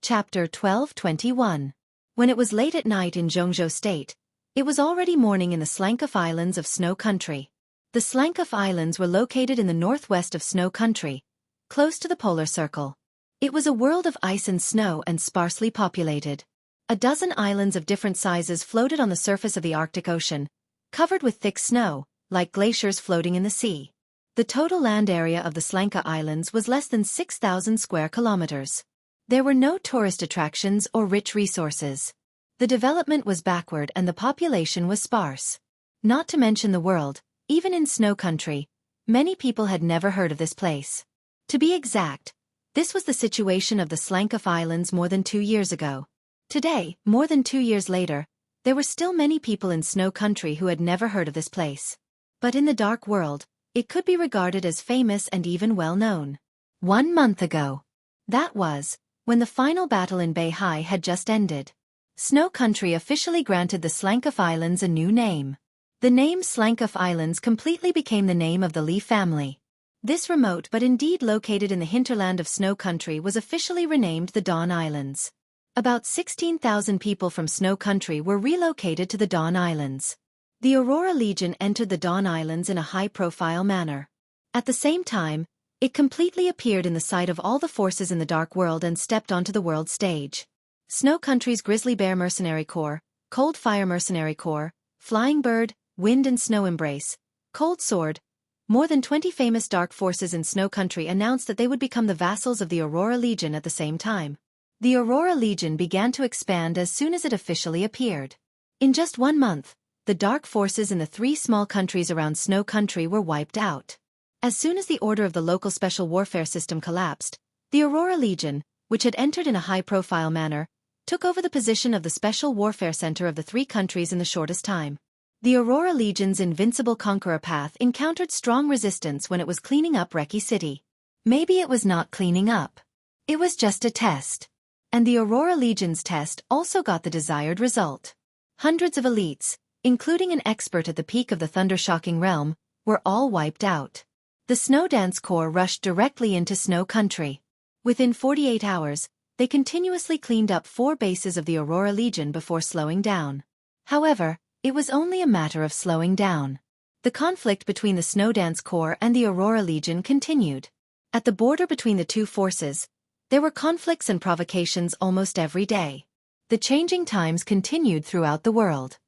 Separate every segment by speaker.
Speaker 1: Chapter 1221. When it was late at night in Jianghu State, it was already morning in the Xianxia Islands of Snow Country. The Xianxia Islands were located in the northwest of Snow Country, close to the polar circle. It was a world of ice and snow and sparsely populated. A dozen islands of different sizes floated on the surface of the Arctic Ocean, covered with thick snow, like glaciers floating in the sea. The total land area of the Xianxia Islands was less than 6,000 square kilometers. There were no tourist attractions or rich resources. The development was backward and the population was sparse. Not to mention the world, even in Snow Country, many people had never heard of this place. To be exact, this was the situation of the Xianxia Islands more than 2 years ago. Today, more than 2 years later, there were still many people in Snow Country who had never heard of this place. But in the dark world, it could be regarded as famous and even well known. 1 month ago. That was when the final battle in Beihai had just ended. Snow Country officially granted the Xianxia Islands a new name. The name Xianxia Islands completely became the name of the Li family. This remote but indeed located in the hinterland of Snow Country was officially renamed the Dawn Islands. About 16,000 people from Snow Country were relocated to the Dawn Islands. The Aurora Legion entered the Dawn Islands in a high-profile manner. At the same time, it completely appeared in the sight of all the forces in the Dark World and stepped onto the world stage. Snow Country's Grizzly Bear Mercenary Corps, Cold Fire Mercenary Corps, Flying Bird, Wind and Snow Embrace, Cold Sword, more than 20 famous dark forces in Snow Country announced that they would become the vassals of the Aurora Legion at the same time. The Aurora Legion began to expand as soon as it officially appeared. In just 1 month, the dark forces in the 3 small countries around Snow Country were wiped out. As soon as the order of the local special warfare system collapsed, the Aurora Legion, which had entered in a high-profile manner, took over the position of the special warfare center of the 3 countries in the shortest time. The Aurora Legion's invincible conqueror path encountered strong resistance when it was cleaning up Reki City. Maybe it was not cleaning up. It was just a test. And the Aurora Legion's test also got the desired result. Hundreds of elites, including an expert at the peak of the Thunder-Shocking Realm, were all wiped out. The Snow Dance Corps rushed directly into Snow Country. Within 48 hours, they continuously cleaned up 4 bases of the Aurora Legion before slowing down. However, it was only a matter of slowing down. The conflict between the Snow Dance Corps and the Aurora Legion continued. At the border between the 2 forces, there were conflicts and provocations almost every day. The changing times continued throughout the world.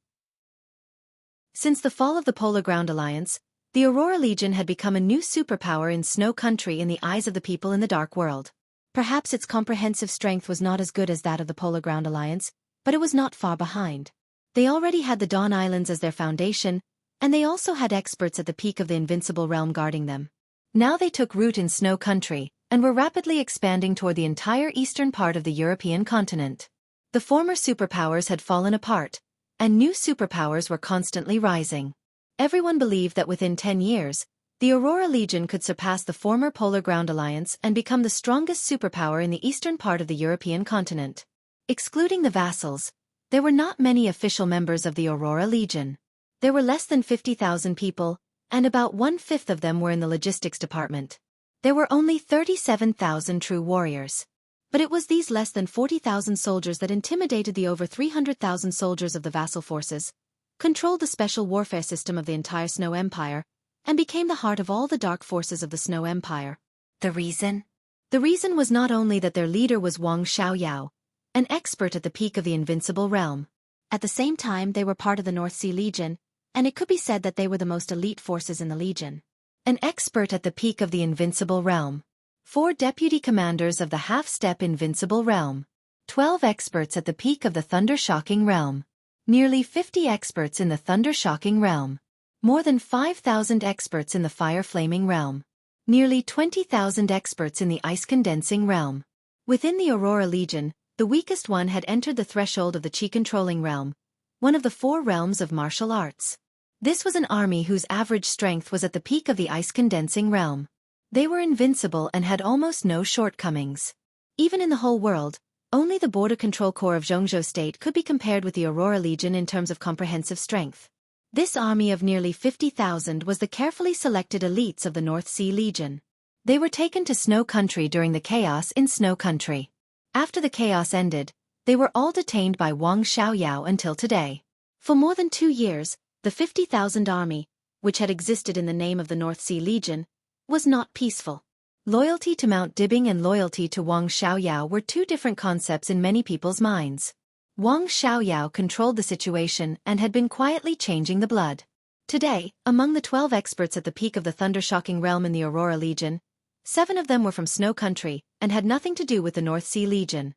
Speaker 1: Since the fall of the Polar Ground Alliance, the Aurora Legion had become a new superpower in Snow Country in the eyes of the people in the Dark World. Perhaps its comprehensive strength was not as good as that of the Polar Ground Alliance, but it was not far behind. They already had the Dawn Islands as their foundation, and they also had experts at the peak of the Invincible Realm guarding them. Now they took root in Snow Country, and were rapidly expanding toward the entire eastern part of the European continent. The former superpowers had fallen apart, and new superpowers were constantly rising. Everyone believed that within 10 years, the Aurora Legion could surpass the former Polar Ground Alliance and become the strongest superpower in the eastern part of the European continent. Excluding the vassals, there were not many official members of the Aurora Legion. There were less than 50,000 people, and about 1/5 of them were in the logistics department. There were only 37,000 true warriors. But it was these less than 40,000 soldiers that intimidated the over 300,000 soldiers of the vassal forces, controlled the special warfare system of the entire Snow Empire, and became the heart of all the dark forces of the Snow Empire. The reason? The reason was not only that their leader was Wang Xiaoyao, an expert at the peak of the Invincible Realm. At the same time they were part of the North Sea Legion, and it could be said that they were the most elite forces in the Legion. An expert at the peak of the Invincible Realm. 4 deputy commanders of the half-step Invincible Realm. 12 experts at the peak of the Thunder-Shocking Realm. Nearly 50 experts in the Thunder-Shocking Realm. More than 5,000 experts in the Fire-Flaming Realm. Nearly 20,000 experts in the Ice-Condensing Realm. Within the Aurora Legion, the weakest one had entered the threshold of the Qi-Controlling Realm, one of the 4 realms of martial arts. This was an army whose average strength was at the peak of the Ice-Condensing Realm. They were invincible and had almost no shortcomings. Even in the whole world, only the Border Control Corps of Jianghu State could be compared with the Aurora Legion in terms of comprehensive strength. This army of nearly 50,000 was the carefully selected elites of the North Sea Legion. They were taken to Snow Country during the chaos in Snow Country. After the chaos ended, they were all detained by Wang Xiaoyao until today. For more than 2 years, the 50,000 army, which had existed in the name of the North Sea Legion, was not peaceful. Loyalty to Mount Dibing and loyalty to Wang Xiaoyao were two different concepts in many people's minds. Wang Xiaoyao controlled the situation and had been quietly changing the blood. Today, among the 12 experts at the peak of the thunder-shocking realm in the Aurora Legion, 7 of them were from Snow Country and had nothing to do with the North Sea Legion.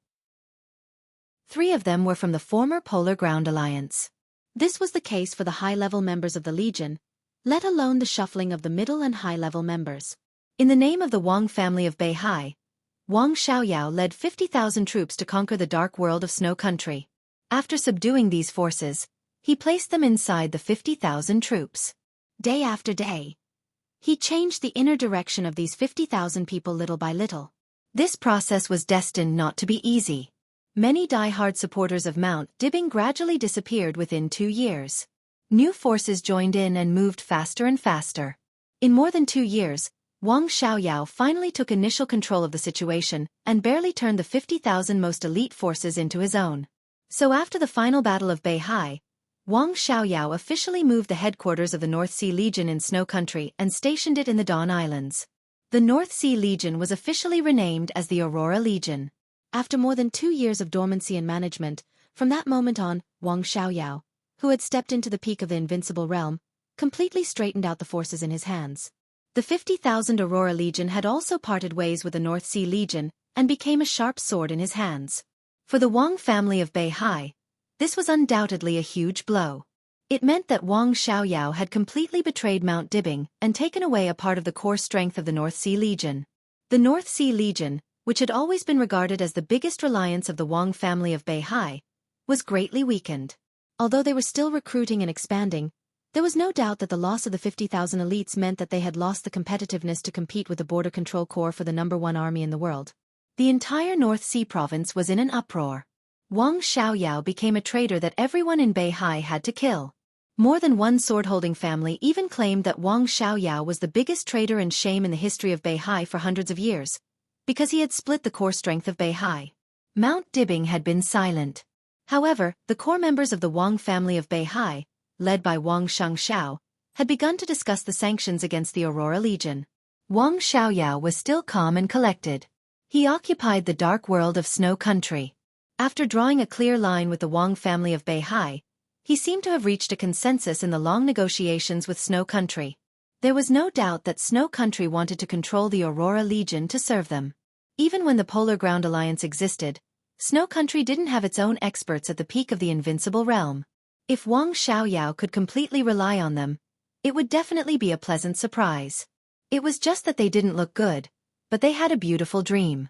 Speaker 1: 3 of them were from the former Polar Ground Alliance. This was the case for the high-level members of the Legion, let alone the shuffling of the middle and high-level members. In the name of the Wang family of Beihai, Wang Xiaoyao led 50,000 troops to conquer the dark world of Snow Country. After subduing these forces, he placed them inside the 50,000 troops. Day after day, he changed the inner direction of these 50,000 people little by little. This process was destined not to be easy. Many die-hard supporters of Mount Dibing gradually disappeared within 2 years. New forces joined in and moved faster and faster. In more than 2 years, Wang Xiaoyao finally took initial control of the situation and barely turned the 50,000 most elite forces into his own. So after the final battle of Beihai, Wang Xiaoyao officially moved the headquarters of the North Sea Legion in Snow Country and stationed it in the Dawn Islands. The North Sea Legion was officially renamed as the Aurora Legion. After more than 2 years of dormancy and management, from that moment on, Wang Xiaoyao, who had stepped into the peak of the invincible realm, completely straightened out the forces in his hands. The 50,000 Aurora Legion had also parted ways with the North Sea Legion and became a sharp sword in his hands. For the Wang family of Beihai, this was undoubtedly a huge blow. It meant that Wang Xiaoyao had completely betrayed Mount Dibing and taken away a part of the core strength of the North Sea Legion. The North Sea Legion, which had always been regarded as the biggest reliance of the Wang family of Beihai, was greatly weakened. Although they were still recruiting and expanding, there was no doubt that the loss of the 50,000 elites meant that they had lost the competitiveness to compete with the Border Control Corps for the #1 army in the world. The entire North Sea province was in an uproar. Wang Xiaoyao became a traitor that everyone in Beihai had to kill. More than one sword-holding family even claimed that Wang Xiaoyao was the biggest traitor and shame in the history of Beihai for hundreds of years, because he had split the core strength of Beihai. Mount Dibing had been silent. However, the core members of the Wang family of Beihai, led by Wang Xianxia, had begun to discuss the sanctions against the Aurora Legion. Wang Xiaoyao was still calm and collected. He occupied the dark world of Snow Country. After drawing a clear line with the Wang family of Beihai, he seemed to have reached a consensus in the long negotiations with Snow Country. There was no doubt that Snow Country wanted to control the Aurora Legion to serve them. Even when the Polar Ground Alliance existed, Snow Country didn't have its own experts at the peak of the invincible realm. If Wang Xiaoyao could completely rely on them, it would definitely be a pleasant surprise. It was just that they didn't look good, but they had a beautiful dream.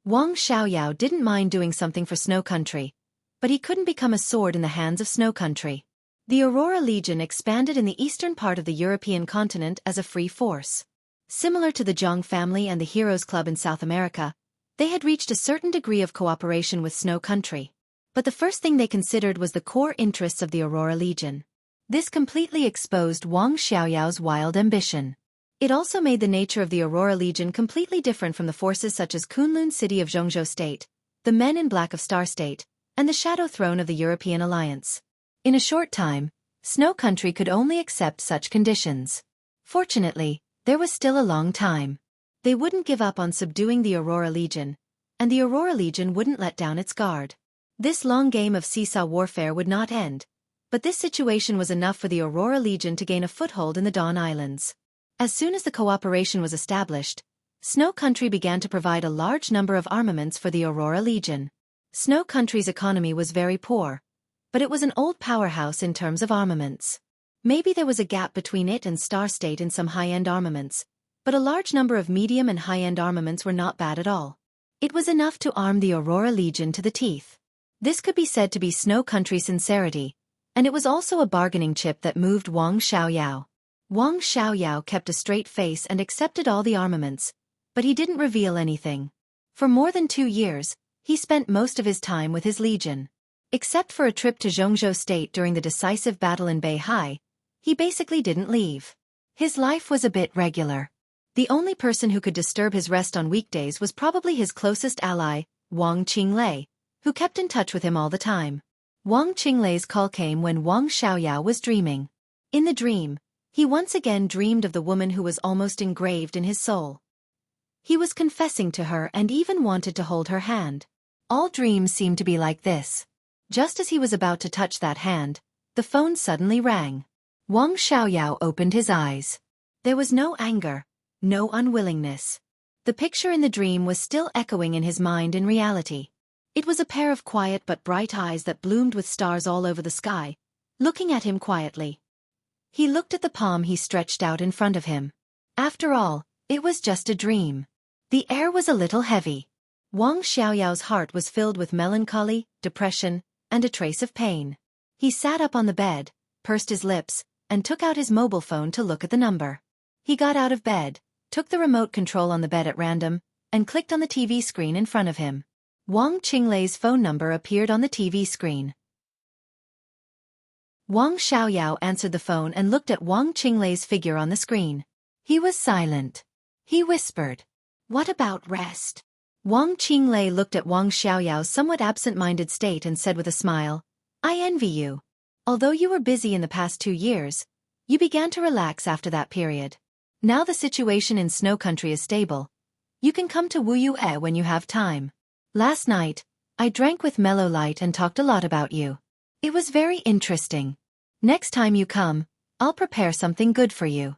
Speaker 1: Wang Xiaoyao didn't mind doing something for Snow Country, but he couldn't become a sword in the hands of Snow Country. The Aurora Legion expanded in the eastern part of the European continent as a free force. Similar to the Jianghu family and the Heroes Club in South America, they had reached a certain degree of cooperation with Snow Country. But the first thing they considered was the core interests of the Aurora Legion. This completely exposed Wang Xiaoyao's wild ambition. It also made the nature of the Aurora Legion completely different from the forces such as Kunlun City of Jianghu State, the Men in Black of Star State, and the Shadow Throne of the European Alliance. In a short time, Snow Country could only accept such conditions. Fortunately, there was still a long time. They wouldn't give up on subduing the Aurora Legion, and the Aurora Legion wouldn't let down its guard. This long game of seesaw warfare would not end, but this situation was enough for the Aurora Legion to gain a foothold in the Dawn Islands. As soon as the cooperation was established, Snow Country began to provide a large number of armaments for the Aurora Legion. Snow Country's economy was very poor, but it was an old powerhouse in terms of armaments. Maybe there was a gap between it and Star State in some high-end armaments, but a large number of medium and high-end armaments were not bad at all. It was enough to arm the Aurora Legion to the teeth. This could be said to be Snow Country's sincerity, and it was also a bargaining chip that moved Wang Xiaoyao. Wang Xiaoyao kept a straight face and accepted all the armaments, but he didn't reveal anything. For more than 2 years, he spent most of his time with his legion. Except for a trip to Jianghu State during the decisive battle in Beihai, he basically didn't leave. His life was a bit regular. The only person who could disturb his rest on weekdays was probably his closest ally, Wang Qinglei, who kept in touch with him all the time. Wang Qinglei's call came when Wang Xiaoyao was dreaming. In the dream, he once again dreamed of the woman who was almost engraved in his soul. He was confessing to her and even wanted to hold her hand. All dreams seem to be like this. Just as he was about to touch that hand, the phone suddenly rang. Wang Xiaoyao opened his eyes. There was no anger, no unwillingness. The picture in the dream was still echoing in his mind in reality. It was a pair of quiet but bright eyes that bloomed with stars all over the sky, looking at him quietly. He looked at the palm he stretched out in front of him. After all, it was just a dream. The air was a little heavy. Wang Xiaoyao's heart was filled with melancholy, depression, and a trace of pain. He sat up on the bed, pursed his lips, and took out his mobile phone to look at the number. He got out of bed, took the remote control on the bed at random, and clicked on the TV screen in front of him. Wang Qinglei's phone number appeared on the TV screen. Wang Xiaoyao answered the phone and looked at Wang Qinglei's figure on the screen. He was silent. He whispered, "What about rest?" Wang Qinglei looked at Wang Xiaoyao's somewhat absent-minded state and said with a smile, "I envy you. Although you were busy in the past 2 years, you began to relax after that period. Now the situation in Snow Country is stable. You can come to Wuxia when you have time. Last night, I drank with Mellow Light and talked a lot about you. It was very interesting. Next time you come, I'll prepare something good for you."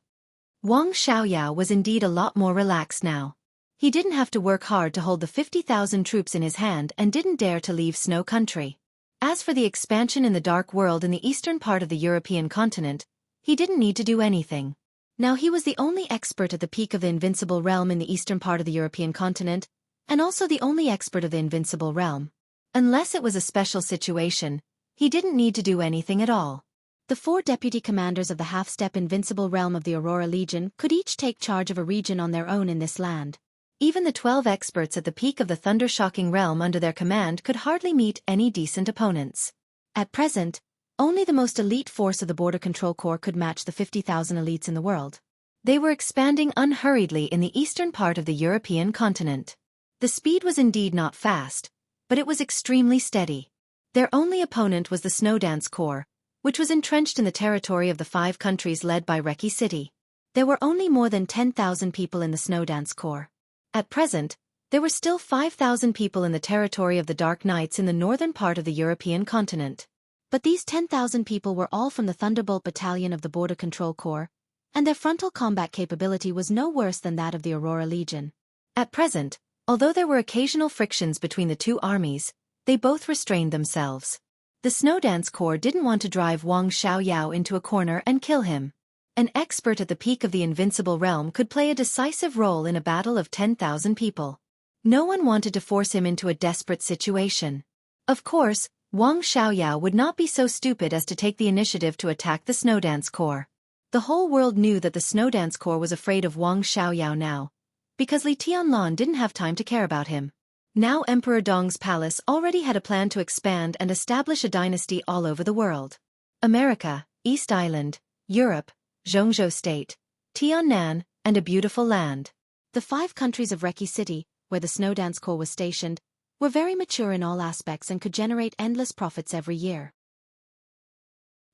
Speaker 1: Wang Xiaoyao was indeed a lot more relaxed now. He didn't have to work hard to hold the 50,000 troops in his hand and didn't dare to leave Snow Country. As for the expansion in the Dark World in the eastern part of the European continent, he didn't need to do anything. Now he was the only expert at the peak of the Invincible Realm in the eastern part of the European continent, and also the only expert of the Invincible Realm. Unless it was a special situation, he didn't need to do anything at all. The 4 deputy commanders of the half-step Invincible Realm of the Aurora Legion could each take charge of a region on their own in this land. Even the 12 experts at the peak of the Thunder-Shocking Realm under their command could hardly meet any decent opponents. At present, only the most elite force of the Border Control Corps could match the 50,000 elites in the world. They were expanding unhurriedly in the eastern part of the European continent. The speed was indeed not fast, but it was extremely steady. Their only opponent was the Snowdance Corps, which was entrenched in the territory of the 5 countries led by Reki City. There were only more than 10,000 people in the Snowdance Corps. At present, there were still 5,000 people in the territory of the Dark Knights in the northern part of the European continent. But these 10,000 people were all from the Thunderbolt Battalion of the Border Control Corps, and their frontal combat capability was no worse than that of the Aurora Legion. At present, although there were occasional frictions between the 2 armies, they both restrained themselves. The Snowdance Corps didn't want to drive Wang Xiaoyao into a corner and kill him. An expert at the peak of the Invincible Realm could play a decisive role in a battle of 10,000 people. No one wanted to force him into a desperate situation. Of course, Wang Xiaoyao would not be so stupid as to take the initiative to attack the Snowdance Corps. The whole world knew that the Snowdance Corps was afraid of Wang Xiaoyao now, because Li Tianlan didn't have time to care about him. Now Emperor Dong's palace already had a plan to expand and establish a dynasty all over the world. America, East Island, Europe, Jianghu State, Tiannan, and a beautiful land. The 5 countries of Reki City, where the Snowdance Corps was stationed, were very mature in all aspects and could generate endless profits every year.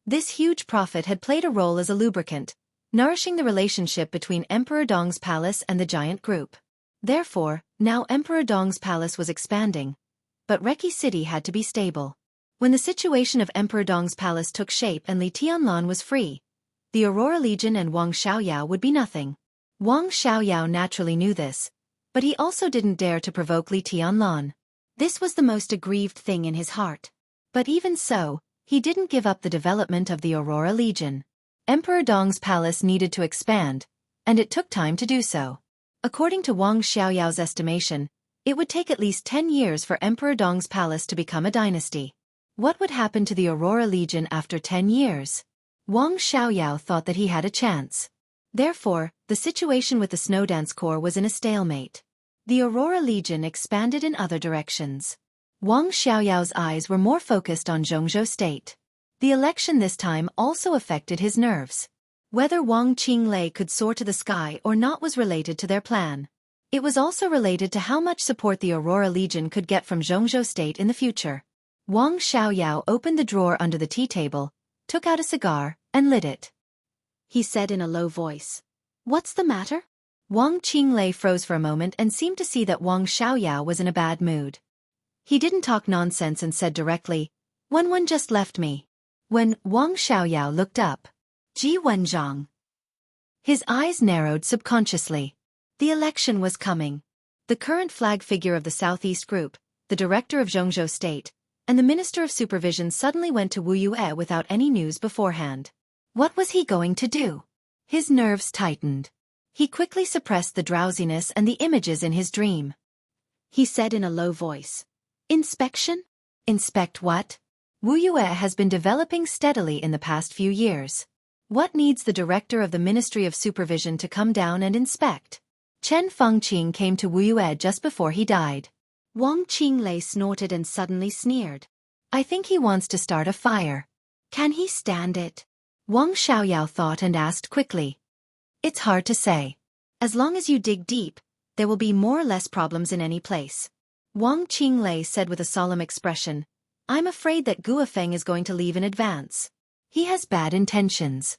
Speaker 1: This huge profit had played a role as a lubricant, nourishing the relationship between Emperor Dong's palace and the giant group. Therefore, now Emperor Dong's palace was expanding, but Reki City had to be stable. When the situation of Emperor Dong's palace took shape and Li Tianlan was free, the Aurora Legion and Wang Xiaoyao would be nothing. Wang Xiaoyao naturally knew this, but he also didn't dare to provoke Li Tianlan. This was the most aggrieved thing in his heart. But even so, he didn't give up the development of the Aurora Legion. Emperor Dong's palace needed to expand, and it took time to do so. According to Wang Xiaoyao's estimation, it would take at least 10 years for Emperor Dong's palace to become a dynasty. What would happen to the Aurora Legion after 10 years? Wang Xiaoyao thought that he had a chance. Therefore, the situation with the Snowdance Corps was in a stalemate. The Aurora Legion expanded in other directions. Wang Xiaoyao's eyes were more focused on Jianghu State. The election this time also affected his nerves. Whether Wang Qinglei could soar to the sky or not was related to their plan. It was also related to how much support the Aurora Legion could get from Jianghu State in the future. Wang Xiaoyao opened the drawer under the tea table, took out a cigar, and lit it. He said in a low voice, "What's the matter?" Wang Qinglei froze for a moment and seemed to see that Wang Xiaoyao was in a bad mood. He didn't talk nonsense and said directly, "Wenwen just left me." When Wang Xiaoyao looked up, Ji Wenzhang. His eyes narrowed subconsciously. The election was coming. The current flag figure of the Southeast Group, the director of Jianghu State, and the Minister of Supervision suddenly went to Wuxia without any news beforehand. What was he going to do? His nerves tightened. He quickly suppressed the drowsiness and the images in his dream. He said in a low voice, "Inspection? Inspect what? Wuxia has been developing steadily in the past few years. What needs the director of the Ministry of Supervision to come down and inspect?" Chen Fengqing came to Wuxia just before he died. Wang Qinglei snorted and suddenly sneered. "I think he wants to start a fire. Can he stand it?" Wang Xiaoyao thought and asked quickly. "It's hard to say. As long as you dig deep, there will be more or less problems in any place." Wang Qinglei said with a solemn expression, "I'm afraid that Guofeng is going to leave in advance. He has bad intentions."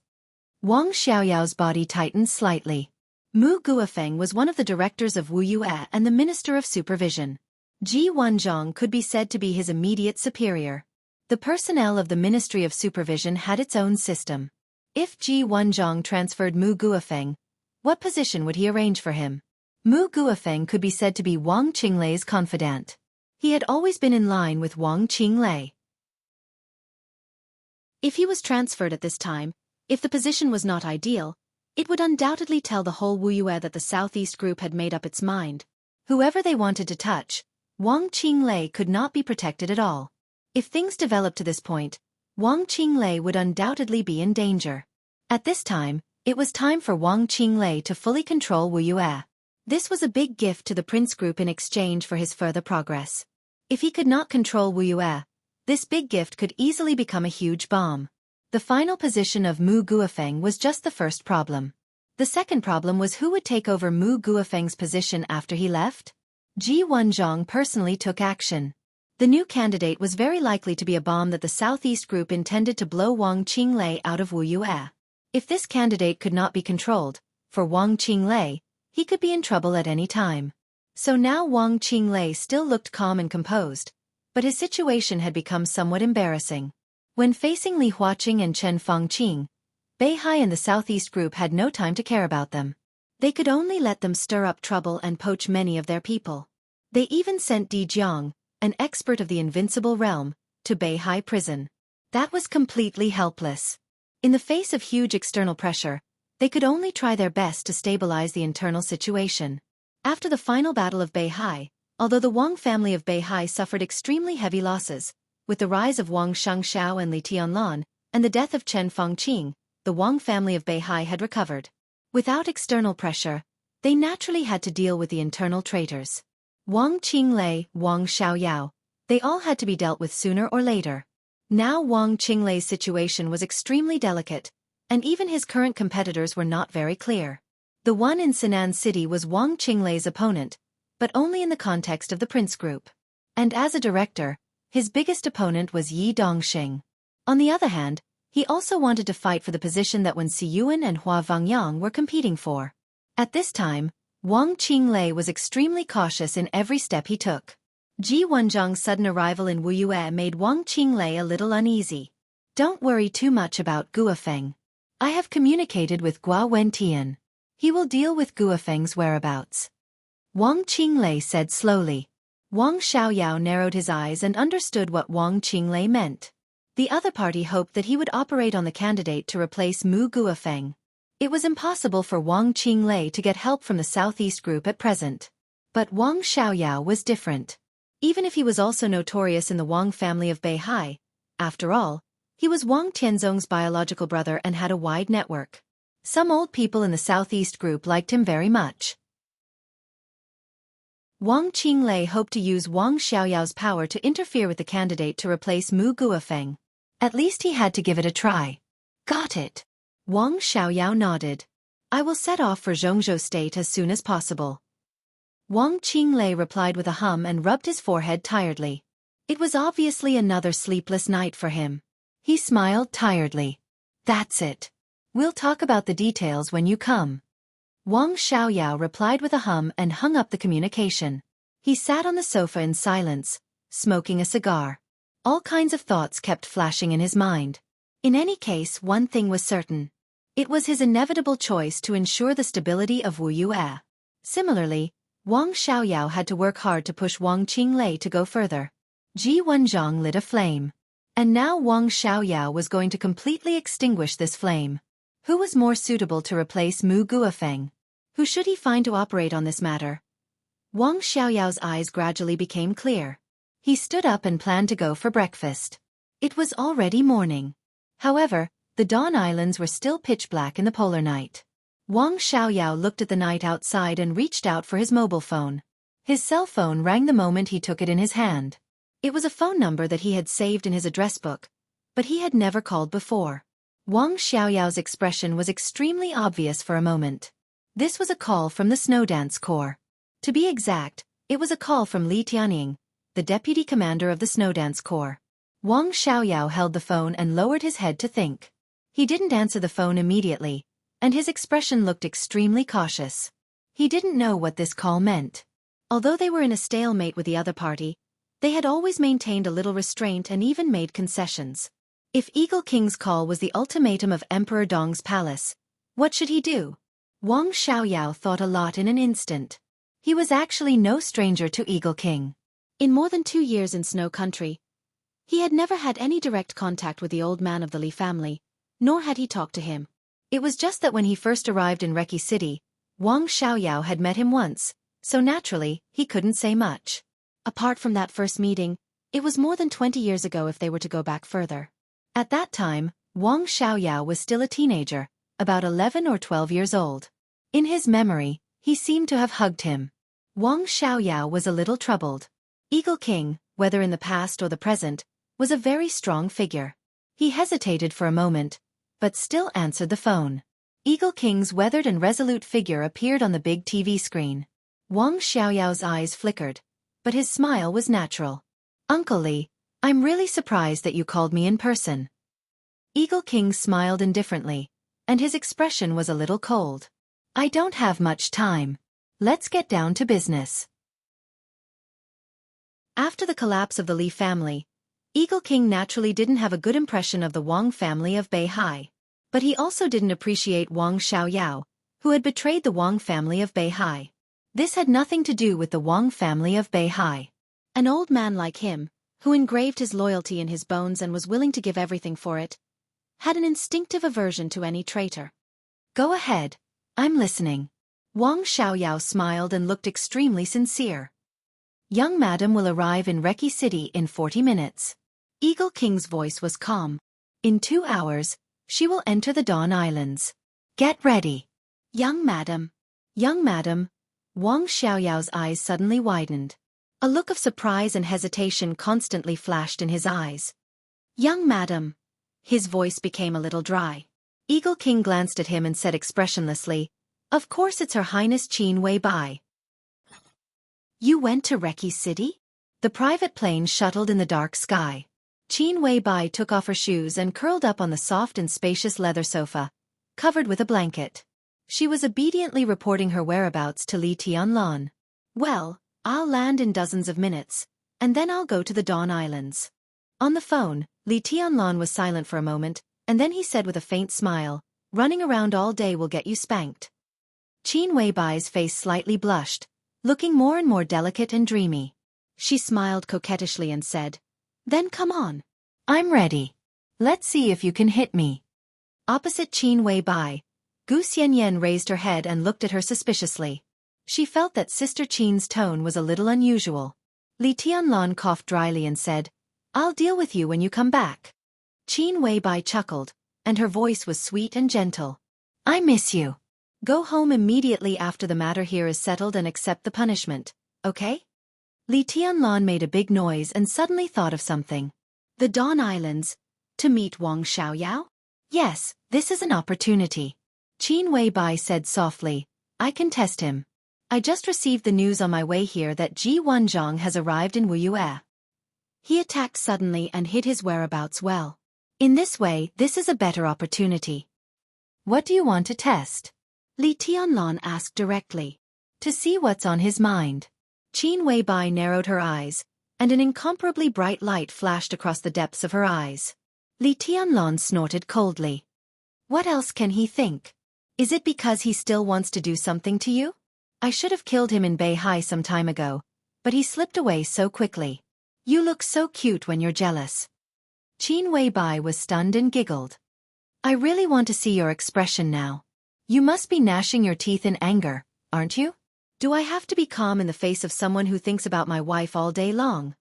Speaker 1: Wang Xiaoyao's body tightened slightly. Mu Guofeng was one of the directors of Wuxia and the Minister of Supervision. Ji Wenzhang could be said to be his immediate superior. The personnel of the Ministry of Supervision had its own system. If Ji Wenzhang transferred Mu Guofeng, what position would he arrange for him? Mu Guofeng could be said to be Wang Qinglei's confidant. He had always been in line with Wang Qinglei. If he was transferred at this time, if the position was not ideal, it would undoubtedly tell the whole Wuxia that the Southeast Group had made up its mind. Whoever they wanted to touch, Wang Qinglei could not be protected at all. If things developed to this point, Wang Qinglei would undoubtedly be in danger. At this time, it was time for Wang Qinglei to fully control Wuxia. This was a big gift to the Prince Group in exchange for his further progress. If he could not control Wuxia, this big gift could easily become a huge bomb. The final position of Mu Guofeng was just the first problem. The second problem was who would take over Mu Guofeng's position after he left? Ji Wenzhang personally took action. The new candidate was very likely to be a bomb that the Southeast Group intended to blow Wang Qinglei out of Wuxia. If this candidate could not be controlled, for Wang Qinglei, he could be in trouble at any time. So now Wang Qinglei still looked calm and composed, but his situation had become somewhat embarrassing. When facing Li Huaqing and Chen Fengqing, Beihai and the Southeast Group had no time to care about them. They could only let them stir up trouble and poach many of their people. They even sent Di Jiang, an expert of the Invincible Realm, to Beihai prison. That was completely helpless. In the face of huge external pressure, they could only try their best to stabilize the internal situation. After the final battle of Beihai, although the Wang family of Beihai suffered extremely heavy losses, with the rise of Wang Xiangxiao and Li Tianlan, and the death of Chen Fengqing, the Wang family of Beihai had recovered. Without external pressure, they naturally had to deal with the internal traitors. Wang Qinglei, Wang Xiaoyao, they all had to be dealt with sooner or later. Now Wang Qinglei's situation was extremely delicate, and even his current competitors were not very clear. The one in Sinan City was Wang Qinglei's opponent, but only in the context of the Prince Group. And as a director, his biggest opponent was Yi Dongxing. On the other hand, he also wanted to fight for the position that Wen Siyuan and Hua Vangyang were competing for. At this time, Wang Qinglei was extremely cautious in every step he took. Ji Wenzhang's sudden arrival in Wuxia made Wang Qinglei a little uneasy. "Don't worry too much about Guofeng. I have communicated with Gua Wentian. He will deal with Guofeng's whereabouts," Wang Qinglei said slowly. Wang Xiaoyao narrowed his eyes and understood what Wang Qinglei meant. The other party hoped that he would operate on the candidate to replace Mu Guofeng. It was impossible for Wang Qinglei to get help from the Southeast Group at present. But Wang Xiaoyao was different. Even if he was also notorious in the Wang family of Beihai, after all, he was Wang Tianzong's biological brother and had a wide network. Some old people in the Southeast Group liked him very much. Wang Qinglei hoped to use Wang Xiaoyao's power to interfere with the candidate to replace Mu Guofeng. At least he had to give it a try. Got it. Wang Xiaoyao nodded. I will set off for Jianghu state as soon as possible. Wang Qinglei replied with a hum and rubbed his forehead tiredly. It was obviously another sleepless night for him. He smiled tiredly. That's it. We'll talk about the details when you come. Wang Xiaoyao replied with a hum and hung up the communication. He sat on the sofa in silence, smoking a cigar. All kinds of thoughts kept flashing in his mind. In any case, one thing was certain. It was his inevitable choice to ensure the stability of Wuxia. Similarly, Wang Xiaoyao had to work hard to push Wang Qinglei to go further. Ji Wenzhang lit a flame. And now Wang Xiaoyao was going to completely extinguish this flame. Who was more suitable to replace Mu Guofeng? Who should he find to operate on this matter? Wang Xiaoyao's eyes gradually became clear. He stood up and planned to go for breakfast. It was already morning. However, the Dawn Islands were still pitch black in the polar night. Wang Xiaoyao looked at the night outside and reached out for his mobile phone. His cell phone rang the moment he took it in his hand. It was a phone number that he had saved in his address book, but he had never called before. Wang Xiaoyao's expression was extremely obvious for a moment. This was a call from the Snow Dance Corps. To be exact, it was a call from Li Tianying, the deputy commander of the Snow Dance Corps. Wang Xiaoyao held the phone and lowered his head to think. He didn't answer the phone immediately, and his expression looked extremely cautious. He didn't know what this call meant. Although they were in a stalemate with the other party, they had always maintained a little restraint and even made concessions. If Eagle King's call was the ultimatum of Emperor Dong's palace, what should he do? Wang Xiaoyao thought a lot in an instant. He was actually no stranger to Eagle King. In more than 2 years in Snow Country, he had never had any direct contact with the old man of the Li family, nor had he talked to him. It was just that when he first arrived in Reki City, Wang Xiaoyao had met him once, so naturally, he couldn't say much. Apart from that first meeting, it was more than 20 years ago if they were to go back further. At that time, Wang Xiaoyao was still a teenager, about 11 or 12 years old. In his memory, he seemed to have hugged him. Wang Xiaoyao was a little troubled. Eagle King, whether in the past or the present, was a very strong figure. He hesitated for a moment, but still answered the phone. Eagle King's weathered and resolute figure appeared on the big TV screen. Wang Xiaoyao's eyes flickered, but his smile was natural. Uncle Li, I'm really surprised that you called me in person. Eagle King smiled indifferently, and his expression was a little cold. I don't have much time. Let's get down to business. After the collapse of the Li family, Eagle King naturally didn't have a good impression of the Wang family of Beihai. But he also didn't appreciate Wang Xiaoyao, who had betrayed the Wang family of Beihai. This had nothing to do with the Wang family of Beihai. An old man like him, who engraved his loyalty in his bones and was willing to give everything for it, had an instinctive aversion to any traitor. Go ahead, I'm listening. Wang Xiaoyao smiled and looked extremely sincere. Young madam will arrive in Reki City in 40 minutes. Eagle King's voice was calm. In 2 hours, she will enter the Dawn Islands. Get ready. Young madam. Young madam. Wang Xiaoyao's eyes suddenly widened. A look of surprise and hesitation constantly flashed in his eyes. Young madam. His voice became a little dry. Eagle King glanced at him and said expressionlessly, Of course it's Her Highness Qin Wei Bai. You went to Reki City? The private plane shuttled in the dark sky. Qin Wei Bai took off her shoes and curled up on the soft and spacious leather sofa, covered with a blanket. She was obediently reporting her whereabouts to Li Tianlan. Well, I'll land in dozens of minutes, and then I'll go to the Dawn Islands. On the phone, Li Tianlan was silent for a moment, and then he said with a faint smile, Running around all day will get you spanked. Qin Wei Bai's face slightly blushed, looking more and more delicate and dreamy. She smiled coquettishly and said, Then come on. I'm ready. Let's see if you can hit me. Opposite Qin Wei Bai, Gu Xianyan raised her head and looked at her suspiciously. She felt that Sister Qin's tone was a little unusual. Li Tianlan coughed dryly and said, I'll deal with you when you come back. Qin Wei Bai chuckled, and her voice was sweet and gentle. I miss you. Go home immediately after the matter here is settled and accept the punishment, okay? Li Tianlan made a big noise and suddenly thought of something. The Dawn Islands, to meet Wang Xiaoyao? Yes, this is an opportunity. Qin Weibai said softly, I can test him. I just received the news on my way here that Ji Wanzhong has arrived in Wuxia. He attacked suddenly and hid his whereabouts well. In this way, this is a better opportunity. What do you want to test? Li Tianlan asked directly. To see what's on his mind. Qin Weibai narrowed her eyes, and an incomparably bright light flashed across the depths of her eyes. Li Tianlan snorted coldly. What else can he think? Is it because he still wants to do something to you? I should have killed him in Beihai some time ago, but he slipped away so quickly. You look so cute when you're jealous. Qin Weibai was stunned and giggled. I really want to see your expression now. You must be gnashing your teeth in anger, aren't you? Do I have to be calm in the face of someone who thinks about my wife all day long?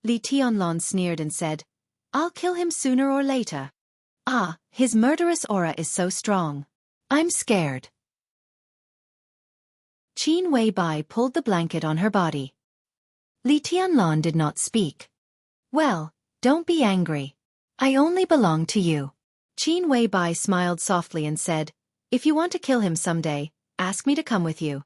Speaker 1: Li Tianlan sneered and said, I'll kill him sooner or later. Ah, his murderous aura is so strong. I'm scared. Qin Weibai pulled the blanket on her body. Li Tianlan did not speak. Well, don't be angry. I only belong to you. Qin Weibai smiled softly and said, If you want to kill him someday, ask me to come with you.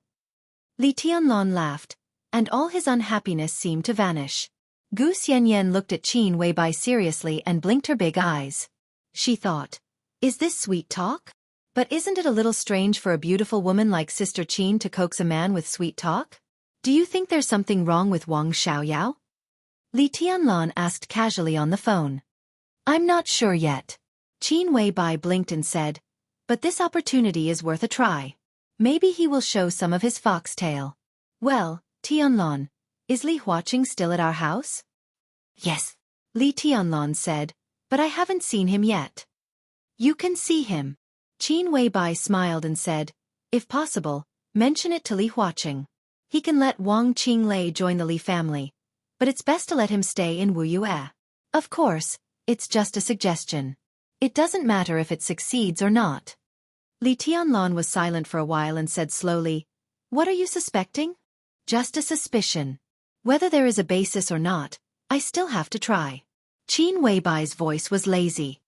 Speaker 1: Li Tianlan laughed, and all his unhappiness seemed to vanish. Gu Xianyan looked at Qin Weibai seriously and blinked her big eyes. She thought, is this sweet talk? But isn't it a little strange for a beautiful woman like Sister Qin to coax a man with sweet talk? Do you think there's something wrong with Wang Xiaoyao? Li Tianlan asked casually on the phone. I'm not sure yet. Qin Weibai blinked and said, but this opportunity is worth a try. Maybe he will show some of his foxtail. Well, Tianlan, is Li Huaqing still at our house? Yes, Li Tianlan said, but I haven't seen him yet. You can see him. Qin Weibai smiled and said, if possible, mention it to Li Huaqing. He can let Wang Qinglei join the Li family, but it's best to let him stay in Wuxia. Of course, it's just a suggestion. It doesn't matter if it succeeds or not. Li Tianlan was silent for a while and said slowly, what are you suspecting? Just a suspicion. Whether there is a basis or not, I still have to try. Qin Weibai's voice was lazy.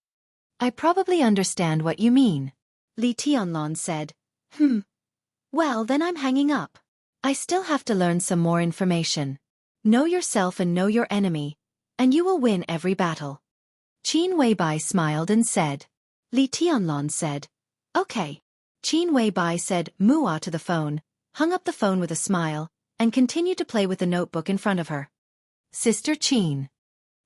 Speaker 1: I probably understand what you mean. Li Tianlan said, Well, then I'm hanging up. I still have to learn some more information. Know yourself and know your enemy, and you will win every battle. Qin Weibai smiled and said. Li Tianlan said, okay. Qin Weibai said "Mua" to the phone, hung up the phone with a smile, and continued to play with the notebook in front of her. Sister Qin.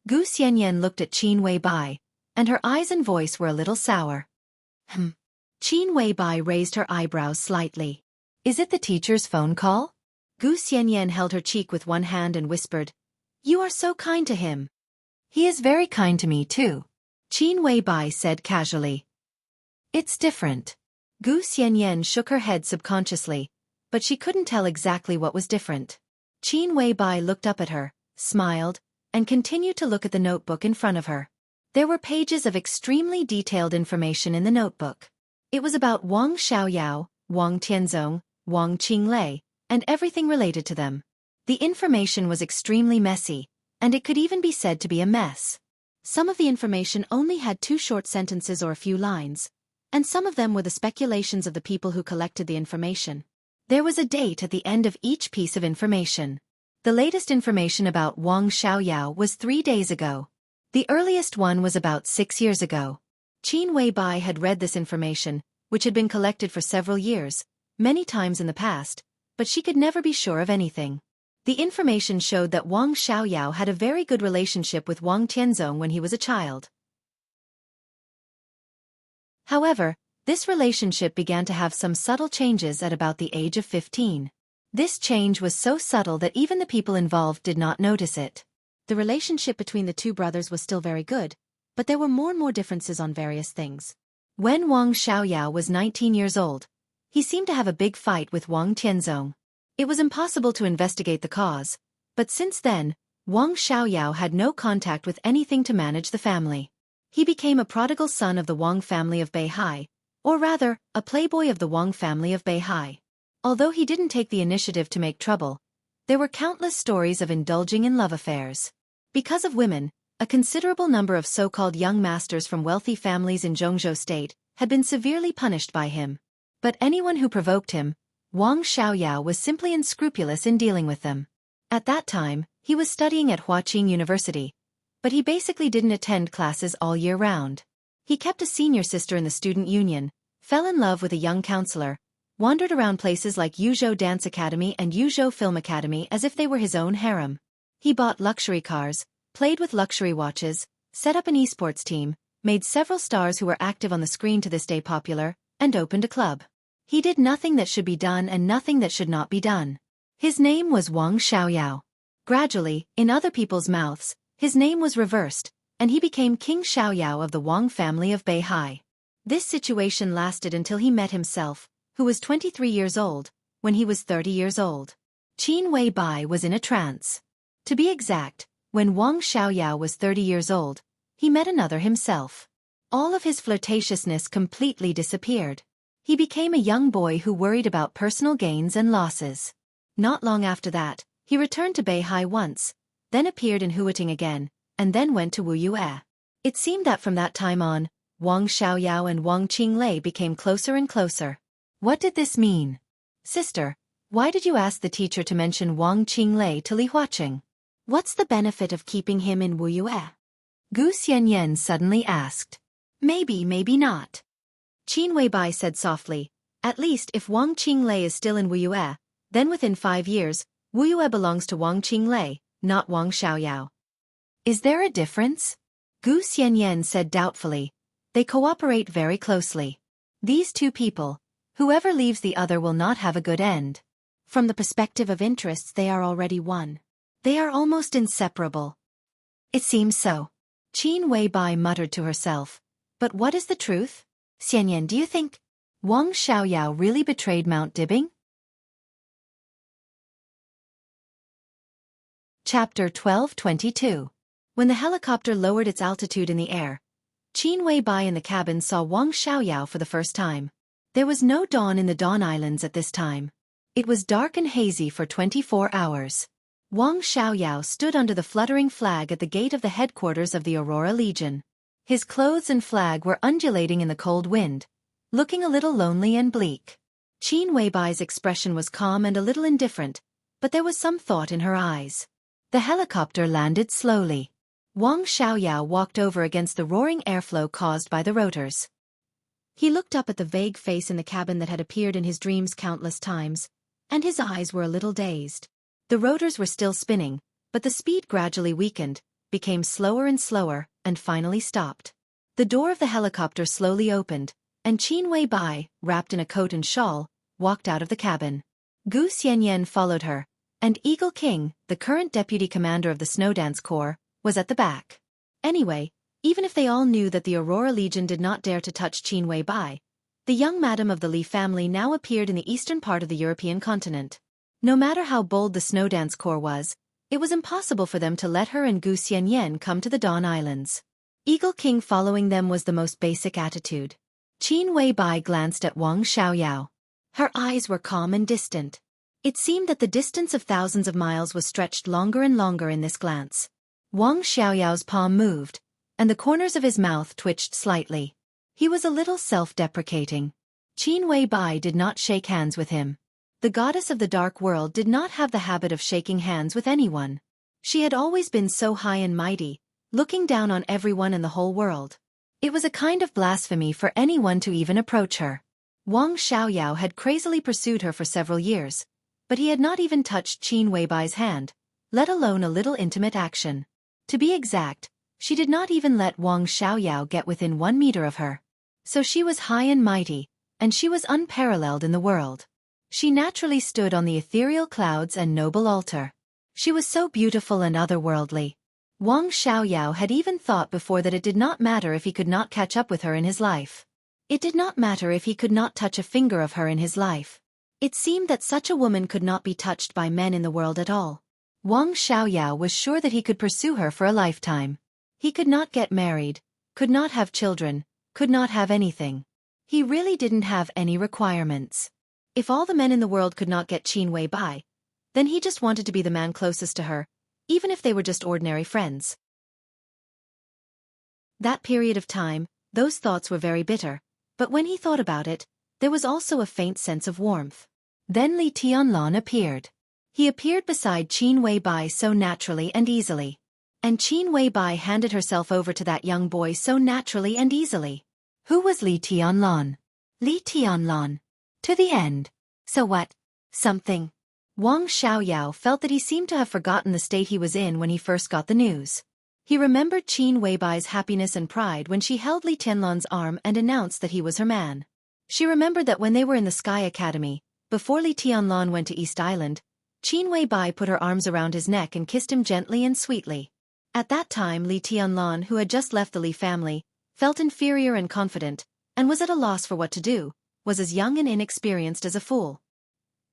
Speaker 1: Gu Xianyan looked at Qin Weibai, and her eyes and voice were a little sour. Qin Weibai raised her eyebrows slightly. Is it the teacher's phone call? Gu Xianyan held her cheek with one hand and whispered, You are so kind to him. He is very kind to me too. Qin Weibai said casually. It's different. Gu Xianyan shook her head subconsciously, but she couldn't tell exactly what was different. Qin Weibai looked up at her, smiled, and continued to look at the notebook in front of her. There were pages of extremely detailed information in the notebook. It was about Wang Xiaoyao, Wang Tianzong, Wang Qinglei, and everything related to them. The information was extremely messy, and it could even be said to be a mess. Some of the information only had 2 short sentences or a few lines, and some of them were the speculations of the people who collected the information. There was a date at the end of each piece of information. The latest information about Wang Xiaoyao was 3 days ago. The earliest one was about 6 years ago. Qin Weibai had read this information, which had been collected for several years, many times in the past, but she could never be sure of anything. The information showed that Wang Xiaoyao had a very good relationship with Wang Tianzong when he was a child. However, this relationship began to have some subtle changes at about the age of 15. This change was so subtle that even the people involved did not notice it. The relationship between the 2 brothers was still very good, but there were more and more differences on various things. When Wang Xiaoyao was 19 years old, he seemed to have a big fight with Wang Tianzong. It was impossible to investigate the cause, but since then, Wang Xiaoyao had no contact with anything to manage the family. He became a prodigal son of the Wang family of Beihai, or rather, a playboy of the Wang family of Beihai. Although he didn't take the initiative to make trouble, there were countless stories of indulging in love affairs. Because of women, A considerable number of so-called young masters from wealthy families in Jianghu state had been severely punished by him. But anyone who provoked him, Wang Xiaoyao was simply unscrupulous in dealing with them. At that time, he was studying at Huaqing University, but he basically didn't attend classes all year round. He kept a senior sister in the student union, fell in love with a young counselor, wandered around places like Yuzhou Dance Academy and Yuzhou Film Academy as if they were his own harem. He bought luxury cars, played with luxury watches, set up an esports team, made several stars who were active on the screen to this day popular, and opened a club. He did nothing that should be done and nothing that should not be done. His name was Wang Xiaoyao. Gradually, in other people's mouths, his name was reversed, and he became King Xiaoyao of the Wang family of Beihai. This situation lasted until he met himself, who was 23 years old, when he was 30 years old. Qin Weibai was in a trance. To be exact, when Wang Xiaoyao was 30 years old, he met another himself. All of his flirtatiousness completely disappeared. He became a young boy who worried about personal gains and losses. Not long after that, he returned to Beihai once, then appeared in Huating again, and then went to Wuxia. It seemed that from that time on, Wang Xiaoyao and Wang Qinglei became closer and closer. What did this mean? Sister, why did you ask the teacher to mention Wang Qinglei to Li Huaqing? What's the benefit of keeping him in Wuxia? Gu Xianyan suddenly asked. Maybe not. Qin Weibai said softly, at least if Wang Qinglei is still in Wuxia, then within 5 years, Wuxia belongs to Wang Qinglei, not Wang Xiaoyao. Is there a difference? Gu Xianyan said doubtfully. They cooperate very closely. These two people, whoever leaves the other will not have a good end. From the perspective of interests they are already one. They are almost inseparable. It seems so. Qin Weibai muttered to herself. But what is the truth? Xianyan, do you think Wang Xiaoyao really betrayed Mount Dibing? Chapter 12:22. When the helicopter lowered its altitude in the air, Qin Weibai in the cabin saw Wang Xiaoyao for the first time. There was no dawn in the Dawn Islands at this time. It was dark and hazy for 24 hours. Wang Xiaoyao stood under the fluttering flag at the gate of the headquarters of the Aurora Legion. His clothes and flag were undulating in the cold wind, looking a little lonely and bleak. Qin Weibai's expression was calm and a little indifferent, but there was some thought in her eyes. The helicopter landed slowly. Wang Xiaoyao walked over against the roaring airflow caused by the rotors. He looked up at the vague face in the cabin that had appeared in his dreams countless times, and his eyes were a little dazed. The rotors were still spinning, but the speed gradually weakened, became slower and slower, and finally stopped. The door of the helicopter slowly opened, and Qin Weibai, wrapped in a coat and shawl, walked out of the cabin. Gu Xianyan followed her, and Eagle King, the current deputy commander of the Snowdance Corps, was at the back. Anyway, even if they all knew that the Aurora Legion did not dare to touch Qin Weibai, the young madam of the Li family now appeared in the eastern part of the European continent. No matter how bold the Snowdance Corps was, it was impossible for them to let her and Gu Xianyan come to the Dawn Islands. Eagle King following them was the most basic attitude. Qin Weibai glanced at Wang Xiaoyao. Her eyes were calm and distant. It seemed that the distance of thousands of miles was stretched longer and longer in this glance. Wang Xiaoyao's palm moved, and the corners of his mouth twitched slightly. He was a little self-deprecating. Qin Weibai did not shake hands with him. The goddess of the dark world did not have the habit of shaking hands with anyone. She had always been so high and mighty, looking down on everyone in the whole world. It was a kind of blasphemy for anyone to even approach her. Wang Xiaoyao had crazily pursued her for several years, but he had not even touched Qin Weibai's hand, let alone a little intimate action. To be exact, she did not even let Wang Xiaoyao get within 1 meter of her. So she was high and mighty, and she was unparalleled in the world. She naturally stood on the ethereal clouds and noble altar. She was so beautiful and otherworldly. Wang Xiaoyao had even thought before that it did not matter if he could not catch up with her in his life. It did not matter if he could not touch a finger of her in his life. It seemed that such a woman could not be touched by men in the world at all. Wang Xiaoyao was sure that he could pursue her for a lifetime. He could not get married, could not have children, could not have anything. He really didn't have any requirements. If all the men in the world could not get Qin Weibai, then he just wanted to be the man closest to her, even if they were just ordinary friends. That period of time, those thoughts were very bitter, but when he thought about it, there was also a faint sense of warmth. Then Li Tianlan appeared. He appeared beside Qin Weibai so naturally and easily. And Qin Weibai handed herself over to that young boy so naturally and easily. Who was Li Tianlan? Li Tianlan. To the end. So what? Something. Wang Xiaoyao felt that he seemed to have forgotten the state he was in when he first got the news. He remembered Qin Weibai's happiness and pride when she held Li Tianlan's arm and announced that he was her man. She remembered that when they were in the Sky Academy, before Li Tianlan went to East Island, Qin Weibai put her arms around his neck and kissed him gently and sweetly. At that time Li Tianlan, who had just left the Li family, felt inferior and confident, and was at a loss for what to do, was as young and inexperienced as a fool.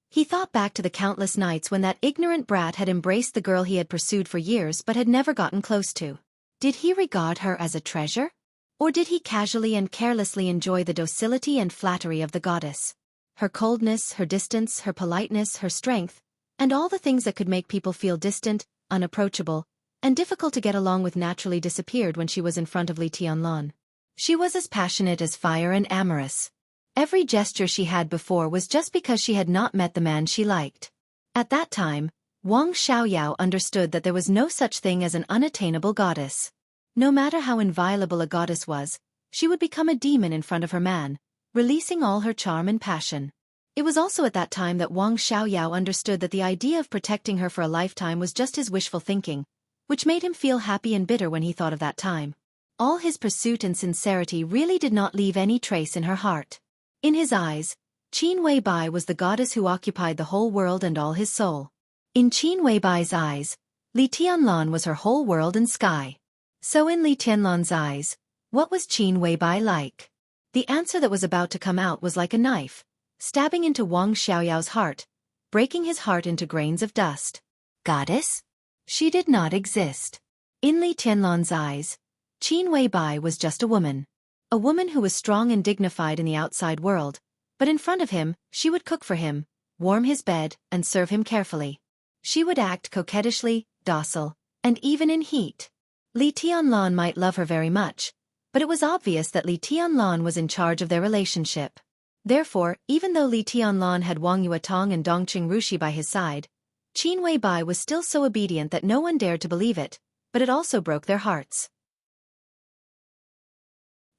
Speaker 1: He thought back to the countless nights when that ignorant brat had embraced the girl he had pursued for years but had never gotten close to. Did he regard her as a treasure? Or did he casually and carelessly enjoy the docility and flattery of the goddess? Her coldness, her distance, her politeness, her strength, and all the things that could make people feel distant, unapproachable, and difficult to get along with naturally disappeared when she was in front of Li Tianlan. She was as passionate as fire and amorous. Every gesture she had before was just because she had not met the man she liked. At that time, Wang Xiaoyao understood that there was no such thing as an unattainable goddess. No matter how inviolable a goddess was, she would become a demon in front of her man, releasing all her charm and passion. It was also at that time that Wang Xiaoyao understood that the idea of protecting her for a lifetime was just his wishful thinking, which made him feel happy and bitter when he thought of that time. All his pursuit and sincerity really did not leave any trace in her heart. In his eyes, Qin Weibai was the goddess who occupied the whole world and all his soul. In Qin Weibai's eyes, Li Tianlan was her whole world and sky. So in Li Tianlan's eyes, what was Qin Weibai like? The answer that was about to come out was like a knife, stabbing into Wang Xiaoyao's heart, breaking his heart into grains of dust. Goddess? She did not exist. In Li Tianlan's eyes, Qin Weibai was just a woman. A woman who was strong and dignified in the outside world, but in front of him, she would cook for him, warm his bed, and serve him carefully. She would act coquettishly, docile, and even in heat. Li Tianlan might love her very much, but it was obvious that Li Tianlan was in charge of their relationship. Therefore, even though Li Tianlan had Wang Yuetong and Dongqing Rushi by his side, Qin Weibai was still so obedient that no one dared to believe it, but it also broke their hearts.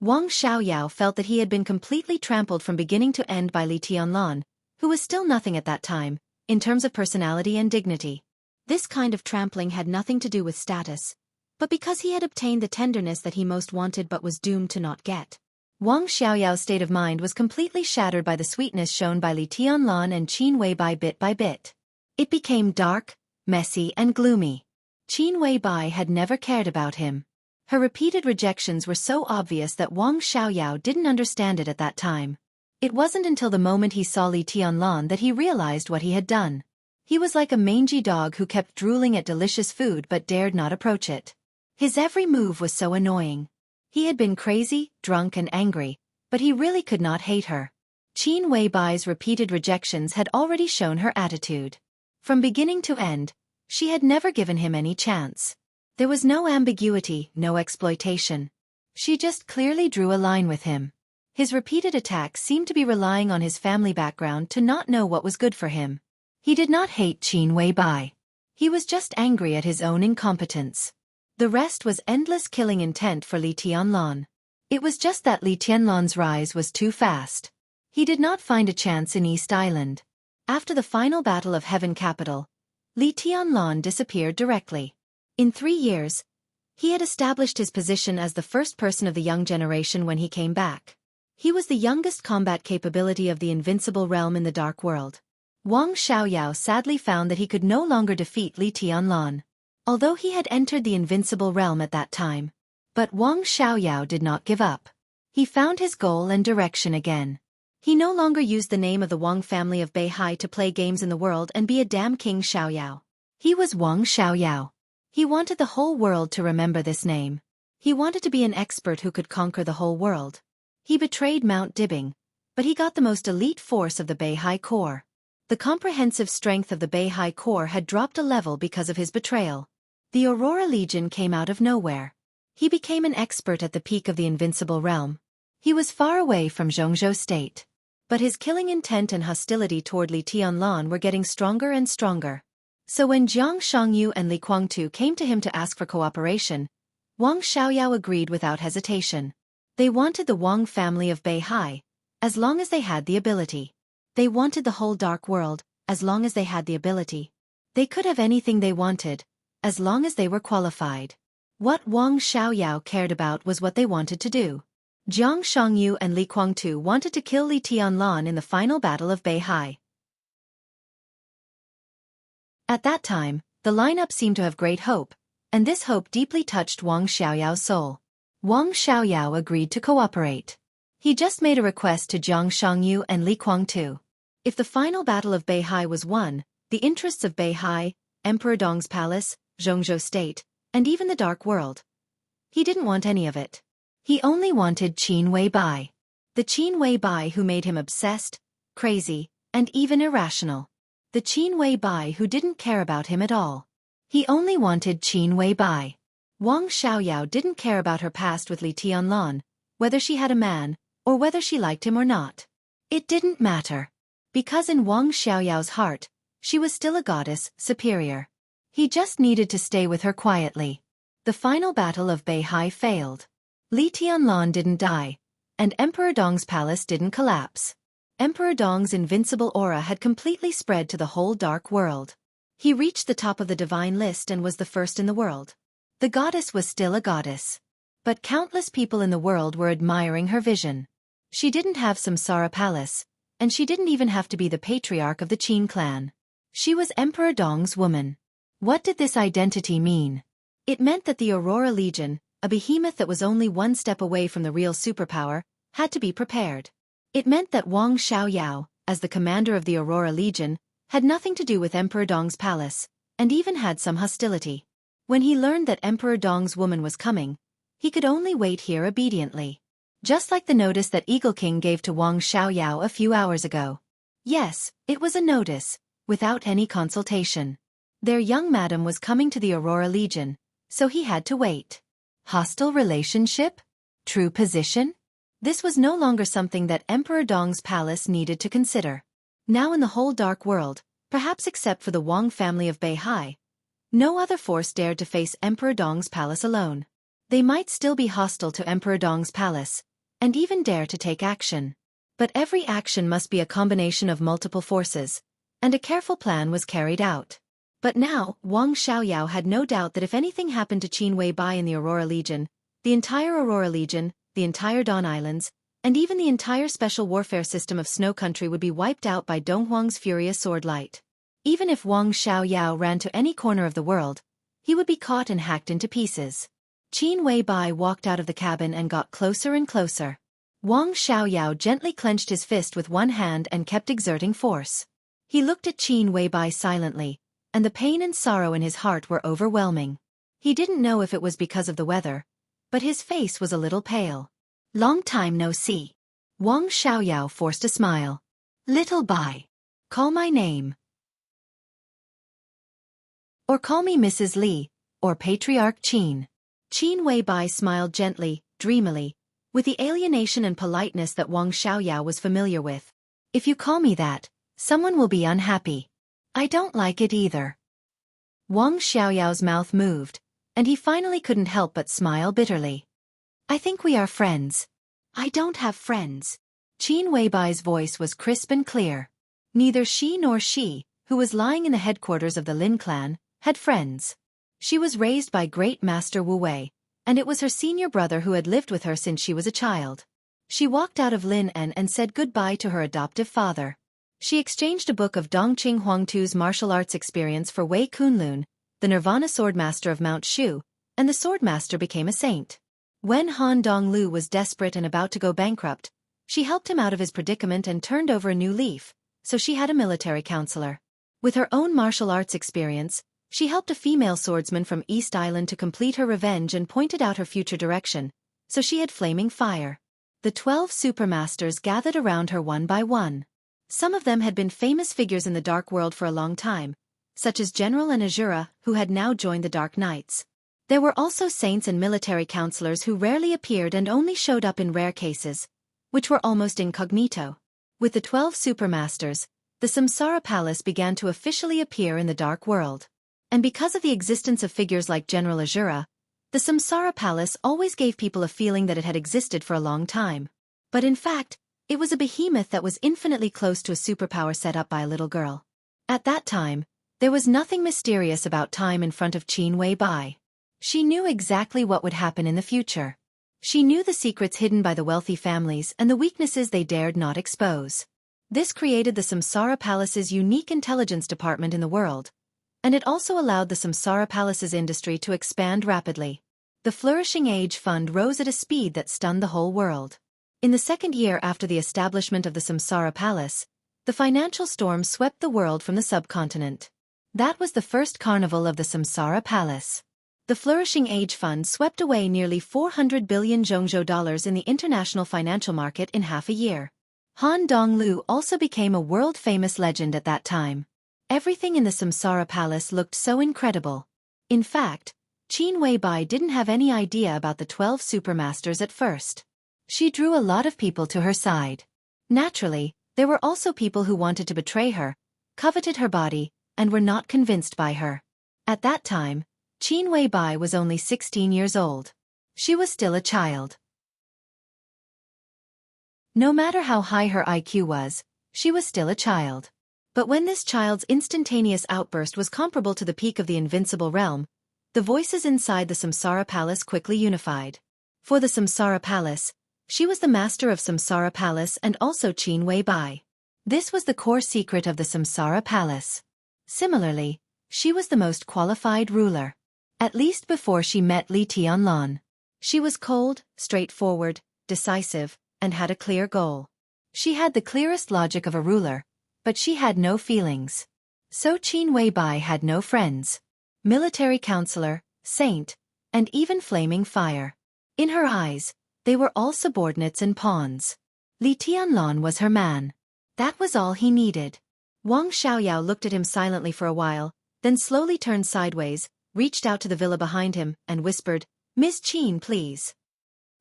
Speaker 1: Wang Xiaoyao felt that he had been completely trampled from beginning to end by Li Tianlan, who was still nothing at that time, in terms of personality and dignity. This kind of trampling had nothing to do with status, but because he had obtained the tenderness that he most wanted but was doomed to not get. Wang Xiaoyao's state of mind was completely shattered by the sweetness shown by Li Tianlan and Qin Weibai bit by bit. It became dark, messy and gloomy. Qin Weibai had never cared about him. Her repeated rejections were so obvious that Wang Xiaoyao didn't understand it at that time. It wasn't until the moment he saw Li Tianlan that he realized what he had done. He was like a mangy dog who kept drooling at delicious food but dared not approach it. His every move was so annoying. He had been crazy, drunk and angry, but he really could not hate her. Qin Weibai's repeated rejections had already shown her attitude. From beginning to end, she had never given him any chance. There was no ambiguity, no exploitation. She just clearly drew a line with him. His repeated attacks seemed to be relying on his family background to not know what was good for him. He did not hate Qin Weibai. He was just angry at his own incompetence. The rest was endless killing intent for Li Tianlan. It was just that Li Tianlan's rise was too fast. He did not find a chance in East Island. After the final battle of Heaven Capital, Li Tianlan disappeared directly. In 3 years, he had established his position as the first person of the young generation when he came back. He was the youngest combat capability of the invincible realm in the Dark World. Wang Xiaoyao sadly found that he could no longer defeat Li Tianlan, although he had entered the invincible realm at that time. But Wang Xiaoyao did not give up. He found his goal and direction again. He no longer used the name of the Wang family of Beihai to play games in the world and be a damn King Xiaoyao. He was Wang Xiaoyao. He wanted the whole world to remember this name. He wanted to be an expert who could conquer the whole world. He betrayed Mount Dibbing, but he got the most elite force of the Beihai Corps. The comprehensive strength of the Beihai Corps had dropped a level because of his betrayal. The Aurora Legion came out of nowhere. He became an expert at the peak of the invincible realm. He was far away from Jianghu state. But his killing intent and hostility toward Li Tianlan were getting stronger and stronger. So when Jiang Shangyu and Li Guangtu came to him to ask for cooperation, Wang Xiaoyao agreed without hesitation. They wanted the Wang family of Beihai, as long as they had the ability. They wanted the whole dark world, as long as they had the ability. They could have anything they wanted, as long as they were qualified. What Wang Xiaoyao cared about was what they wanted to do. Jiang Shangyu and Li Guangtu wanted to kill Li Tianlan in the final battle of Beihai. At that time, the lineup seemed to have great hope, and this hope deeply touched Wang Xiaoyao's soul. Wang Xiaoyao agreed to cooperate. He just made a request to Jiang Shangyu and Li Guangtu. If the final battle of Beihai was won, the interests of Beihai, Emperor Dong's palace, Jianghu state, and even the dark world. He didn't want any of it. He only wanted Qin Weibai. The Qin Weibai who made him obsessed, crazy, and even irrational. The Qin Weibai who didn't care about him at all. He only wanted Qin Weibai. Wang Xiaoyao didn't care about her past with Li Tianlan, whether she had a man, or whether she liked him or not. It didn't matter. Because in Wang Xiaoyao's heart, she was still a goddess, superior. He just needed to stay with her quietly. The final battle of Beihai failed. Li Tianlan didn't die, and Emperor Dong's palace didn't collapse. Emperor Dong's invincible aura had completely spread to the whole dark world. He reached the top of the divine list and was the first in the world. The goddess was still a goddess. But countless people in the world were admiring her vision. She didn't have Samsara palace, and she didn't even have to be the patriarch of the Qin clan. She was Emperor Dong's woman. What did this identity mean? It meant that the Aurora Legion, a behemoth that was only one step away from the real superpower, had to be prepared. It meant that Wang Xiaoyao, as the commander of the Aurora Legion, had nothing to do with Emperor Dong's palace, and even had some hostility. When he learned that Emperor Dong's woman was coming, he could only wait here obediently. Just like the notice that Eagle King gave to Wang Xiaoyao a few hours ago. Yes, it was a notice, without any consultation. Their young madam was coming to the Aurora Legion, so he had to wait. Hostile relationship? True position? This was no longer something that Emperor Dong's palace needed to consider. Now in the whole dark world, perhaps except for the Wang family of Beihai, no other force dared to face Emperor Dong's palace alone. They might still be hostile to Emperor Dong's palace, and even dare to take action. But every action must be a combination of multiple forces, and a careful plan was carried out. But now, Wang Xiaoyao had no doubt that if anything happened to Qin Weibai in the Aurora Legion, the entire Aurora Legion, the entire Dawn Islands, and even the entire special warfare system of Snow Country would be wiped out by Dong Huang's furious sword light. Even if Wang Xiaoyao ran to any corner of the world, he would be caught and hacked into pieces. Qin Weibai walked out of the cabin and got closer and closer. Wang Xiaoyao gently clenched his fist with one hand and kept exerting force. He looked at Qin Weibai silently, and the pain and sorrow in his heart were overwhelming. He didn't know if it was because of the weather, but his face was a little pale. Long time no see. Wang Xiaoyao forced a smile. Little Bai. Call my name. Or call me Mrs. Li, or Patriarch Qin. Qin Weibai smiled gently, dreamily, with the alienation and politeness that Wang Xiaoyao was familiar with. If you call me that, someone will be unhappy. I don't like it either. Wang Xiaoyao's mouth moved, and he finally couldn't help but smile bitterly. I think we are friends. I don't have friends. Qin Weibai's voice was crisp and clear. Neither she nor she, who was lying in the headquarters of the Lin clan, had friends. She was raised by great master Wu Wei, and it was her senior brother who had lived with her since she was a child. She walked out of Lin and said goodbye to her adoptive father. She exchanged a book of Dongqing Huangtu's martial arts experience for Wei Kunlun, the Nirvana swordmaster of Mount Shu, and the swordmaster became a saint. When Han Donglu was desperate and about to go bankrupt, she helped him out of his predicament and turned over a new leaf, so she had a military counselor. With her own martial arts experience, she helped a female swordsman from East Island to complete her revenge and pointed out her future direction, so she had flaming fire. The 12 supermasters gathered around her one by one. Some of them had been famous figures in the Dark World for a long time, such as General and Azura, who had now joined the Dark Knights. There were also saints and military counselors who rarely appeared and only showed up in rare cases, which were almost incognito. With the 12 supermasters, the Samsara Palace began to officially appear in the dark world. And because of the existence of figures like General Azura, the Samsara Palace always gave people a feeling that it had existed for a long time. But in fact, it was a behemoth that was infinitely close to a superpower set up by a little girl. At that time, there was nothing mysterious about time in front of Qin Wei Bai. She knew exactly what would happen in the future. She knew the secrets hidden by the wealthy families and the weaknesses they dared not expose. This created the Samsara Palace's unique intelligence department in the world, and it also allowed the Samsara Palace's industry to expand rapidly. The Flourishing Age Fund rose at a speed that stunned the whole world. In the second year after the establishment of the Samsara Palace, the financial storm swept the world from the subcontinent. That was the first carnival of the Samsara Palace. The Flourishing Age Fund swept away nearly 400 billion Jianghu dollars in the international financial market in half a year. Han Donglu also became a world-famous legend at that time. Everything in the Samsara Palace looked so incredible. In fact, Qin Wei Bai didn't have any idea about the 12 supermasters at first. She drew a lot of people to her side. Naturally, there were also people who wanted to betray her, coveted her body, and were not convinced by her. At that time, Qin Wei Bai was only 16 years old. She was still a child. No matter how high her IQ was, she was still a child. But when this child's instantaneous outburst was comparable to the peak of the invincible realm, the voices inside the Samsara Palace quickly unified. For the Samsara Palace, she was the master of Samsara Palace and also Qin Wei Bai. This was the core secret of the Samsara Palace. Similarly, she was the most qualified ruler. At least before she met Li Tianlan. She was cold, straightforward, decisive, and had a clear goal. She had the clearest logic of a ruler, but she had no feelings. So Qin Wei Bai had no friends. Military counselor, saint, and even flaming fire. In her eyes, they were all subordinates and pawns. Li Tianlan was her man. That was all he needed. Wang Xiaoyao looked at him silently for a while, then slowly turned sideways, reached out to the villa behind him, and whispered, "Miss Qin, please."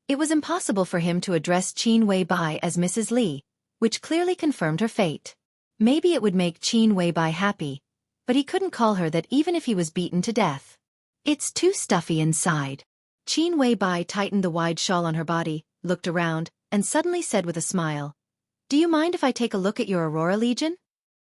Speaker 1: It was impossible for him to address Qin Wei Bai as Mrs. Li, which clearly confirmed her fate. Maybe it would make Qin Wei Bai happy, but he couldn't call her that even if he was beaten to death. It's too stuffy inside. Qin Wei Bai tightened the wide shawl on her body, looked around, and suddenly said with a smile, "Do you mind if I take a look at your Aurora Legion?"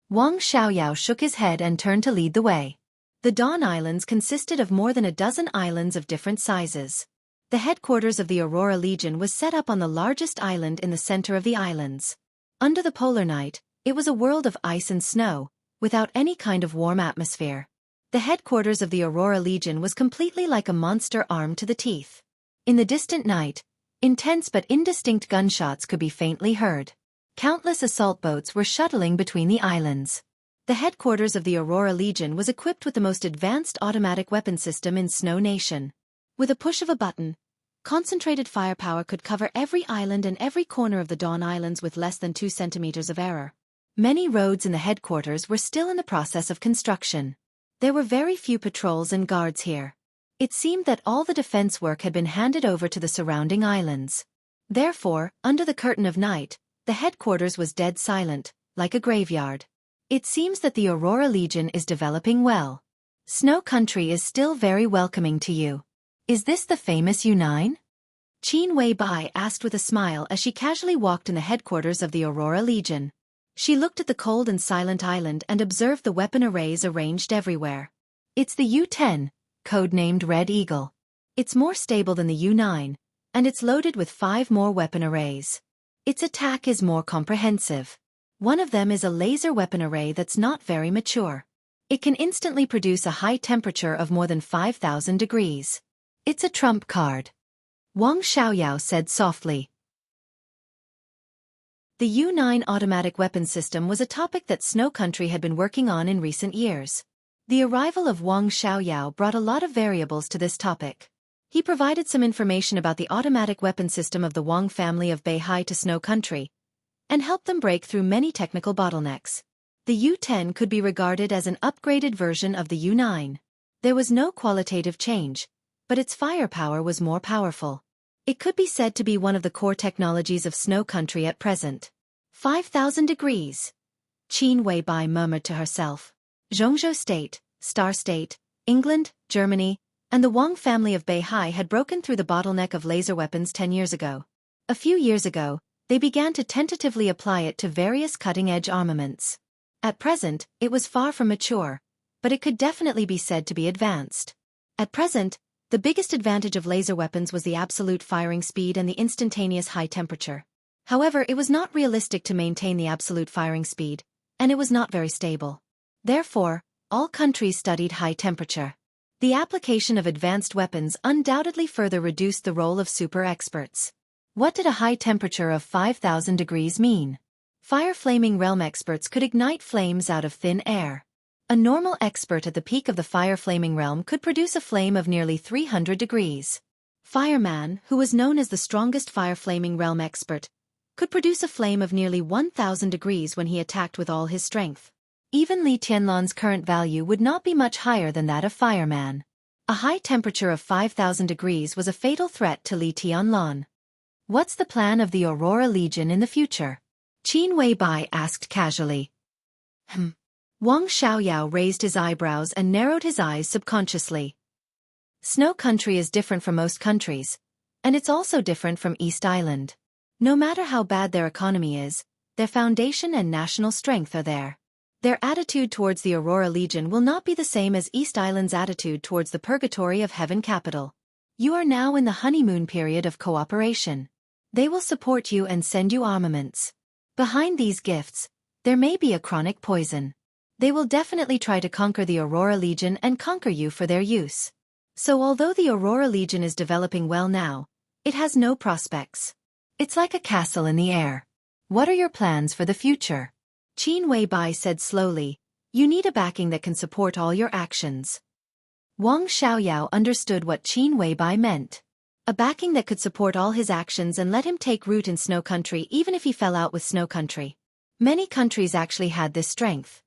Speaker 1: Wang Xiaoyao shook his head and turned to lead the way. The Dawn Islands consisted of more than a dozen islands of different sizes. The headquarters of the Aurora Legion was set up on the largest island in the center of the islands. Under the polar night, it was a world of ice and snow, without any kind of warm atmosphere. The headquarters of the Aurora Legion was completely like a monster armed to the teeth. In the distant night, intense but indistinct gunshots could be faintly heard. Countless assault boats were shuttling between the islands. The headquarters of the Aurora Legion was equipped with the most advanced automatic weapon system in Snow Nation. With a push of a button, concentrated firepower could cover every island and every corner of the Dawn Islands with less than 2 centimeters of error. Many roads in the headquarters were still in the process of construction. There were very few patrols and guards here. It seemed that all the defense work had been handed over to the surrounding islands. Therefore, under the curtain of night, the headquarters was dead silent, like a graveyard. It seems that the Aurora Legion is developing well. Snow Country is still very welcoming to you. Is this the famous U9? Qin Wei Bai asked with a smile as she casually walked in the headquarters of the Aurora Legion. She looked at the cold and silent island and observed the weapon arrays arranged everywhere. It's the U10, codenamed Red Eagle. It's more stable than the U9, and it's loaded with 5 more weapon arrays. Its attack is more comprehensive. One of them is a laser weapon array that's not very mature. It can instantly produce a high temperature of more than 5,000 degrees. It's a trump card. Wang Xiaoyao said softly. The U9 automatic weapon system was a topic that Snow Country had been working on in recent years. The arrival of Wang Xiaoyao brought a lot of variables to this topic. He provided some information about the automatic weapon system of the Wang family of Beihai to Snow Country, and helped them break through many technical bottlenecks. The U10 could be regarded as an upgraded version of the U9. There was no qualitative change, but its firepower was more powerful. It could be said to be one of the core technologies of Snow Country at present. 5,000 degrees. Qin Weibai murmured to herself. Jianghu State, Star State, England, Germany, and the Wang family of Beihai had broken through the bottleneck of laser weapons 10 years ago. A few years ago, they began to tentatively apply it to various cutting-edge armaments. At present, it was far from mature, but it could definitely be said to be advanced. At present, the biggest advantage of laser weapons was the absolute firing speed and the instantaneous high temperature. However, it was not realistic to maintain the absolute firing speed, and it was not very stable. Therefore, all countries studied high temperature. The application of advanced weapons undoubtedly further reduced the role of super experts. What did a high temperature of 5,000 degrees mean? Fire-flaming realm experts could ignite flames out of thin air. A normal expert at the peak of the fire-flaming realm could produce a flame of nearly 300 degrees. Fireman, who was known as the strongest fire-flaming realm expert, could produce a flame of nearly 1,000 degrees when he attacked with all his strength. Even Li Tianlan's current value would not be much higher than that of Fireman. A high temperature of 5,000 degrees was a fatal threat to Li Tianlan. What's the plan of the Aurora Legion in the future? Qin Weibai asked casually. Wang Xiaoyao raised his eyebrows and narrowed his eyes subconsciously. Snow Country is different from most countries, and it's also different from East Island. No matter how bad their economy is, their foundation and national strength are there. Their attitude towards the Aurora Legion will not be the same as East Island's attitude towards the Purgatory of Heaven capital. You are now in the honeymoon period of cooperation. They will support you and send you armaments. Behind these gifts, there may be a chronic poison. They will definitely try to conquer the Aurora Legion and conquer you for their use. So although the Aurora Legion is developing well now, it has no prospects. It's like a castle in the air. What are your plans for the future? Qin Weibai said slowly, you need a backing that can support all your actions. Wang Xiaoyao understood what Qin Weibai meant. A backing that could support all his actions and let him take root in Snow Country even if he fell out with Snow Country. Many countries actually had this strength.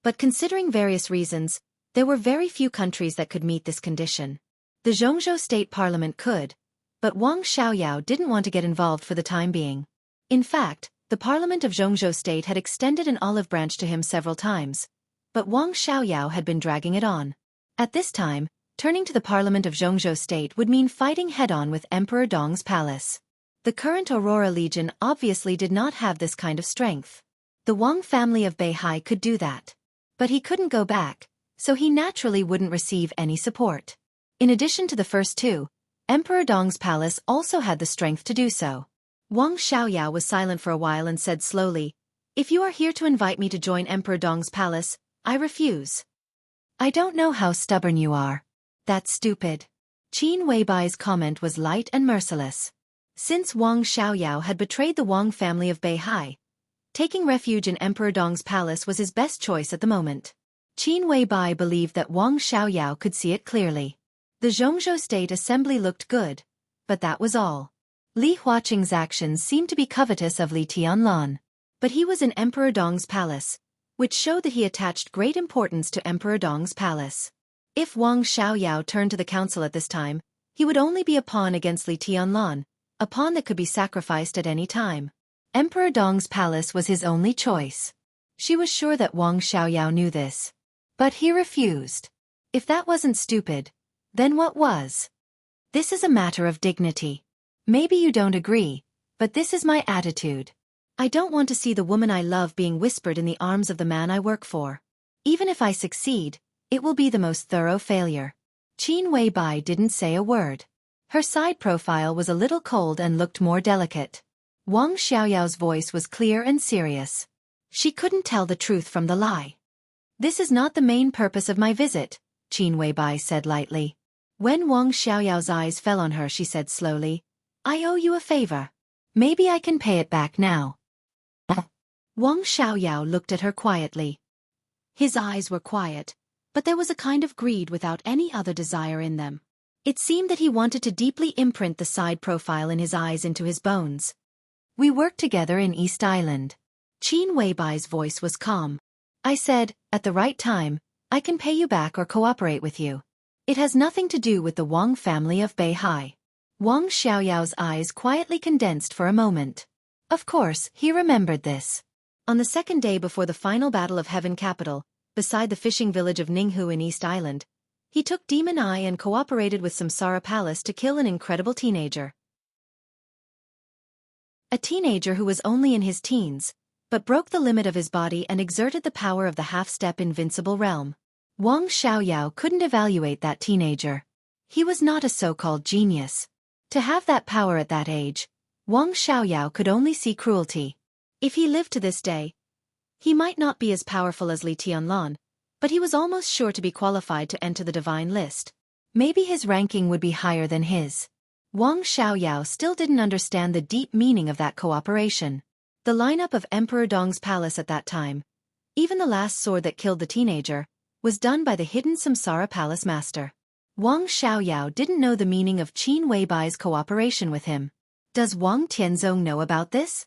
Speaker 1: But considering various reasons, there were very few countries that could meet this condition. The Jianghu State Parliament could, but Wang Xiaoyao didn't want to get involved for the time being. In fact, the Parliament of Jianghu State had extended an olive branch to him several times, but Wang Xiaoyao had been dragging it on. At this time, turning to the Parliament of Jianghu State would mean fighting head-on with Emperor Dong's palace. The current Aurora Legion obviously did not have this kind of strength. The Wang family of Beihai could do that. But he couldn't go back, so he naturally wouldn't receive any support. In addition to the first two, Emperor Dong's palace also had the strength to do so. Wang Xiaoyao was silent for a while and said slowly, if you are here to invite me to join Emperor Dong's palace, I refuse. I don't know how stubborn you are. That's stupid. Qin Weibai's comment was light and merciless. Since Wang Xiaoyao had betrayed the Wang family of Beihai, taking refuge in Emperor Dong's palace was his best choice at the moment. Qin Weibai believed that Wang Xiaoyao could see it clearly. The Jianghu State Assembly looked good, but that was all. Li Huaqing's actions seemed to be covetous of Li Tianlan. But he was in Emperor Dong's palace, which showed that he attached great importance to Emperor Dong's palace. If Wang Xiaoyao turned to the council at this time, he would only be a pawn against Li Tianlan, a pawn that could be sacrificed at any time. Emperor Dong's palace was his only choice. She was sure that Wang Xiaoyao knew this. But he refused. If that wasn't stupid, then what was? This is a matter of dignity. Maybe you don't agree, but this is my attitude. I don't want to see the woman I love being whispered in the arms of the man I work for. Even if I succeed, it will be the most thorough failure. Qin Weibai didn't say a word. Her side profile was a little cold and looked more delicate. Wang Xiaoyao's voice was clear and serious. She couldn't tell the truth from the lie. This is not the main purpose of my visit, Qin Weibai said lightly. When Wang Xiaoyao's eyes fell on her, she said slowly, I owe you a favor. Maybe I can pay it back now. Wang Xiaoyao looked at her quietly. His eyes were quiet, but there was a kind of greed without any other desire in them. It seemed that he wanted to deeply imprint the side profile in his eyes into his bones. We worked together in East Island. Qin Weibai's voice was calm. I said, at the right time, I can pay you back or cooperate with you. It has nothing to do with the Wang family of Beihai. Wang Xiaoyao's eyes quietly condensed for a moment. Of course, he remembered this. On the second day before the final battle of Heaven Capital, beside the fishing village of Ninghu in East Island, he took Demon Eye and cooperated with Samsara Palace to kill an incredible teenager. A teenager who was only in his teens, but broke the limit of his body and exerted the power of the half-step invincible realm. Wang Xiaoyao couldn't evaluate that teenager. He was not a so-called genius. To have that power at that age, Wang Xiaoyao could only see cruelty. If he lived to this day, he might not be as powerful as Li Tianlan, but he was almost sure to be qualified to enter the divine list. Maybe his ranking would be higher than his. Wang Xiaoyao still didn't understand the deep meaning of that cooperation. The lineup of Emperor Dong's palace at that time, even the last sword that killed the teenager, was done by the hidden Samsara Palace master. Wang Xiaoyao didn't know the meaning of Qin Weibai's cooperation with him. Does Wang Tianzong know about this?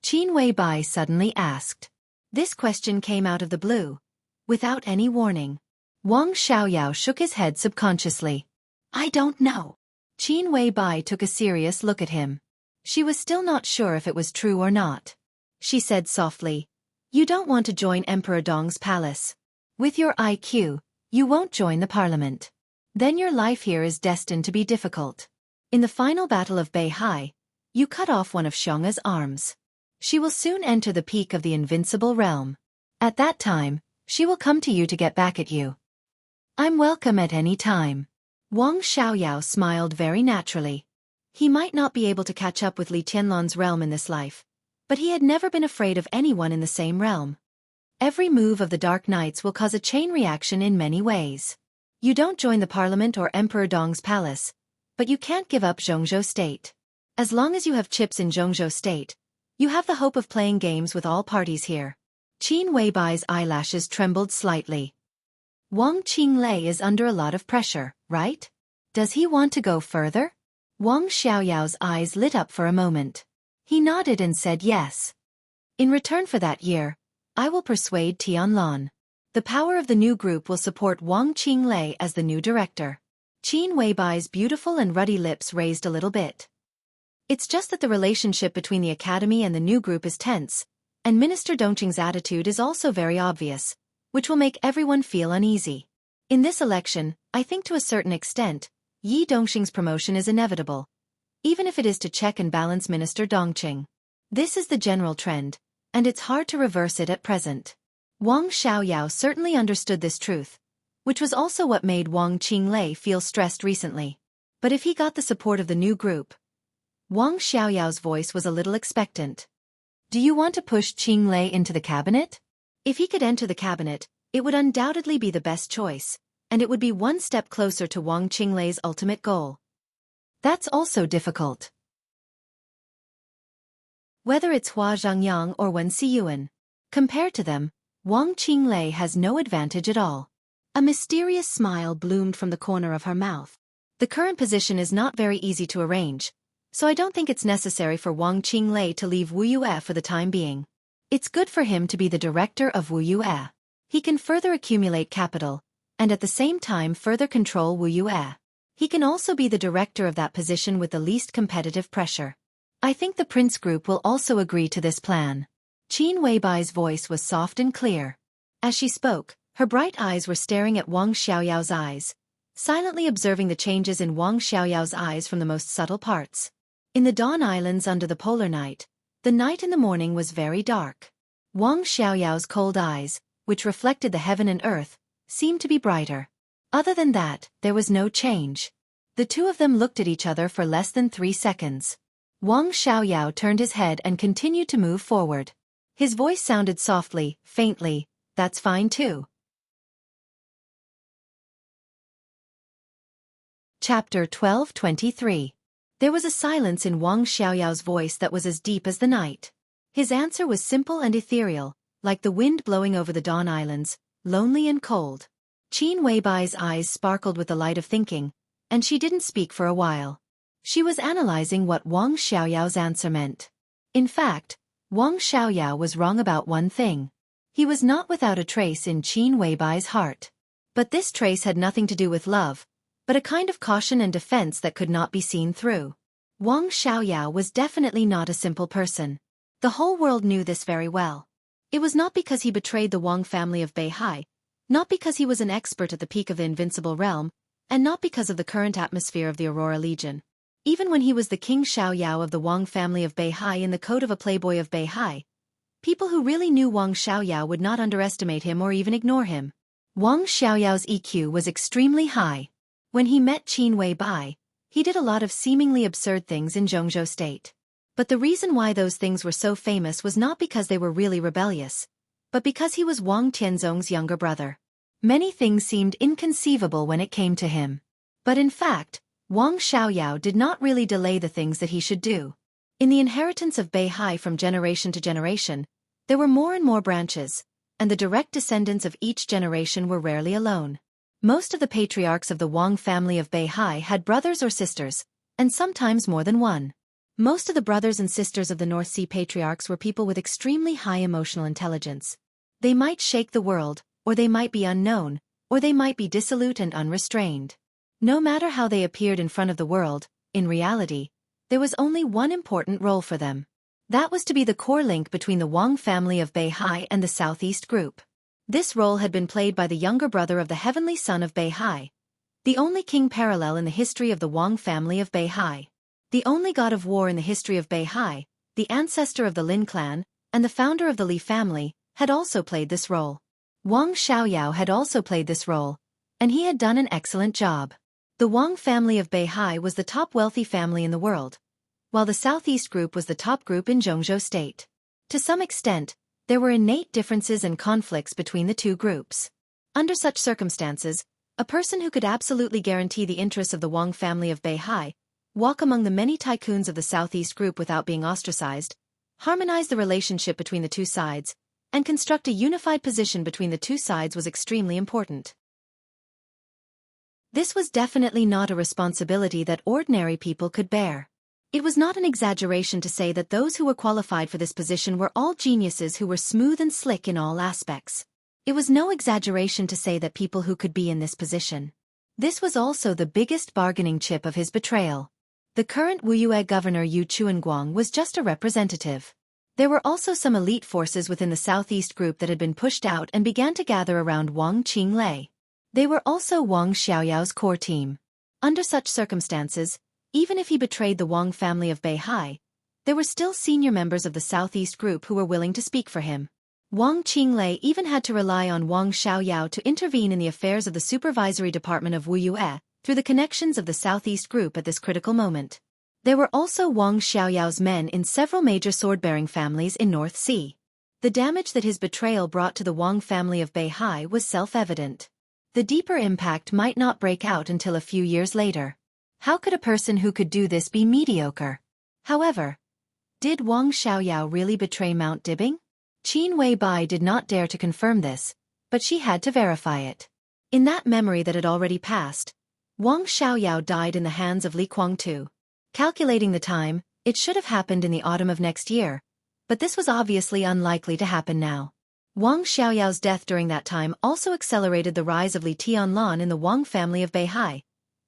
Speaker 1: Qin Weibai suddenly asked. This question came out of the blue, without any warning. Wang Xiaoyao shook his head subconsciously. I don't know. Qin Weibai took a serious look at him. She was still not sure if it was true or not. She said softly, You don't want to join Emperor Dong's palace. With your IQ, you won't join the parliament. Then your life here is destined to be difficult. In the final battle of Beihai, you cut off one of Xianxia's arms. She will soon enter the peak of the invincible realm. At that time, she will come to you to get back at you. I'm welcome at any time. Wang Xiaoyao smiled very naturally. He might not be able to catch up with Li Tianlan's realm in this life, but he had never been afraid of anyone in the same realm. Every move of the Dark Knights will cause a chain reaction in many ways. You don't join the parliament or Emperor Dong's palace, but you can't give up Jianghu state. As long as you have chips in Jianghu state, you have the hope of playing games with all parties here. Qin Weibai's eyelashes trembled slightly. Wang Qinglei is under a lot of pressure, right? Does he want to go further? Wang Xiaoyao's eyes lit up for a moment. He nodded and said yes. In return for that year, I will persuade Tianlan. The power of the new group will support Wang Qinglei as the new director. Qin Weibai's beautiful and ruddy lips raised a little bit. It's just that the relationship between the academy and the new group is tense, and Minister Dongqing's attitude is also very obvious, which will make everyone feel uneasy. In this election, I think to a certain extent, Yi Dongqing's promotion is inevitable, even if it is to check and balance Minister Dongqing. This is the general trend, and it's hard to reverse it at present. Wang Xiaoyao certainly understood this truth, which was also what made Wang Qinglei feel stressed recently. But if he got the support of the new group, Wang Xiaoyao's voice was a little expectant. Do you want to push Qinglei into the cabinet? If he could enter the cabinet, it would undoubtedly be the best choice, and it would be one step closer to Wang Qinglei's ultimate goal. That's also difficult. Whether it's Hua Zhangyang or Wen Xiyuan, compared to them, Wang Qinglei has no advantage at all. A mysterious smile bloomed from the corner of her mouth. The current position is not very easy to arrange, so I don't think it's necessary for Wang Qinglei to leave Wuyue for the time being. It's good for him to be the director of Wuyue. He can further accumulate capital, and at the same time further control Wuyue. He can also be the director of that position with the least competitive pressure. I think the Prince Group will also agree to this plan. Qin Weibai's voice was soft and clear. As she spoke, her bright eyes were staring at Wang Xiaoyao's eyes, silently observing the changes in Wang Xiaoyao's eyes from the most subtle parts. In the Dawn Islands under the polar night, the night in the morning was very dark. Wang Xiaoyao's cold eyes, which reflected the heaven and earth, seemed to be brighter. Other than that, there was no change. The two of them looked at each other for less than 3 seconds. Wang Xiaoyao turned his head and continued to move forward. His voice sounded softly, faintly, "That's fine too." Chapter 12:23. There was a silence in Wang Xiaoyao's voice that was as deep as the night. His answer was simple and ethereal, like the wind blowing over the Dawn Islands, lonely and cold. Qin Weibai's eyes sparkled with the light of thinking, and she didn't speak for a while. She was analyzing what Wang Xiaoyao's answer meant. In fact, Wang Xiaoyao was wrong about one thing. He was not without a trace in Qin Weibai's heart. But this trace had nothing to do with love, but a kind of caution and defense that could not be seen through. Wang Xiaoyao was definitely not a simple person. The whole world knew this very well. It was not because he betrayed the Wang family of Beihai, not because he was an expert at the peak of the invincible realm, and not because of the current atmosphere of the Aurora Legion. Even when he was the King Xiaoyao of the Wang family of Beihai in the code of a playboy of Beihai, people who really knew Wang Xiaoyao would not underestimate him or even ignore him. Wang Xiaoyao's EQ was extremely high. When he met Qin Weibai, he did a lot of seemingly absurd things in Jianghu state. But the reason why those things were so famous was not because they were really rebellious, but because he was Wang Tianzong's younger brother. Many things seemed inconceivable when it came to him. But in fact, Wang Xiaoyao did not really delay the things that he should do. In the inheritance of Beihai from generation to generation, there were more and more branches, and the direct descendants of each generation were rarely alone. Most of the patriarchs of the Wang family of Beihai had brothers or sisters, and sometimes more than one. Most of the brothers and sisters of the North Sea patriarchs were people with extremely high emotional intelligence. They might shake the world, or they might be unknown, or they might be dissolute and unrestrained. No matter how they appeared in front of the world, in reality, there was only one important role for them. That was to be the core link between the Wang family of Beihai and the Southeast group. This role had been played by the younger brother of the heavenly son of Beihai, the only king parallel in the history of the Wang family of Beihai, the only god of war in the history of Beihai, the ancestor of the Lin clan, and the founder of the Li family, had also played this role. Wang Xiaoyao had also played this role, and he had done an excellent job. The Wang family of Beihai was the top wealthy family in the world, while the Southeast group was the top group in Jianghu state. To some extent, there were innate differences and conflicts between the two groups. Under such circumstances, a person who could absolutely guarantee the interests of the Wang family of Beihai, walk among the many tycoons of the Southeast group without being ostracized, harmonize the relationship between the two sides, and construct a unified position between the two sides was extremely important. This was definitely not a responsibility that ordinary people could bear. It was not an exaggeration to say that those who were qualified for this position were all geniuses who were smooth and slick in all aspects. It was no exaggeration to say that people who could be in this position. This was also the biggest bargaining chip of his betrayal. The current Wuxia governor Yu Chuanguang was just a representative. There were also some elite forces within the Southeast group that had been pushed out and began to gather around Wang Qinglei. They were also Wang Xiaoyao's core team. Under such circumstances, even if he betrayed the Wang family of Beihai, there were still senior members of the Southeast group who were willing to speak for him. Wang Qinglei even had to rely on Wang Xiaoyao to intervene in the affairs of the supervisory department of Wuxia through the connections of the Southeast group at this critical moment. There were also Wang Xiaoyao's men in several major sword-bearing families in North Sea. The damage that his betrayal brought to the Wang family of Beihai was self-evident. The deeper impact might not break out until a few years later. How could a person who could do this be mediocre? However, did Wang Xiaoyao really betray Mount Dibing? Qin Weibai did not dare to confirm this, but she had to verify it. In that memory that had already passed, Wang Xiaoyao died in the hands of Li Guangtu. Calculating the time, it should have happened in the autumn of next year, but this was obviously unlikely to happen now. Wang Xiaoyao's death during that time also accelerated the rise of Li Tianlan in the Wang family of Beihai,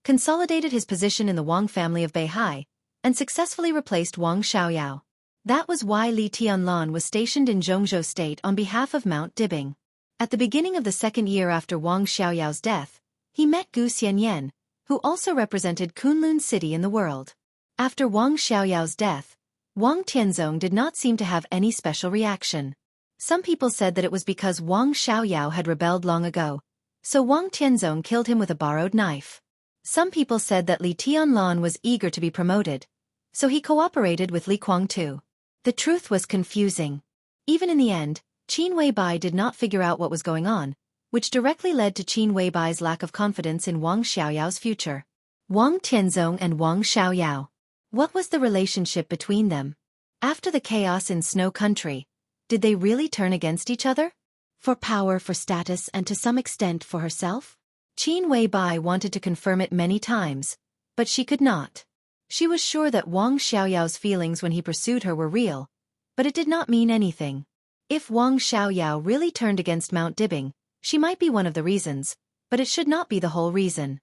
Speaker 1: consolidated his position in the Wang family of Beihai, and successfully replaced Wang Xiaoyao. That was why Li Tianlan was stationed in Jianghu state on behalf of Mount Dibing. At the beginning of the second year after Wang Xiaoyao's death, he met Gu Xianyan, who also represented Kunlun city in the world. After Wang Xiaoyao's death, Wang Tianzong did not seem to have any special reaction. Some people said that it was because Wang Xiaoyao had rebelled long ago, so Wang Tianzong killed him with a borrowed knife. Some people said that Li Tianlan was eager to be promoted, so he cooperated with Li Guangtu. The truth was confusing. Even in the end, Qin Weibai did not figure out what was going on, which directly led to Qin Weibai's lack of confidence in Wang Xiaoyao's future. Wang Tianzong and Wang Xiaoyao. What was the relationship between them? After the chaos in Snow Country, did they really turn against each other? For power, for status, and to some extent for herself? Qin Weibai wanted to confirm it many times, but she could not. She was sure that Wang Xiaoyao's feelings when he pursued her were real, but it did not mean anything. If Wang Xiaoyao really turned against Mount Dibing, she might be one of the reasons, but it should not be the whole reason.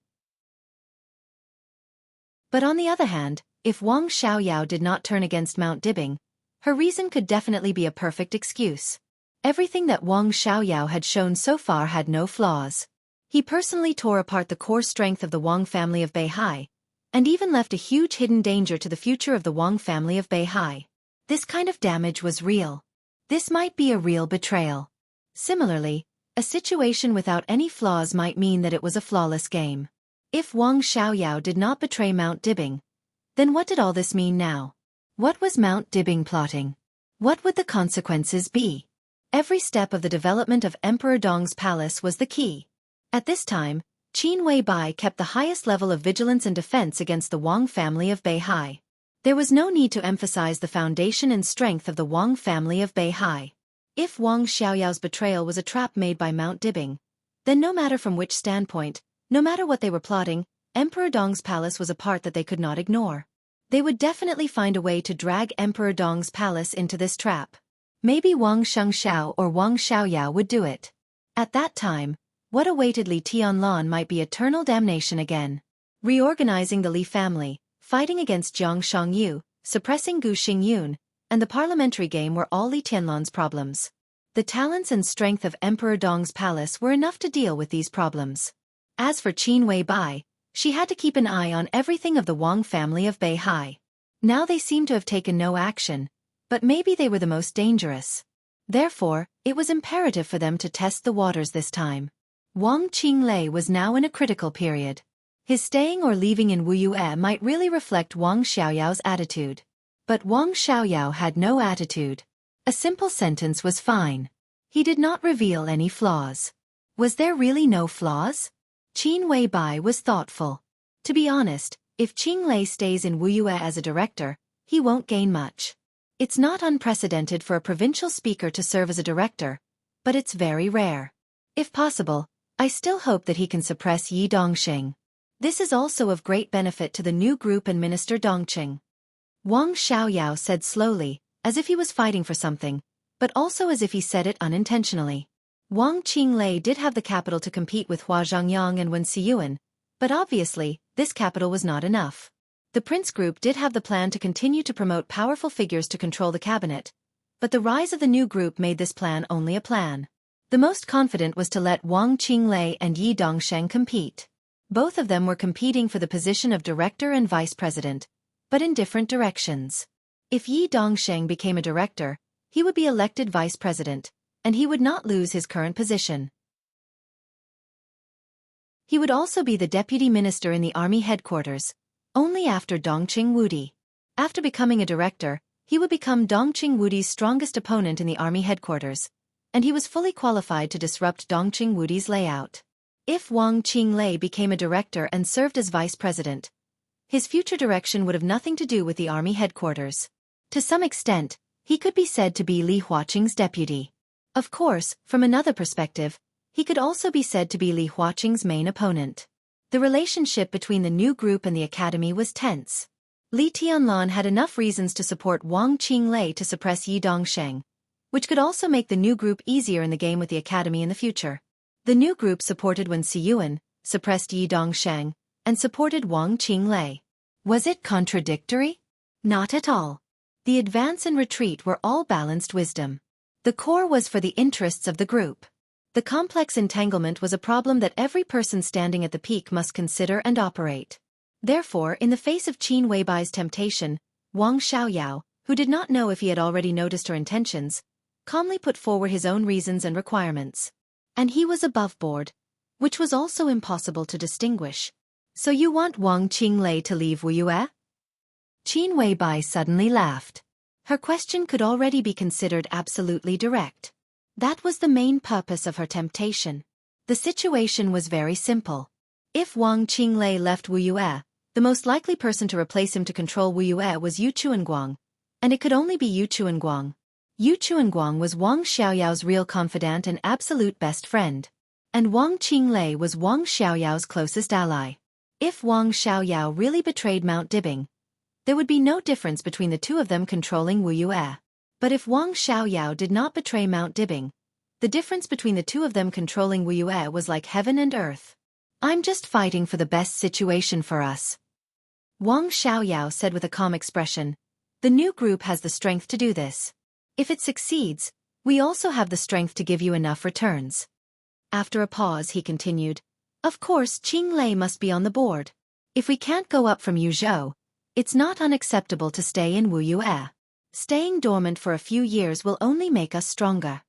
Speaker 1: But on the other hand, if Wang Xiaoyao did not turn against Mount Dibing, her reason could definitely be a perfect excuse. Everything that Wang Xiaoyao had shown so far had no flaws. He personally tore apart the core strength of the Wang family of Beihai, and even left a huge hidden danger to the future of the Wang family of Beihai. This kind of damage was real. This might be a real betrayal. Similarly, a situation without any flaws might mean that it was a flawless game. If Wang Xiaoyao did not betray Mount Dibing, then what did all this mean now? What was Mount Dibing plotting? What would the consequences be? Every step of the development of Emperor Dong's palace was the key. At this time, Qin Weibai kept the highest level of vigilance and defense against the Wang family of Beihai. There was no need to emphasize the foundation and strength of the Wang family of Beihai. If Wang Xiaoyao's betrayal was a trap made by Mount Dibing, then no matter from which standpoint, no matter what they were plotting, Emperor Dong's palace was a part that they could not ignore. They would definitely find a way to drag Emperor Dong's palace into this trap. Maybe Wang Xiangxiao or Wang Xiaoyao would do it. At that time, what awaited Li Tianlan might be eternal damnation again. Reorganizing the Li family, fighting against Jiang Shangyu, suppressing Gu Xingyun, and the parliamentary game were all Li Tianlan's problems. The talents and strength of Emperor Dong's palace were enough to deal with these problems. As for Qin Weibai, she had to keep an eye on everything of the Wang family of Beihai. Now they seemed to have taken no action, but maybe they were the most dangerous. Therefore, it was imperative for them to test the waters this time. Wang Qinglei was now in a critical period. His staying or leaving in Wuyue might really reflect Wang Xiaoyao's attitude. But Wang Xiaoyao had no attitude. A simple sentence was fine. He did not reveal any flaws. Was there really no flaws? Qin Weibai was thoughtful. To be honest, if Qinglei stays in Wuyue as a director, he won't gain much. It's not unprecedented for a provincial speaker to serve as a director, but it's very rare. If possible, I still hope that he can suppress Yi Dongxing. This is also of great benefit to the new group and Minister Dongqing. Wang Xiaoyao said slowly, as if he was fighting for something, but also as if he said it unintentionally. Wang Qinglei did have the capital to compete with Hua Zhangyang and Wen Xiyuan, but obviously, this capital was not enough. The Prince Group did have the plan to continue to promote powerful figures to control the cabinet, but the rise of the new group made this plan only a plan. The most confident was to let Wang Qinglei and Yi Dongsheng compete. Both of them were competing for the position of director and vice president, but in different directions. If Yi Dongsheng became a director, he would be elected vice president, and he would not lose his current position. He would also be the deputy minister in the army headquarters, only after Dongqing Wudi. After becoming a director, he would become Dongqing Wudi's strongest opponent in the army headquarters, and he was fully qualified to disrupt Dongqing Wudi's layout. If Wang Qinglei became a director and served as vice president, his future direction would have nothing to do with the army headquarters. To some extent, he could be said to be Li Huaqing's deputy. Of course, from another perspective, he could also be said to be Li Huaqing's main opponent. The relationship between the new group and the academy was tense. Li Tianlan had enough reasons to support Wang Qinglei to suppress Yi Dongsheng, which could also make the new group easier in the game with the academy in the future. The new group supported Wen Xiyuan, suppressed Yi Dongsheng, and supported Wang Qinglei. Was it contradictory? Not at all. The advance and retreat were all balanced wisdom. The core was for the interests of the group. The complex entanglement was a problem that every person standing at the peak must consider and operate. Therefore, in the face of Qin Weibai's temptation, Wang Xiaoyao, who did not know if he had already noticed her intentions, calmly put forward his own reasons and requirements. And he was above board, which was also impossible to distinguish. So you want Wang Qinglei to leave Wuyue? Qin Weibai suddenly laughed. Her question could already be considered absolutely direct. That was the main purpose of her temptation. The situation was very simple. If Wang Qinglei left Wuyue, the most likely person to replace him to control Wuyue was Yu Chuanguang, and it could only be Yu Chuanguang. Yu Chuanguang was Wang Xiaoyao's real confidant and absolute best friend. And Wang Qinglei was Wang Xiaoyao's closest ally. If Wang Xiaoyao really betrayed Mount Dibing, there would be no difference between the two of them controlling Wuyue. But if Wang Xiaoyao did not betray Mount Dibing, The difference between the two of them controlling Wuxia was like heaven and earth. I'm just fighting for the best situation for us, Wang Xiaoyao said with a calm expression. The new group has the strength to do this. If it succeeds, we also have the strength to give you enough returns. After a pause he continued, of course Qing Lei must be on the board. If we can't go up from Yuzhou, it's not unacceptable to stay in Wuxia. Staying dormant for a few years will only make us stronger.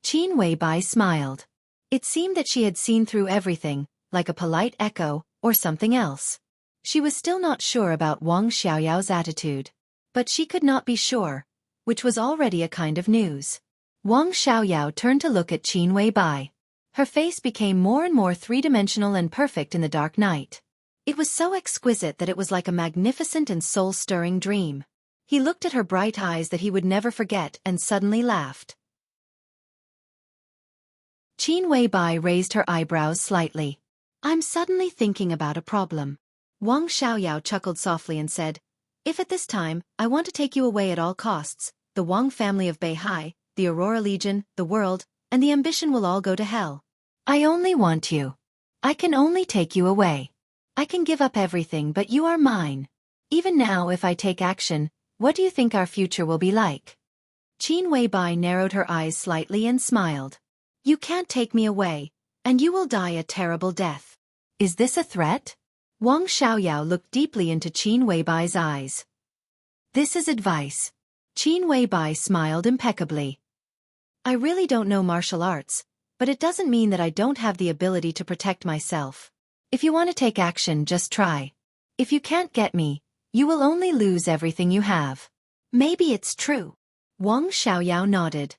Speaker 1: Qin Weibai smiled. It seemed that she had seen through everything, like a polite echo, or something else. She was still not sure about Wang Xiaoyao's attitude. But she could not be sure, which was already a kind of news. Wang Xiaoyao turned to look at Qin Weibai. Her face became more and more three-dimensional and perfect in the dark night. It was so exquisite that it was like a magnificent and soul-stirring dream. He looked at her bright eyes that he would never forget and suddenly laughed. Qin Weibai raised her eyebrows slightly. I'm suddenly thinking about a problem. Wang Xiaoyao chuckled softly and said, if at this time, I want to take you away at all costs, the Wang family of Beihai, the Aurora Legion, the world, and the ambition will all go to hell. I only want you. I can only take you away. I can give up everything but you are mine. Even now if I take action, what do you think our future will be like? Qin Weibai narrowed her eyes slightly and smiled. You can't take me away, and you will die a terrible death. Is this a threat? Wang Xiaoyao looked deeply into Qin Weibai's eyes. This is advice. Qin Weibai smiled impeccably. I really don't know martial arts, but it doesn't mean that I don't have the ability to protect myself. If you want to take action, just try. If you can't get me, you will only lose everything you have. Maybe it's true. Wang Xiaoyao nodded.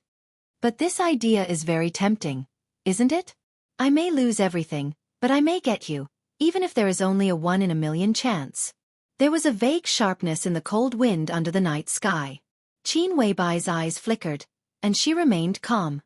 Speaker 1: But this idea is very tempting, isn't it? I may lose everything, but I may get you, even if there is only a 1 in a million chance. There was a vague sharpness in the cold wind under the night sky. Qin Weibai's eyes flickered, and she remained calm.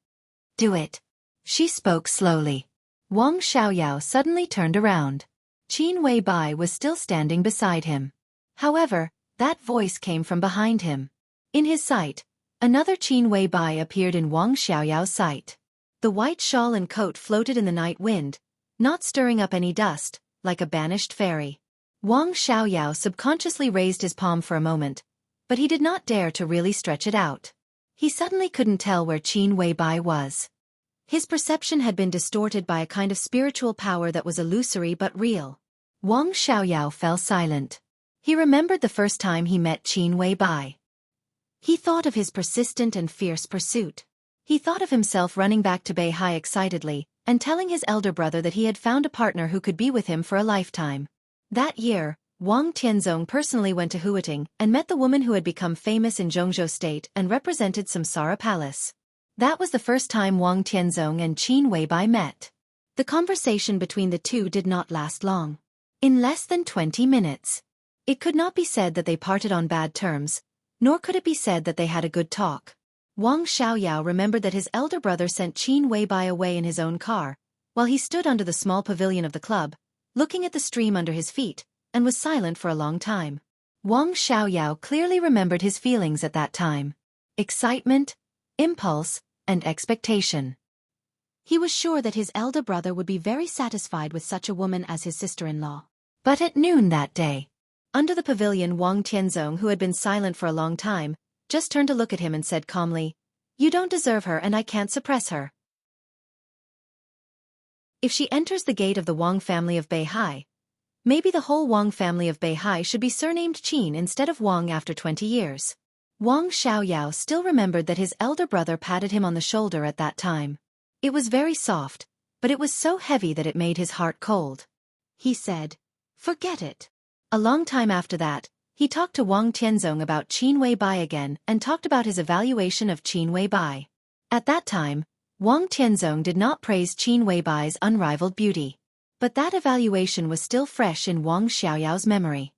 Speaker 1: Do it. She spoke slowly. Wang Xiaoyao suddenly turned around. Qin Weibai was still standing beside him. However, that voice came from behind him. In his sight, another Qin Weibai appeared in Wang Xiaoyao's sight. The white shawl and coat floated in the night wind, not stirring up any dust, like a banished fairy. Wang Xiaoyao subconsciously raised his palm for a moment, but he did not dare to really stretch it out. He suddenly couldn't tell where Qin Weibai was. His perception had been distorted by a kind of spiritual power that was illusory but real. Wang Xiaoyao fell silent. He remembered the first time he met Qin Weibai. He thought of his persistent and fierce pursuit. He thought of himself running back to Beihai excitedly, and telling his elder brother that he had found a partner who could be with him for a lifetime. That year, Wang Tianzong personally went to Huiting and met the woman who had become famous in Jianghu State and represented Samsara Palace. That was the first time Wang Tianzong and Qin Weibai met. The conversation between the two did not last long. In less than 20 minutes. It could not be said that they parted on bad terms, nor could it be said that they had a good talk. Wang Xiaoyao remembered that his elder brother sent Qin Weibai away in his own car, while he stood under the small pavilion of the club, looking at the stream under his feet, and was silent for a long time. Wang Xiaoyao clearly remembered his feelings at that time. Excitement, impulse, and expectation. He was sure that his elder brother would be very satisfied with such a woman as his sister-in-law. But at noon that day, under the pavilion, Wang Tianzong, who had been silent for a long time, just turned to look at him and said calmly, "You don't deserve her and I can't suppress her. If she enters the gate of the Wang family of Beihai, maybe the whole Wang family of Beihai should be surnamed Qin instead of Wang after 20 years. Wang Xiaoyao still remembered that his elder brother patted him on the shoulder at that time. It was very soft, but it was so heavy that it made his heart cold. He said, "Forget it." A long time after that, he talked to Wang Tianzong about Qin Weibai again and talked about his evaluation of Qin Weibai. At that time, Wang Tianzong did not praise Qin Weibai's unrivaled beauty. But that evaluation was still fresh in Wang Xiaoyao's memory.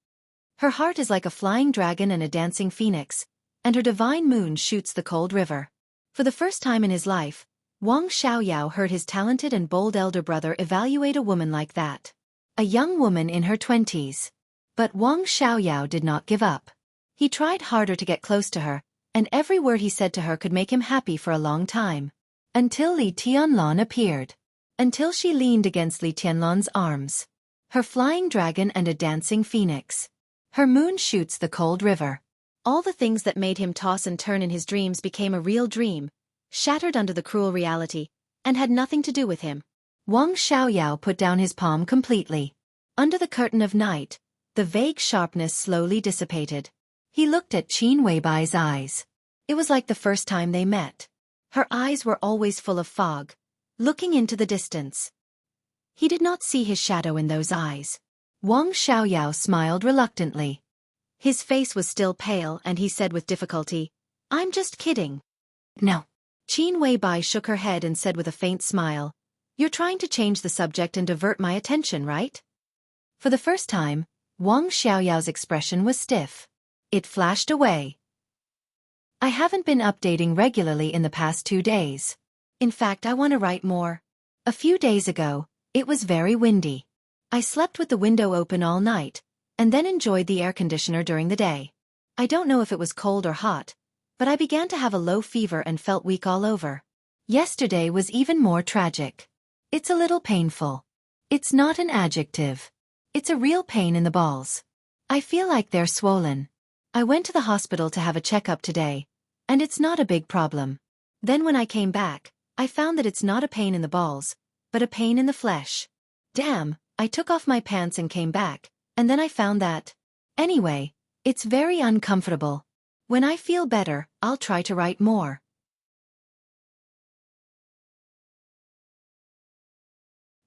Speaker 1: Her heart is like a flying dragon and a dancing phoenix, and her divine moon shoots the cold river. For the first time in his life, Wang Xiaoyao heard his talented and bold elder brother evaluate a woman like that. A young woman in her 20s. But Wang Xiaoyao did not give up. He tried harder to get close to her, and every word he said to her could make him happy for a long time. Until Li Tianlan appeared. Until she leaned against Li Tianlan's arms. Her flying dragon and a dancing phoenix. Her moon shoots the cold river. All the things that made him toss and turn in his dreams became a real dream, shattered under the cruel reality, and had nothing to do with him. Wang Xiaoyao put down his palm completely. Under the curtain of night, the vague sharpness slowly dissipated. He looked at Qin Weibai's eyes. It was like the first time they met. Her eyes were always full of fog, looking into the distance. He did not see his shadow in those eyes. Wang Xiaoyao smiled reluctantly. His face was still pale and he said with difficulty, "I'm just kidding." "No." Qin Weibai shook her head and said with a faint smile, "You're trying to change the subject and divert my attention, right?" For the first time, Wang Xiaoyao's expression was stiff. It flashed away. "I haven't been updating regularly in the past 2 days. In fact, I want to write more. A few days ago, it was very windy. I slept with the window open all night, and then enjoyed the air conditioner during the day. I don't know if it was cold or hot, but I began to have a low fever and felt weak all over. Yesterday was even more tragic. It's a little painful. It's not an adjective. It's a real pain in the balls. I feel like they're swollen. I went to the hospital to have a checkup today, and it's not a big problem. Then when I came back, I found that it's not a pain in the balls, but a pain in the flesh. Damn, I took off my pants and came back, and then I found that. Anyway, it's very uncomfortable. When I feel better, I'll try to write more."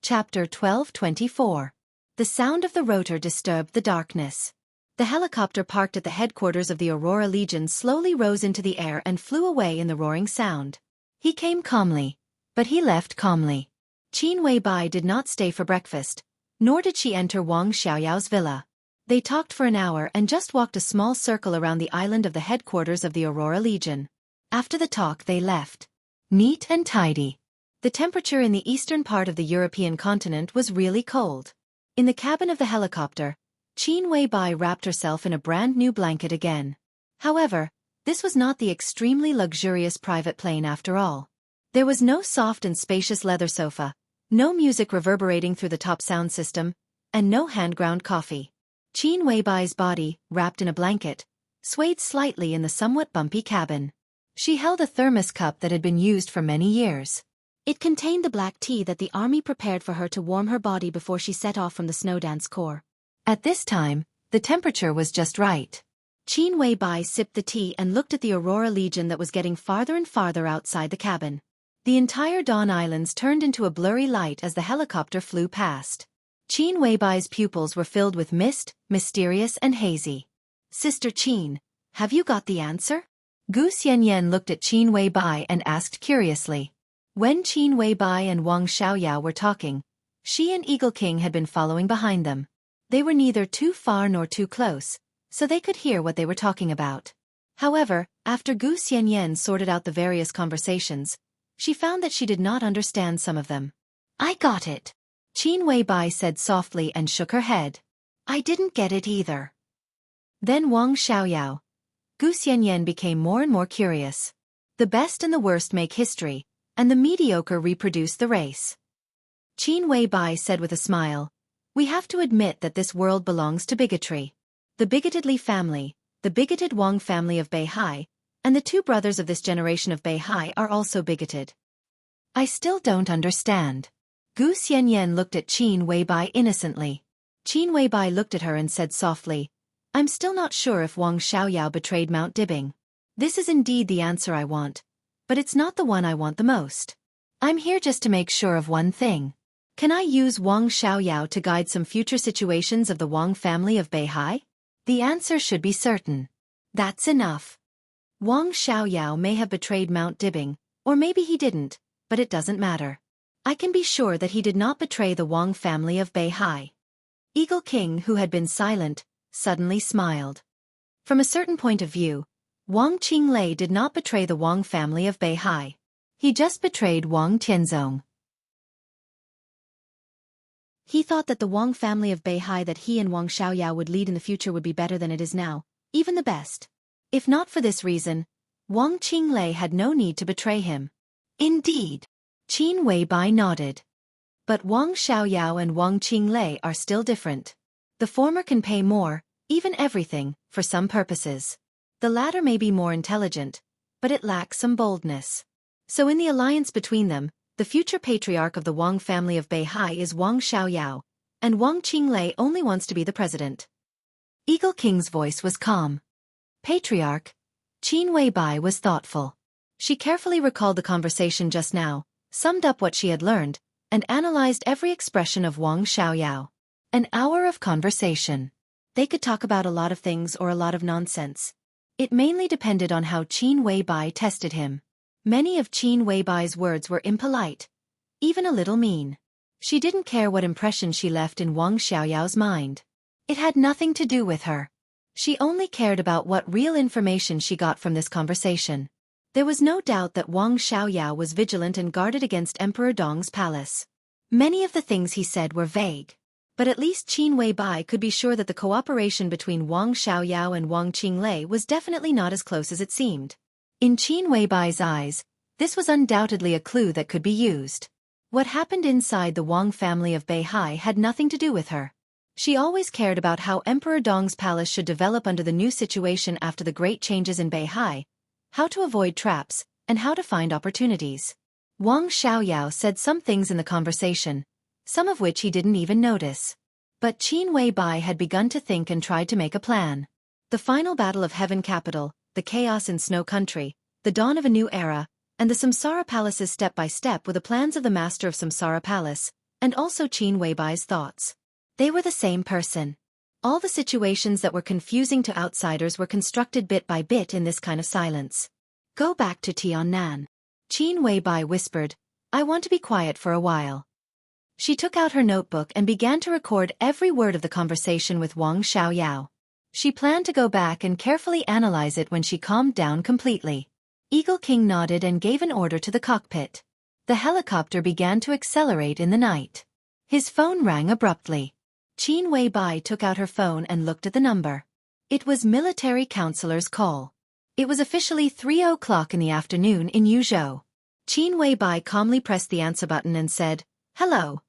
Speaker 1: Chapter 12:24. The sound of the rotor disturbed the darkness. The helicopter parked at the headquarters of the Aurora Legion slowly rose into the air and flew away in the roaring sound. He came calmly, but he left calmly. Qin Weibai did not stay for breakfast, nor did she enter Wang Xiaoyao's villa. They talked for an hour and just walked a small circle around the island of the headquarters of the Aurora Legion. After the talk they left. Neat and tidy. The temperature in the eastern part of the European continent was really cold. In the cabin of the helicopter, Qin Weibai wrapped herself in a brand new blanket again. However, this was not the extremely luxurious private plane after all. There was no soft and spacious leather sofa, no music reverberating through the top sound system, and no hand-ground coffee. Qin Weibai's body, wrapped in a blanket, swayed slightly in the somewhat bumpy cabin. She held a thermos cup that had been used for many years. It contained the black tea that the army prepared for her to warm her body before she set off from the snow dance corps. At this time, the temperature was just right. Qin Weibai sipped the tea and looked at the Aurora Legion that was getting farther and farther outside the cabin. The entire Dawn Islands turned into a blurry light as the helicopter flew past. Qin Weibai's pupils were filled with mist, mysterious and hazy. "Sister Qin, have you got the answer?" Gu Xianyan looked at Qin Weibai and asked curiously. When Qin Weibai and Wang Xiaoyao were talking, she and Eagle King had been following behind them. They were neither too far nor too close, so they could hear what they were talking about. However, after Gu Xianyan sorted out the various conversations, she found that she did not understand some of them. "I got it," Qin Weibai said softly and shook her head. "I didn't get it either." Then Wang Xiaoyao. Gu Xianyan became more and more curious. The best and the worst make history, and the mediocre reproduce the race. Qin Weibai said with a smile, "We have to admit that this world belongs to bigotry. The bigoted Li family, the bigoted Wang family of Beihai, and the 2 brothers of this generation of Beihai are also bigoted. I still don't understand." Gu Xianyan looked at Qin Weibai innocently. Qin Weibai looked at her and said softly, "I'm still not sure if Wang Xiaoyao betrayed Mount Dibbing. This is indeed the answer I want, but it's not the one I want the most. I'm here just to make sure of one thing. Can I use Wang Xiaoyao to guide some future situations of the Wang family of Beihai? The answer should be certain. That's enough. Wang Xiaoyao may have betrayed Mount Dibbing, or maybe he didn't, but it doesn't matter. I can be sure that he did not betray the Wang family of Beihai." Eagle King, who had been silent, suddenly smiled. From a certain point of view, Wang Qinglei did not betray the Wang family of Beihai. He just betrayed Wang Tianzong. He thought that the Wang family of Beihai that he and Wang Xiaoyao would lead in the future would be better than it is now, even the best. If not for this reason, Wang Qinglei had no need to betray him. Indeed. Qin Weibai nodded. But Wang Xiaoyao and Wang Qinglei are still different. The former can pay more, even everything, for some purposes. The latter may be more intelligent, but it lacks some boldness. So in the alliance between them, the future patriarch of the Wang family of Beihai is Wang Xiaoyao, and Wang Qinglei only wants to be the president. Eagle King's voice was calm. Patriarch. Qin Weibai was thoughtful. She carefully recalled the conversation just now, summed up what she had learned, and analyzed every expression of Wang Xiaoyao. An hour of conversation. They could talk about a lot of things or a lot of nonsense. It mainly depended on how Qin Weibai tested him. Many of Qin Weibai's words were impolite, even a little mean. She didn't care what impression she left in Wang Xiaoyao's mind. It had nothing to do with her. She only cared about what real information she got from this conversation. There was no doubt that Wang Xiaoyao was vigilant and guarded against Emperor Dong's palace. Many of the things he said were vague. But at least Qin Weibai could be sure that the cooperation between Wang Xiaoyao and Wang Qinglei was definitely not as close as it seemed. In Qin Weibai's eyes, this was undoubtedly a clue that could be used. What happened inside the Wang family of Beihai had nothing to do with her. She always cared about how Emperor Dong's palace should develop under the new situation after the great changes in Beihai, how to avoid traps, and how to find opportunities. Wang Xiaoyao said some things in the conversation, some of which he didn't even notice. But Qin Weibai had begun to think and tried to make a plan. The final battle of Heaven Capital, the chaos in Snow Country, the dawn of a new era, and the Samsara Palaces step by step were the plans of the master of Samsara Palace, and also Qin Weibai's thoughts. They were the same person. All the situations that were confusing to outsiders were constructed bit by bit in this kind of silence. Go back to Tiannan. Qin Weibai whispered, I want to be quiet for a while. She took out her notebook and began to record every word of the conversation with Wang Xiaoyao. She planned to go back and carefully analyze it when she calmed down completely. Eagle King nodded and gave an order to the cockpit. The helicopter began to accelerate in the night. His phone rang abruptly. Qin Weibai took out her phone and looked at the number. It was military counselor's call. It was officially 3:00 in the afternoon in Yuzhou. Qin Weibai calmly pressed the answer button and said, Hello.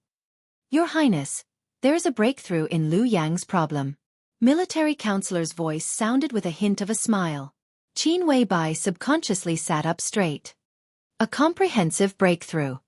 Speaker 1: Your Highness, there is a breakthrough in Liu Yang's problem. Military counselor's voice sounded with a hint of a smile. Qin Weibai subconsciously sat up straight. A comprehensive breakthrough.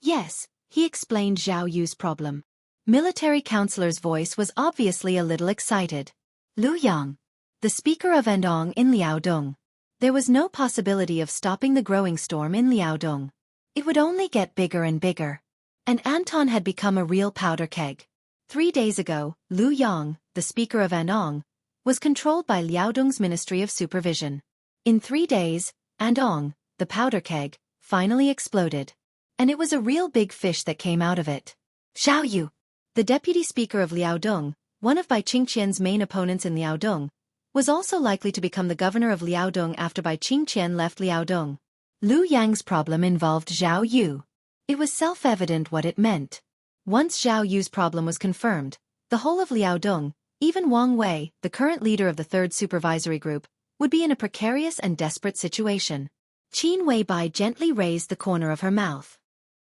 Speaker 1: Yes, he explained Zhao Yu's problem. Military counselor's voice was obviously a little excited. Liu Yang, the speaker of Andong in Liaodong. There was no possibility of stopping the growing storm in Liaodong. It would only get bigger and bigger. And Anton had become a real powder keg. 3 days ago, Liu Yang, the speaker of Andong, was controlled by Liaodong's Ministry of Supervision. In 3 days, Andong, the powder keg, finally exploded. And it was a real big fish that came out of it. Xiao Yu, the deputy speaker of Liaodong, one of Bai Qingqian's main opponents in Liaodong, was also likely to become the governor of Liaodong after Bai Qingqian left Liaodong. Liu Yang's problem involved Zhao Yu. It was self-evident what it meant. Once Zhao Yu's problem was confirmed, the whole of Liaodong, even Wang Wei, the current leader of the Third Supervisory Group, would be in a precarious and desperate situation. Qin Weibai gently raised the corner of her mouth.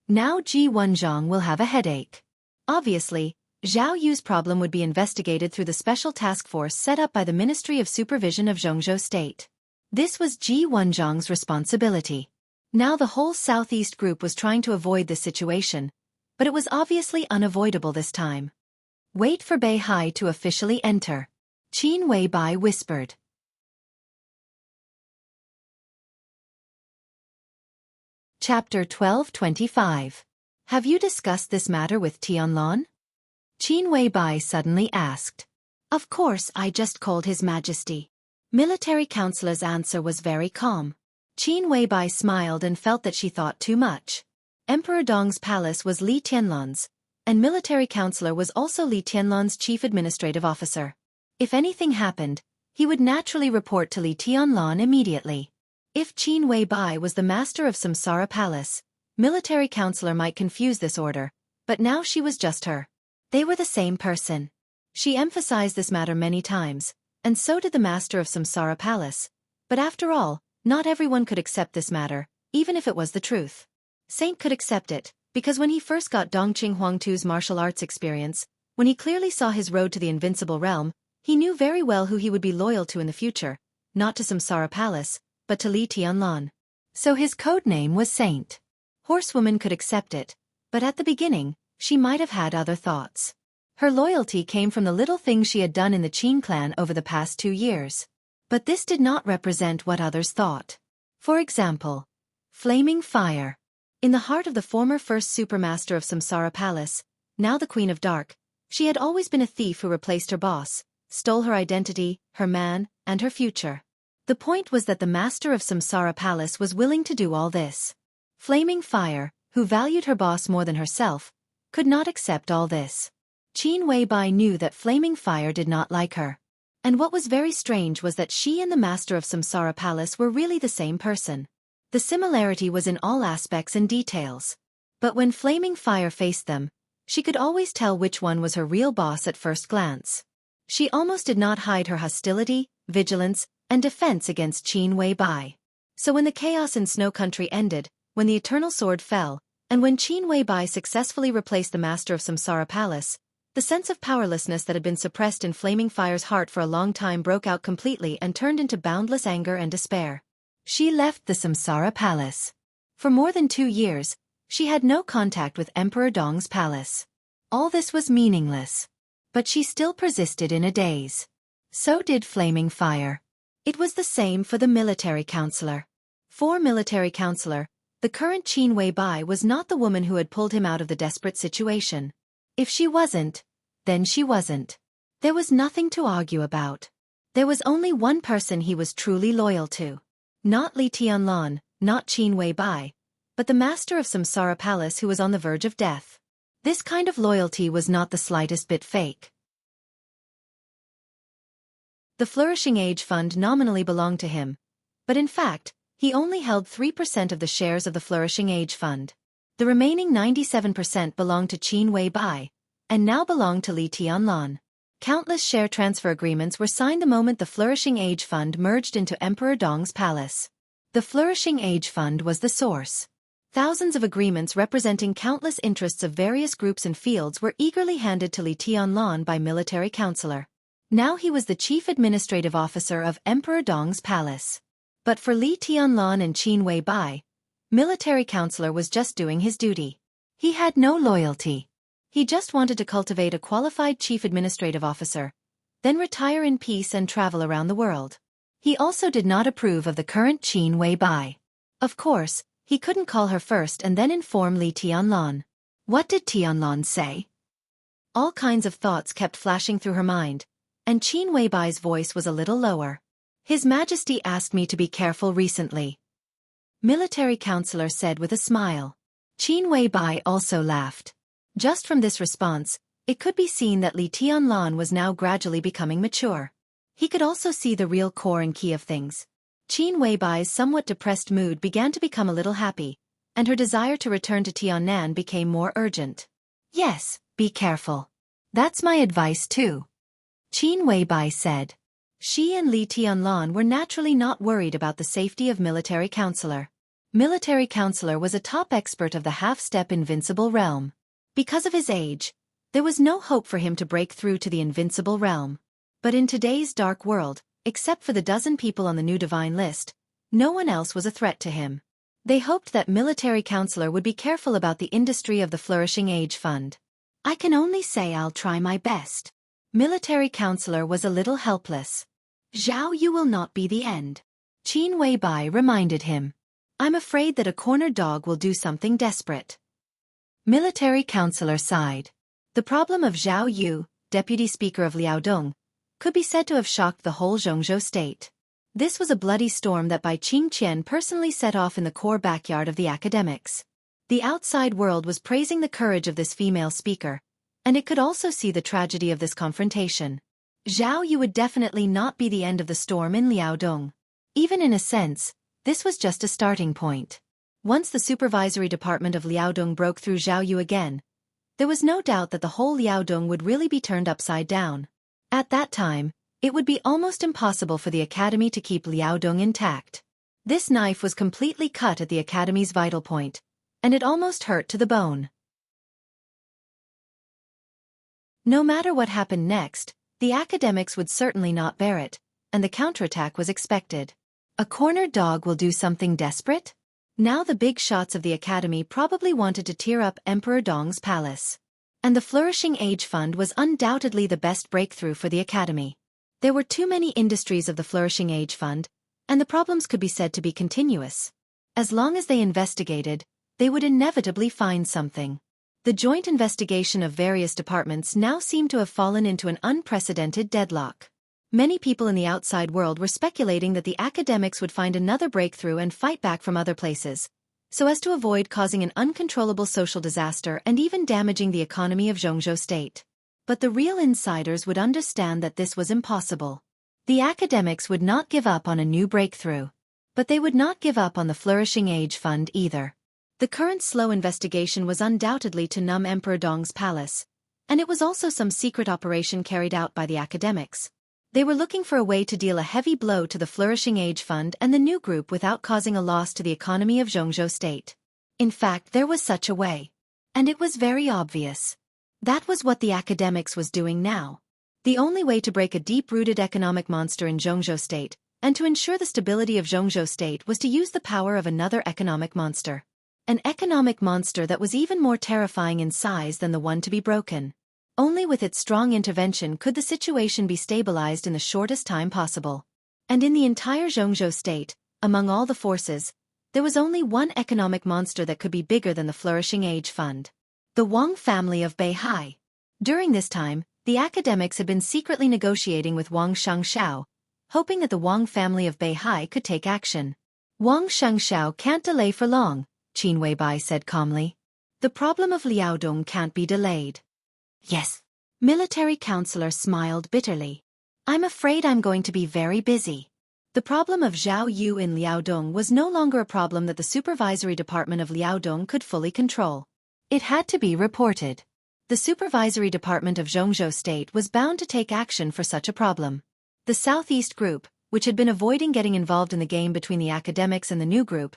Speaker 1: Now Ji Wenzhong will have a headache. Obviously, Zhao Yu's problem would be investigated through the special task force set up by the Ministry of Supervision of Jianghu State. This was Ji Wenzhong's responsibility. Now the whole Southeast Group was trying to avoid this situation, but it was obviously unavoidable this time. Wait for Beihai to officially enter. Qin Weibai whispered. Chapter 1225. Have you discussed this matter with Tianlong? Qin Weibai suddenly asked. Of course, I just called His Majesty. Military Counselor's answer was very calm. Qin Weibai smiled and felt that she thought too much. Emperor Dong's palace was Li Tianlong's, and Military Counselor was also Li Tianlong's chief administrative officer. If anything happened, he would naturally report to Li Tianlong immediately. If Qin Weibai was the master of Samsara Palace, Military Counselor might confuse this order, but now she was just her. They were the same person. She emphasized this matter many times, and so did the master of Samsara Palace. But after all, Not everyone could accept this matter, even if it was the truth. Saint could accept it, because when he first got Dongqing Huangtu's martial arts experience, when he clearly saw his road to the invincible realm, he knew very well who he would be loyal to in the future, not to Samsara Palace, but to Li Tianlan. So his code name was Saint. Horsewoman could accept it, but at the beginning, she might have had other thoughts. Her loyalty came from the little things she had done in the Qin clan over the past 2 years. But this did not represent what others thought. For example, flaming fire. In the heart of the former first supermaster of Samsara Palace, now the Queen of Dark, she had always been a thief who replaced her boss, stole her identity, her man, and her future. The point was that the master of Samsara Palace was willing to do all this. Flaming Fire, who valued her boss more than herself, could not accept all this. Qin Weibai knew that Flaming Fire did not like her. And what was very strange was that she and the master of Samsara Palace were really the same person. The similarity was in all aspects and details. But when Flaming Fire faced them, she could always tell which one was her real boss at first glance. She almost did not hide her hostility, vigilance, and defense against Qin Weibai. So when the chaos in Snow Country ended, when the Eternal Sword fell, and when Qin Weibai successfully replaced the master of Samsara Palace, the sense of powerlessness that had been suppressed in Flaming Fire's heart for a long time broke out completely and turned into boundless anger and despair. She left the Samsara Palace. For more than 2 years, she had no contact with Emperor Dong's palace. All this was meaningless. But she still persisted in a daze. So did Flaming Fire. It was the same for the military counselor. For military counselor, the current Qin Weibai was not the woman who had pulled him out of the desperate situation. If she wasn't, then she wasn't. There was nothing to argue about. There was only one person he was truly loyal to. Not Li Tianlan, not Qin Weibai, but the master of Samsara Palace who was on the verge of death. This kind of loyalty was not the slightest bit fake. The Flourishing Age Fund nominally belonged to him, but in fact, he only held 3% of the shares of the Flourishing Age Fund. The remaining 97% belonged to Qin Weibai, and now belonged to Li Tianlan. Countless share transfer agreements were signed the moment the Flourishing Age Fund merged into Emperor Dong's palace. The Flourishing Age Fund was the source. Thousands of agreements representing countless interests of various groups and fields were eagerly handed to Li Tianlan by military counselor. Now he was the chief administrative officer of Emperor Dong's palace. But for Li Tianlan and Qin Weibai, military counselor was just doing his duty. He had no loyalty. He just wanted to cultivate a qualified chief administrative officer, then retire in peace and travel around the world. He also did not approve of the current Qin Weibai. Of course, he couldn't call her first and then inform Li Tianlan. What did Tianlan say? All kinds of thoughts kept flashing through her mind, and Qin Weibai's voice was a little lower. His Majesty asked me to be careful recently. Military counselor said with a smile. Qin Weibai also laughed. Just from this response, it could be seen that Li Tianlan was now gradually becoming mature. He could also see the real core and key of things. Qin Weibai's somewhat depressed mood began to become a little happy, and her desire to return to Tiannan became more urgent. Yes, be careful. That's my advice too. Qin Weibai said. She and Li Tianlan were naturally not worried about the safety of military counselor. Military counselor was a top expert of the half-step invincible realm. Because of his age, there was no hope for him to break through to the invincible realm. But in today's dark world, except for the dozen people on the new divine list, no one else was a threat to him. They hoped that military counselor would be careful about the industry of the Flourishing Age Fund. I can only say I'll try my best. Military counselor was a little helpless. Zhao Yu will not be the end. Qin Weibai reminded him. I'm afraid that a cornered dog will do something desperate. Military counselor sighed. The problem of Zhao Yu, deputy speaker of Liaodong, could be said to have shocked the whole Zhongzhou state. This was a bloody storm that Bai Qingqian personally set off in the core backyard of the academics. The outside world was praising the courage of this female speaker, and it could also see the tragedy of this confrontation. Zhao Yu would definitely not be the end of the storm in Liaodong. Even in a sense, this was just a starting point. Once the supervisory department of Liaodong broke through Zhao Yu again, there was no doubt that the whole Liaodong would really be turned upside down. At that time, it would be almost impossible for the academy to keep Liaodong intact. This knife was completely cut at the academy's vital point, and it almost hurt to the bone. No matter what happened next, the academics would certainly not bear it, and the counterattack was expected. A cornered dog will do something desperate? Now the big shots of the academy probably wanted to tear up Emperor Dong's palace. And the Flourishing Age Fund was undoubtedly the best breakthrough for the academy. There were too many industries of the Flourishing Age Fund, and the problems could be said to be continuous. As long as they investigated, they would inevitably find something. The joint investigation of various departments now seemed to have fallen into an unprecedented deadlock. Many people in the outside world were speculating that the academics would find another breakthrough and fight back from other places, so as to avoid causing an uncontrollable social disaster and even damaging the economy of Jianghu state. But the real insiders would understand that this was impossible. The academics would not give up on a new breakthrough. But they would not give up on the Flourishing Age Fund either. The current slow investigation was undoubtedly to numb Emperor Dong's palace, and it was also some secret operation carried out by the academics. They were looking for a way to deal a heavy blow to the Flourishing Age Fund and the new group without causing a loss to the economy of Jianghu state. In fact, there was such a way. And it was very obvious. That was what the academics was doing now. The only way to break a deep-rooted economic monster in Jianghu state, and to ensure the stability of Jianghu state, was to use the power of another economic monster. An economic monster that was even more terrifying in size than the one to be broken. Only with its strong intervention could the situation be stabilized in the shortest time possible. And in the entire Jianghu state, among all the forces, there was only one economic monster that could be bigger than the Flourishing Age Fund. The Wang family of Beihai. During this time, the academics had been secretly negotiating with Wang Xianxia, hoping that the Wang family of Beihai could take action. Wang Xianxia can't delay for long, Qin Weibai said calmly. The problem of Liaodong can't be delayed. Yes. Military counselor smiled bitterly. I'm afraid I'm going to be very busy. The problem of Zhao Yu in Liaodong was no longer a problem that the supervisory department of Liaodong could fully control. It had to be reported. The supervisory department of Jianghu state was bound to take action for such a problem. The Southeast group, which had been avoiding getting involved in the game between the academics and the new group,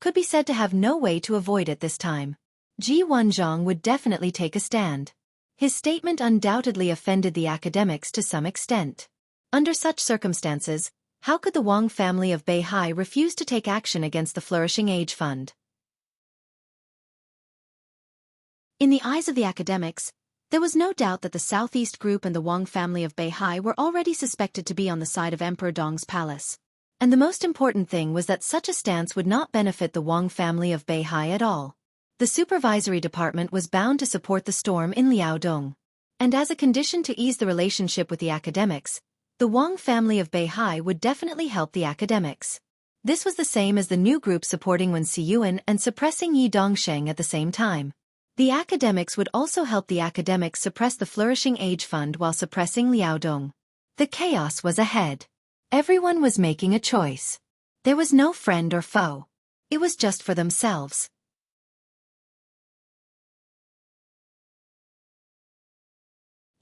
Speaker 1: could be said to have no way to avoid it this time. Ji Wanzhong would definitely take a stand. His statement undoubtedly offended the academics to some extent. Under such circumstances, how could the Wang family of Beihai refuse to take action against the Flourishing Age Fund? In the eyes of the academics, there was no doubt that the Southeast group and the Wang family of Beihai were already suspected to be on the side of Emperor Dong's palace. And the most important thing was that such a stance would not benefit the Wang family of Beihai at all. The supervisory department was bound to support the storm in Liaodong. And as a condition to ease the relationship with the academics, the Wang family of Beihai would definitely help the academics. This was the same as the new group supporting Wen Xiyuan and suppressing Yi Dongsheng at the same time. The academics would also help the academics suppress the Flourishing Age Fund while suppressing Liaodong. The chaos was ahead. Everyone was making a choice. There was no friend or foe. It was just for themselves.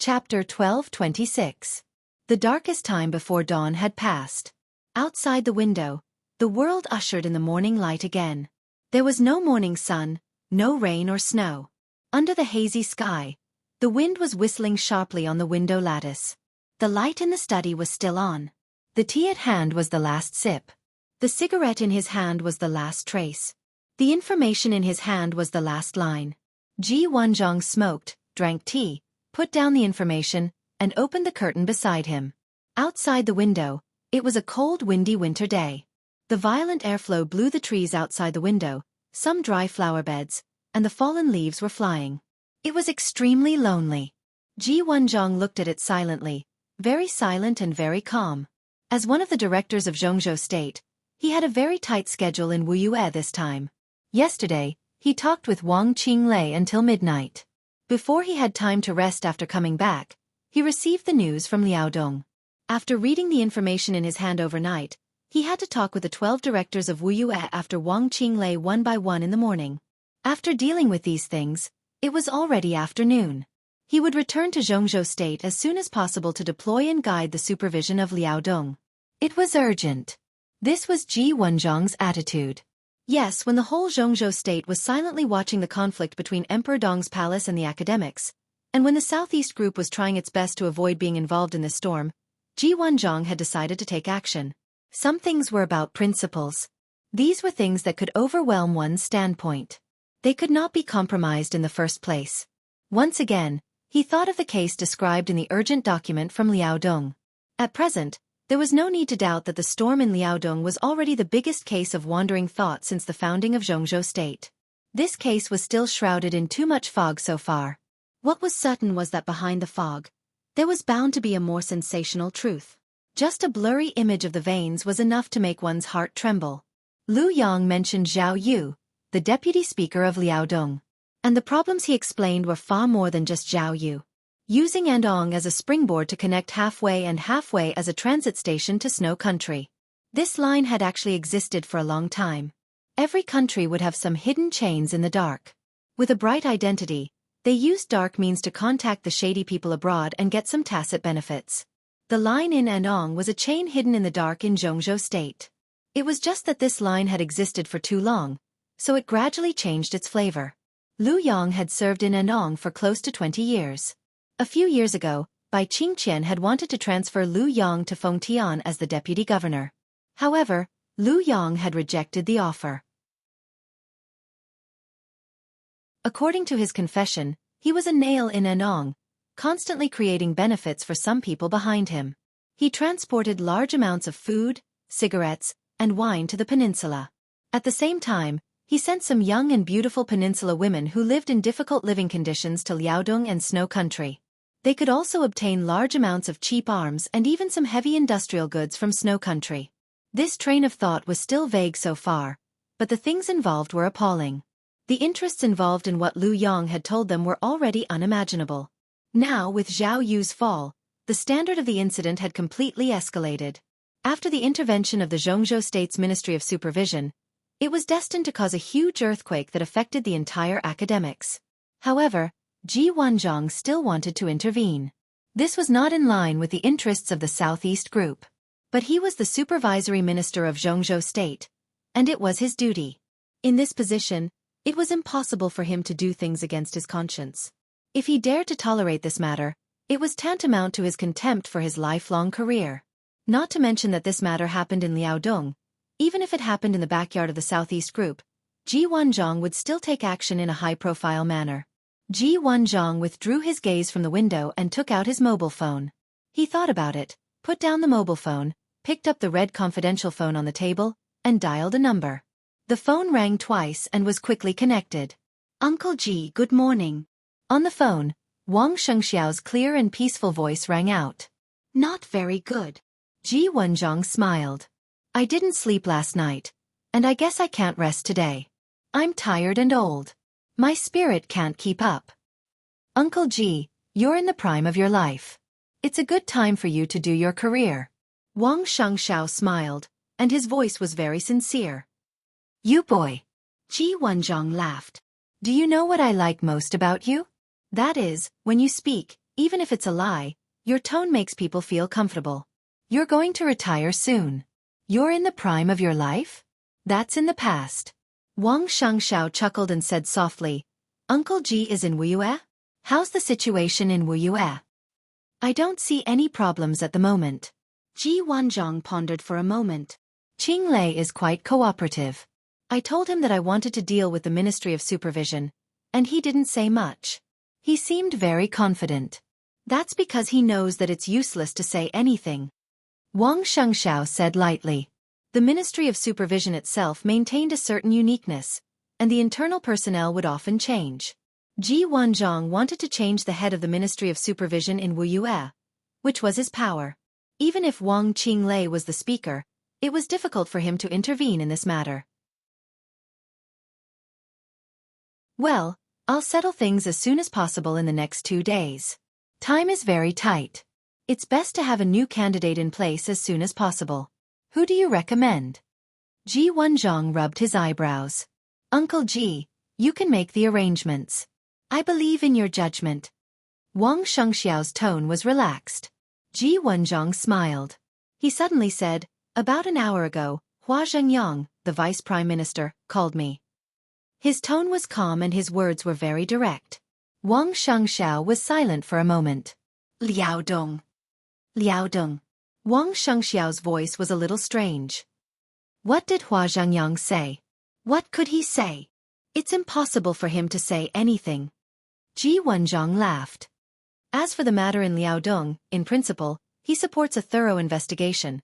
Speaker 1: Chapter 12:26. The darkest time before dawn had passed. Outside the window, the world ushered in the morning light again. There was no morning sun, no rain or snow. Under the hazy sky, the wind was whistling sharply on the window lattice. The light in the study was still on. The tea at hand was the last sip. The cigarette in his hand was the last trace. The information in his hand was the last line. Ji Wanzhong smoked, drank tea, put down the information, and opened the curtain beside him. Outside the window, it was a cold, windy winter day. The violent airflow blew the trees outside the window, some dry flower beds, and the fallen leaves were flying. It was extremely lonely. Ji Wanzhong looked at it silently, very silent and very calm. As one of the directors of Jianghu state, he had a very tight schedule in Wuxia this time. Yesterday, he talked with Wang Qinglei until midnight. Before he had time to rest after coming back, he received the news from Liaodong. After reading the information in his hand overnight, he had to talk with the 12 directors of Wuxia after Wang Qinglei one by one in the morning. After dealing with these things, it was already afternoon. He would return to Jianghu state as soon as possible to deploy and guide the supervision of Liaodong. It was urgent. This was Ji Wenzhong's attitude. Yes, when the whole Jianghu state was silently watching the conflict between Emperor Dong's palace and the academics, and when the Southeast group was trying its best to avoid being involved in this storm, Ji Wenzhong had decided to take action. Some things were about principles. These were things that could overwhelm one's standpoint. They could not be compromised in the first place. Once again, he thought of the case described in the urgent document from Liaodong. At present, there was no need to doubt that the storm in Liaodong was already the biggest case of wandering thought since the founding of Jianghu state. This case was still shrouded in too much fog so far. What was certain was that behind the fog, there was bound to be a more sensational truth. Just a blurry image of the veins was enough to make one's heart tremble. Lu Yang mentioned Zhao Yu, the deputy speaker of Liaodong. And the problems he explained were far more than just Zhao Yu. Using Andong as a springboard to connect halfway and halfway as a transit station to Snow Country. This line had actually existed for a long time. Every country would have some hidden chains in the dark. With a bright identity, they used dark means to contact the shady people abroad and get some tacit benefits. The line in Andong was a chain hidden in the dark in Jianghu state. It was just that this line had existed for too long, so it gradually changed its flavor. Lu Yang had served in Andong for close to 20 years. A few years ago, Bai Qingqian had wanted to transfer Lu Yang to Fengtian as the deputy governor. However, Lu Yang had rejected the offer. According to his confession, he was a nail in Andong, constantly creating benefits for some people behind him. He transported large amounts of food, cigarettes, and wine to the peninsula. At the same time, he sent some young and beautiful peninsula women who lived in difficult living conditions to Liaodong and Snow Country. They could also obtain large amounts of cheap arms and even some heavy industrial goods from Snow Country. This train of thought was still vague so far, but the things involved were appalling. The interests involved in what Lu Yang had told them were already unimaginable. Now, with Zhao Yu's fall, the standard of the incident had completely escalated. After the intervention of the Jianghu State's Ministry of Supervision, it was destined to cause a huge earthquake that affected the entire academics. However, Ji Wenzhong still wanted to intervene. This was not in line with the interests of the Southeast group. But he was the supervisory minister of Jianghu State, and it was his duty. In this position, it was impossible for him to do things against his conscience. If he dared to tolerate this matter, it was tantamount to his contempt for his lifelong career. Not to mention that this matter happened in Liaodong. Even if it happened in the backyard of the Southeast group, Ji Wenzhong would still take action in a high-profile manner. Ji Wenzhong withdrew his gaze from the window and took out his mobile phone. He thought about it, put down the mobile phone, picked up the red confidential phone on the table, and dialed a number. The phone rang twice and was quickly connected. "Uncle Ji, good morning." On the phone, Wang Shengxiao's clear and peaceful voice rang out. "Not very good." Ji Wenzhong smiled. "I didn't sleep last night, and I guess I can't rest today. I'm tired and old. My spirit can't keep up." "Uncle Ji, you're in the prime of your life. It's a good time for you to do your career." Wang Shengxiao smiled, and his voice was very sincere. "You boy." Ji Wenzhong laughed. "Do you know what I like most about you? That is, when you speak, even if it's a lie, your tone makes people feel comfortable. You're going to retire soon. You're in the prime of your life? That's in the past." Wang Shengxiao chuckled and said softly, "Uncle Ji is in Wuxia? How's the situation in Wuxia?" "I don't see any problems at the moment." Ji Wenzhong pondered for a moment. "Qing Lei is quite cooperative. I told him that I wanted to deal with the Ministry of Supervision, and he didn't say much. He seemed very confident. That's because he knows that it's useless to say anything." Wang Shengxiao said lightly. The Ministry of Supervision itself maintained a certain uniqueness, and the internal personnel would often change. Ji Wenzhong wanted to change the head of the Ministry of Supervision in Wuxia, which was his power. Even if Wang Qinglei was the speaker, it was difficult for him to intervene in this matter. "Well, I'll settle things as soon as possible in the next 2 days. Time is very tight. It's best to have a new candidate in place as soon as possible. Who do you recommend?" Ji Wenzhong rubbed his eyebrows. "Uncle Ji, you can make the arrangements. I believe in your judgment." Wang Shengxiao's tone was relaxed. Ji Wenzhong smiled. He suddenly said, "About an hour ago, Hua Zhengyang, the vice prime minister, called me. His tone was calm and his words were very direct. Wang Xianxia was silent for a moment. Liao Dong. Liao Dong. Wang Xiangxiao's voice was a little strange. What did Hua Zhengyang say? What could he say? It's impossible for him to say anything. Ji Wenzhang laughed. As for the matter in Liaodong, in principle, he supports a thorough investigation.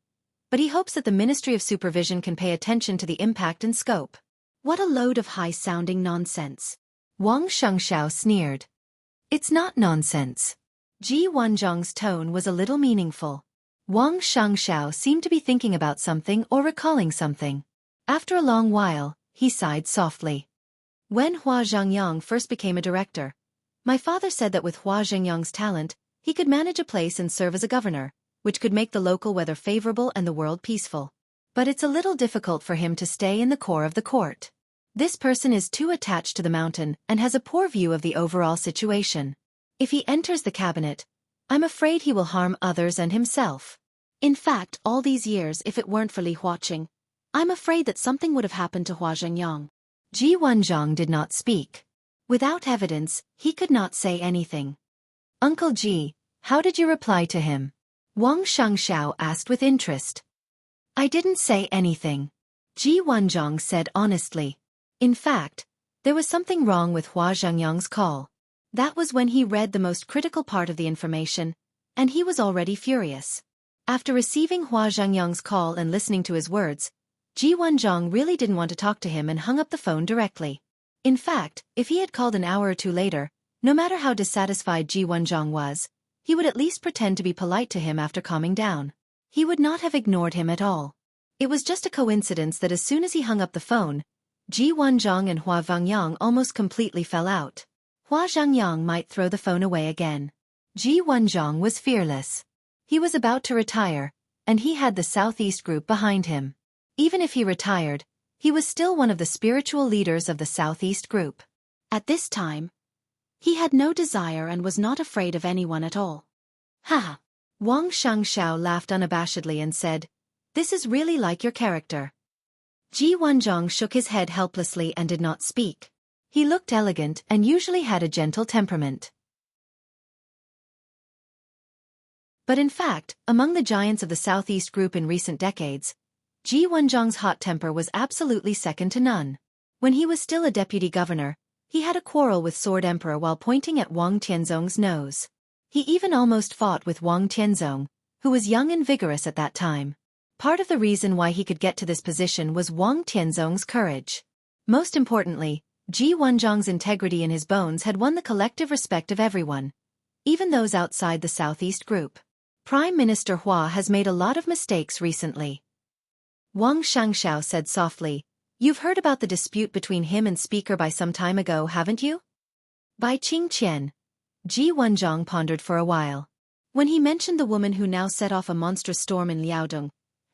Speaker 1: But he hopes that the Ministry of Supervision can pay attention to the impact and scope. What a load of high-sounding nonsense. Wang Xiangxiao sneered. It's not nonsense. Ji Wenzhang's tone was a little meaningful. Wang Xiangxiao seemed to be thinking about something or recalling something. After a long while, he sighed softly. When Hua Zhengyang first became a director, my father said that with Hua Zhengyang's talent, he could manage a place and serve as a governor, which could make the local weather favorable and the world peaceful. But it's a little difficult for him to stay in the core of the court. This person is too attached to the mountain and has a poor view of the overall situation. If he enters the cabinet, I'm afraid he will harm others and himself. In fact, all these years, if it weren't for Li Huaqing, I'm afraid that something would have happened to Hua Zhengyang. Ji Wenzhang did not speak. Without evidence, he could not say anything. Uncle Ji, how did you reply to him? Wang Xiangxiao asked with interest. I didn't say anything. Ji Wenzhang said honestly. In fact, there was something wrong with Hua Zhengyang's call. That was when he read the most critical part of the information, and he was already furious. After receiving Hua Zhengyang's call and listening to his words, Ji Wenzhang really didn't want to talk to him and hung up the phone directly. In fact, if he had called an hour or two later, no matter how dissatisfied Ji Wenzhang was, he would at least pretend to be polite to him after calming down. He would not have ignored him at all. It was just a coincidence that as soon as he hung up the phone, Ji Wenzhang and Hua Zhengyang almost completely fell out. Hua Zhengyang might throw the phone away again. Ji Wenzhang was fearless. He was about to retire, and he had the Southeast group behind him. Even if he retired, he was still one of the spiritual leaders of the Southeast group. At this time, he had no desire and was not afraid of anyone at all. Ha! Wang Xiangxiao laughed unabashedly and said, This is really like your character. Ji Wenzhang shook his head helplessly and did not speak. He looked elegant and usually had a gentle temperament. But in fact, among the giants of the Southeast group in recent decades, Ji Wenzhang's hot temper was absolutely second to none. When he was still a deputy governor, he had a quarrel with Sword Emperor while pointing at Wang Tianzong's nose. He even almost fought with Wang Tianzong, who was young and vigorous at that time. Part of the reason why he could get to this position was Wang Tianzong's courage. Most importantly, Ji Wenzhang's integrity in his bones had won the collective respect of everyone, even those outside the Southeast group. Prime Minister Hua has made a lot of mistakes recently. Wang Xiangxiao said softly, You've heard about the dispute between him and Speaker Bai some time ago, haven't you? Bai Qingqian. Ji Wenzhang pondered for a while. When he mentioned the woman who now set off a monstrous storm in Liaodong,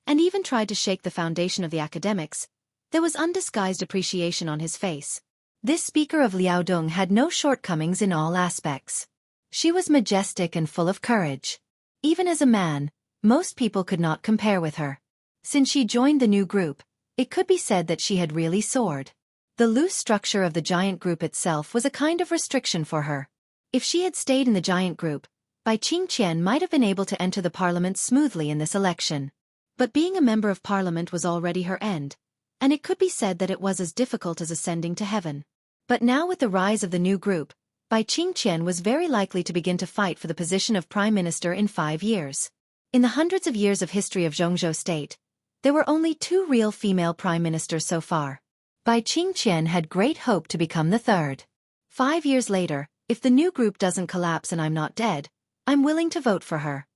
Speaker 1: and even tried to shake the foundation of the academics, there was undisguised appreciation on his face. This Speaker of Liaodong had no shortcomings in all aspects. She was majestic and full of courage. Even as a man, most people could not compare with her. Since she joined the new group, it could be said that she had really soared. The loose structure of the giant group itself was a kind of restriction for her. If she had stayed in the giant group, Bai Qingqian might have been able to enter the parliament smoothly in this election. But being a member of parliament was already her end, and it could be said that it was as difficult as ascending to heaven. But now with the rise of the new group, Bai Qingqian was very likely to begin to fight for the position of prime minister in 5 years. In the hundreds of years of history of Jianghu state, there were only 2 real female prime ministers so far. Bai Qingqian had great hope to become the third. 5 years later, if the new group doesn't collapse and I'm not dead, I'm willing to vote for her.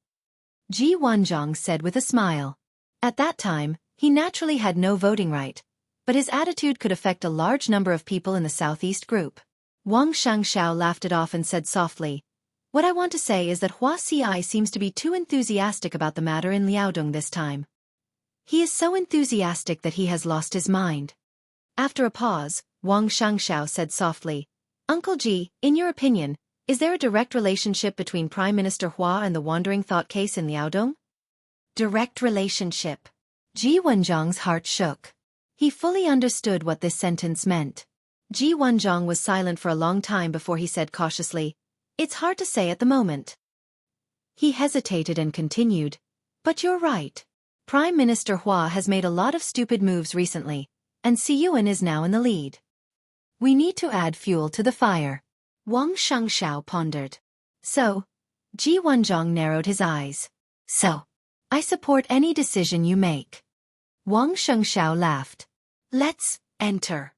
Speaker 1: Ji Wenzhang said with a smile. At that time, he naturally had no voting right, but his attitude could affect a large number of people in the Southeast group. Wang Xiangxiao laughed it off and said softly, What I want to say is that Hua Ci seems to be too enthusiastic about the matter in Liaodong this time. He is so enthusiastic that he has lost his mind. After a pause, Wang Xiangxiao said softly, Uncle Ji, in your opinion, is there a direct relationship between Prime Minister Hua and the wandering thought case in Liaodong? Direct relationship. Ji Wenjiang's heart shook. He fully understood what this sentence meant. Ji Wenjiang was silent for a long time before he said cautiously, "It's hard to say at the moment." He hesitated and continued, "But you're right. Prime Minister Hua has made a lot of stupid moves recently, and Xiyuan is now in the lead. We need to add fuel to the fire." Wang Xianxia pondered. "So?" Ji Wenjiang narrowed his eyes. "So, I support any decision you make." Wang Xianxia laughed. "Let's enter."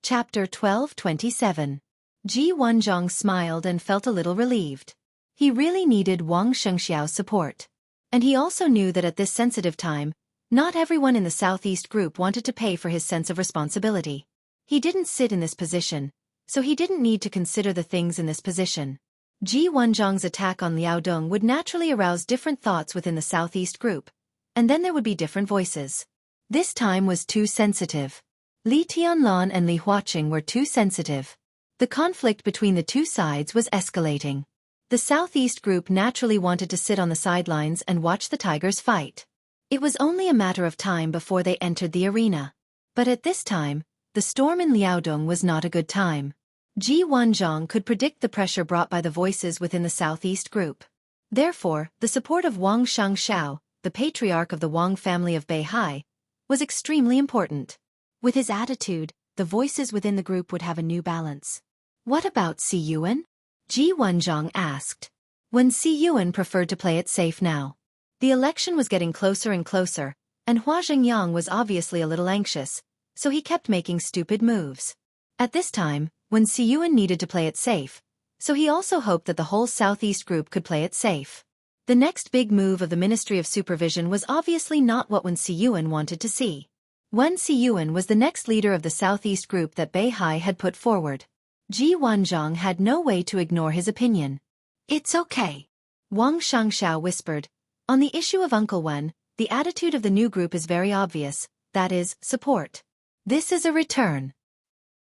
Speaker 1: Chapter 12:27. Ji Wenjiang smiled and felt a little relieved. He really needed Wang Xiangxiao's support. And he also knew that at this sensitive time, not everyone in the Southeast group wanted to pay for his sense of responsibility. He didn't sit in this position, so he didn't need to consider the things in this position. Ji Wenjiang's attack on Liaodong would naturally arouse different thoughts within the Southeast group, and then there would be different voices. This time was too sensitive. Li Tianlan and Li Huaqing were too sensitive. The conflict between the two sides was escalating. The Southeast group naturally wanted to sit on the sidelines and watch the tigers fight. It was only a matter of time before they entered the arena. But at this time, the storm in Liaodong was not a good time. Ji Wenjiang could predict the pressure brought by the voices within the Southeast group. Therefore, the support of Wang Xiangxiao, the patriarch of the Wang family of Beihai, was extremely important. With his attitude, the voices within the group would have a new balance. What about Xiyuan? Ji Wenjiang asked. When Xiyuan preferred to play it safe now. The election was getting closer and closer, and Hua Zhengyang was obviously a little anxious, so he kept making stupid moves. At this time, when Xiyuan needed to play it safe, so he also hoped that the whole Southeast group could play it safe. The next big move of the Ministry of Supervision was obviously not what Wen Xiyuan wanted to see. Wen Xiyuan was the next leader of the Southeast group that Beihai had put forward. Ji Wenjiang had no way to ignore his opinion. "It's okay," Wang Xiangxiao whispered. "On the issue of Uncle Wen, the attitude of the new group is very obvious, that is, support. This is a return.